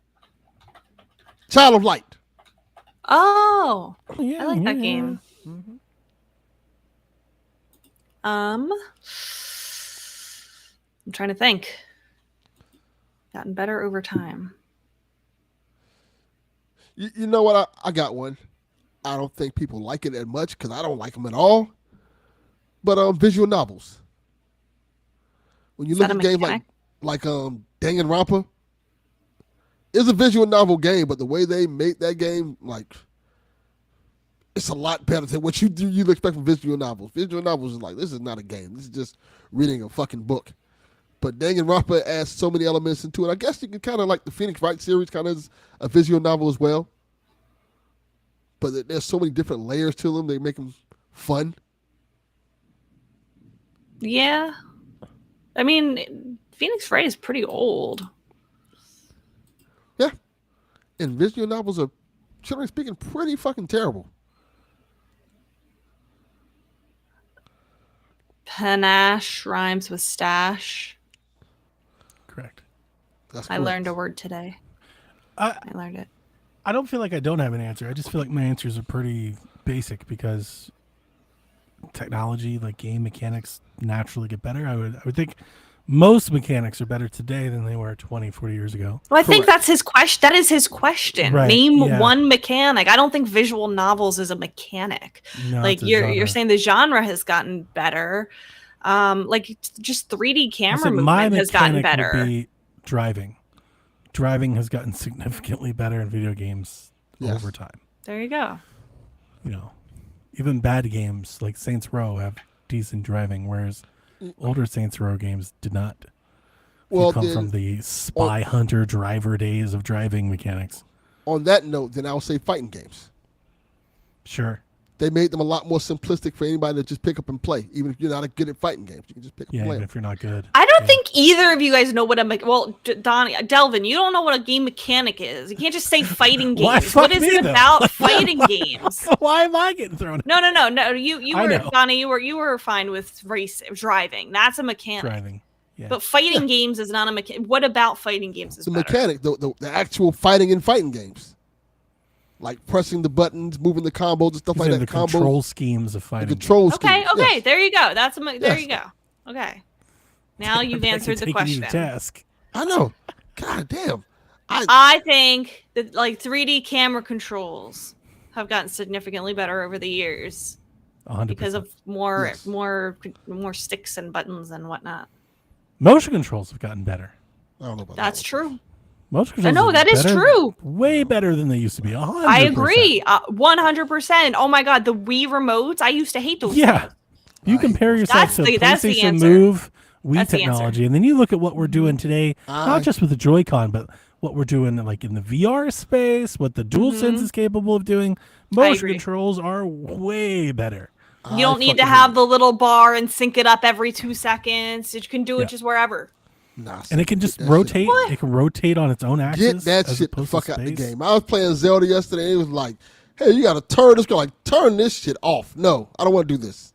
Child of Light. Oh, Yeah, I like that game. Mm-hmm. I'm trying to think. Gotten better over time. You know what? I got one. I don't think people like it as much because I don't like them at all. But visual novels. When you look at games like Danganronpa, it's a visual novel game, but the way they make that game, like, it's a lot better than what you'd expect from visual novels. Visual novels is like, this is not a game. This is just reading a fucking book. But Danganronpa adds so many elements into it. I guess you can kind of like the Phoenix Wright series kind of is a visual novel as well. But there's so many different layers to them. They make them fun. Yeah. I mean, Phoenix Wright is pretty old. Yeah. And visual novels are, generally speaking, pretty fucking terrible. Panache rhymes with stash. Correct. That's I correct. learned a word today. I learned it. I don't feel like I don't have an answer. I just feel like my answers are pretty basic because technology, like game mechanics, naturally get better. I would think most mechanics are better today than they were 20, 40 years ago. Well, I think that's his question. That is his question. Right, Name yeah. one mechanic. I don't think visual novels is a mechanic. No, Like it's a you're genre. saying the genre has gotten better. Like just 3D camera So my movement has gotten mechanic better. would be driving. Driving has gotten significantly better in video games over time. There you go. You know, even bad games like Saints Row have decent driving, whereas older Saints Row games did not. Well, come from the spy hunter driver days of driving mechanics. On that note, then I'll say fighting games. Sure. They made them a lot more simplistic for anybody to just pick up and play. Even if you're not good at fighting games, you can just pick up and play Even them. if you're not good. I don't think either of you guys know what Donnie, Delvin, you don't know what a game mechanic is. You can't just say fighting Why games. What fuck is me, it though? about fighting games? Why am I getting thrown? No. You I were know. Donnie. You were fine with driving. That's a mechanic. Driving. Yeah. But fighting games is not a mechanic. What about fighting games is The better? mechanic, the actual fighting in fighting games. Like pressing the buttons, moving the combos and stuff like These are that. the control schemes of fighting. The control Okay, schemes, yes. there you go. There Yes. you go. Okay. Now you've I can answered the take you to question. task. I know. God damn. I think that like 3D camera controls have gotten significantly better over the years 100%. because of more Yes. more sticks and buttons and whatnot. Motion controls have gotten better. I don't know about That's that. true. Motion controls. No, that is better, true. Way better than they used to be. 100%. I agree. 100%. Oh my god, the Wii remotes. I used to hate those. Yeah. things. You compare yourself to that's the PlayStation answer. Move, Wii That's the technology, and then you look at what we're doing today, I- not just with the Joy-Con, but what we're doing like in the VR space, what the DualSense is capable of doing. Motion agree. controls are way better. You don't need to fucking have the little bar and sync it up every 2 seconds. You can do it just wherever. Nah, And it can get just that shit. rotate. It can rotate on its own axis. Get that as shit the opposed fuck to out the space. game. I was playing Zelda yesterday. It was like, hey, you got to turn this. Go like, turn this shit off. No, I don't want to do this.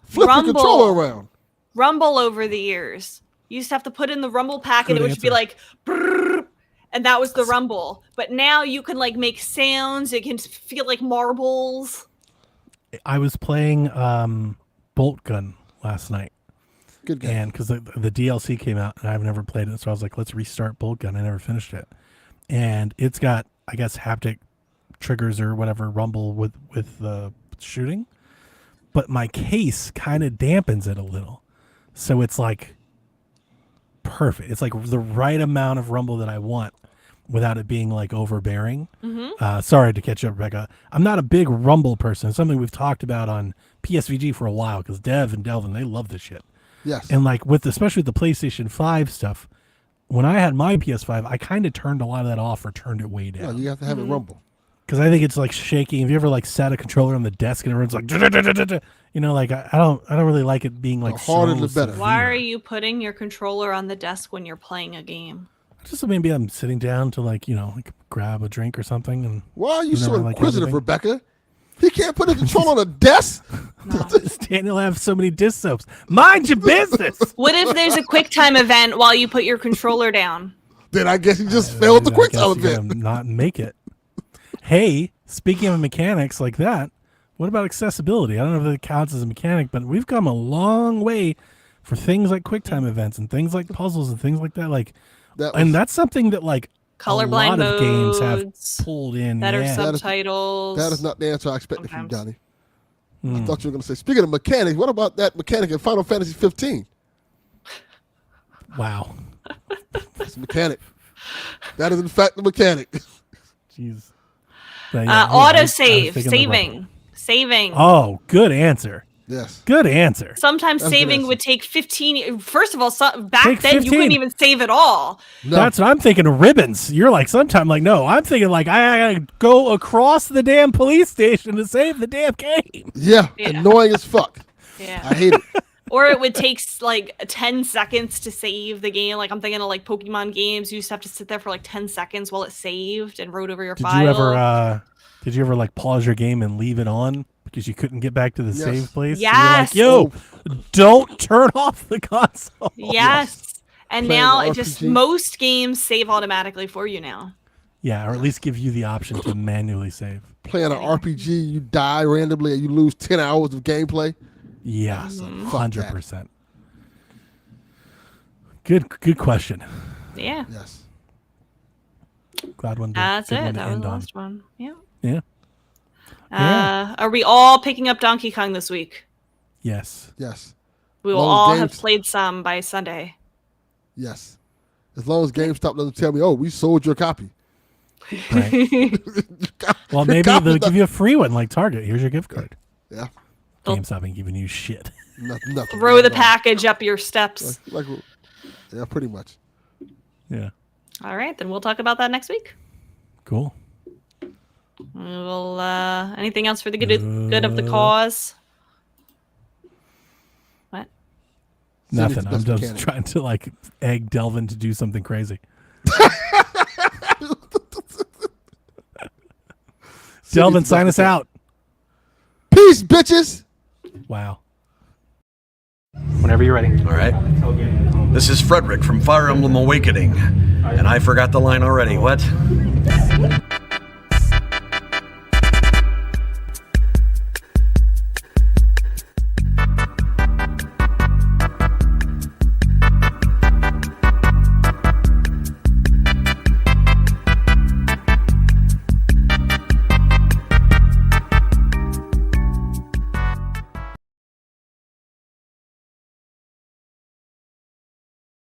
Flip Rumble. the controller around. Rumble over the years. You used to have to put in the Rumble pack and Good it would just be answer. like, brrr, and that was the Rumble. But now you can like make sounds. It can feel like marbles. I was playing Bolt Gun last night. Good game. And because the DLC came out and I've never played it, so I was like, let's restart Bolt Gun. I never finished it, and it's got, I guess, haptic triggers or whatever, rumble with the shooting, but my case kind of dampens it a little, so it's like perfect. It's like the right amount of rumble that I want without it being like overbearing. Sorry to catch up, Rebecca. I'm not a big rumble person. It's something we've talked about on PSVG for a while because Dev and Delvin, they love this shit. Yes. And like especially with the PlayStation 5 stuff, when I had my PS5, I kind of turned a lot of that off or turned it way No, down. you have to have it rumble. Because I think it's like shaking. Have you ever like sat a controller on the desk and everyone's like, you know, like I don't really like it being like The harder so the better. severe. Why are you putting your controller on the desk when you're playing a game? Just maybe I'm sitting down to like, you know, like grab a drink or something, and Why are you so never like inquisitive, everything. Rebecca? He can't put a controller on a desk. Daniel have so many disc soaps. Mind your business. What if there's a QuickTime event while you put your controller down? Then I guess he just failed the I quick guess time you gotta event. not make it. Hey, speaking of mechanics like that, what about accessibility? I don't know if that counts as a mechanic, but we've come a long way for things like QuickTime events and things like puzzles and things like that. Like, and that's something that like Colorblind a lot of games have modes, pulled in. better yeah. subtitles. That is not the answer I expected from you, Sometimes. Donnie. I thought you were going to say, speaking of mechanics, what about that mechanic in Final Fantasy 15? Wow. It's a mechanic. That is, in fact, the mechanic. Jeez. But yeah, I Auto was save, thinking the rubber. saving. Oh, good answer. Yes. Good answer. Sometimes That's a good saving answer. would take 15. First of all, back Take then you 15. couldn't even save at all. No. That's what I'm thinking of ribbons. You're like, sometime like, no, I'm thinking like, I gotta go across the damn police station to save the damn game. Yeah. Annoying as fuck. Yeah. I hate it. Or it would take like 10 seconds to save the game. Like I'm thinking of like Pokemon games. You used to have to sit there for like 10 seconds while it saved and wrote over your Did file. you ever like pause your game and leave it on because you couldn't get back to the Yes. save place? Yes. You're like, yo, don't turn off the console. Yes. And Playing now the it just RPG. most games save automatically for you now. Yeah, or at least give you the option to manually save. Playing an RPG, you die randomly and you lose 10 hours of gameplay. Yeah, Fuck that. 100%. Good question. Yeah. Yes. Glad one. That's good it. one to That was end the on. last one. Yeah. Yeah. Are we all picking up Donkey Kong this week? Yes. Yes. We will Long all games. have played some by Sunday. Yes. As long as GameStop doesn't tell me, oh, we sold your copy. Right. Well, maybe they'll give you a free one like Target. Here's your gift card. Yeah. GameStop ain't giving you shit. Nothing. Throw Not the at all. package up your steps. Yeah, pretty much. Yeah. All right, then we'll talk about that next week. Cool. We will. Anything else for the good of the cause? What? Nothing. City's I'm best just mechanic. trying to like egg Delvin to do something crazy. Delvin, best sign us mechanic. out. Peace, bitches. Wow. Whenever you're ready. All right. This is Frederick from Fire Emblem Awakening. And I forgot the line already. What?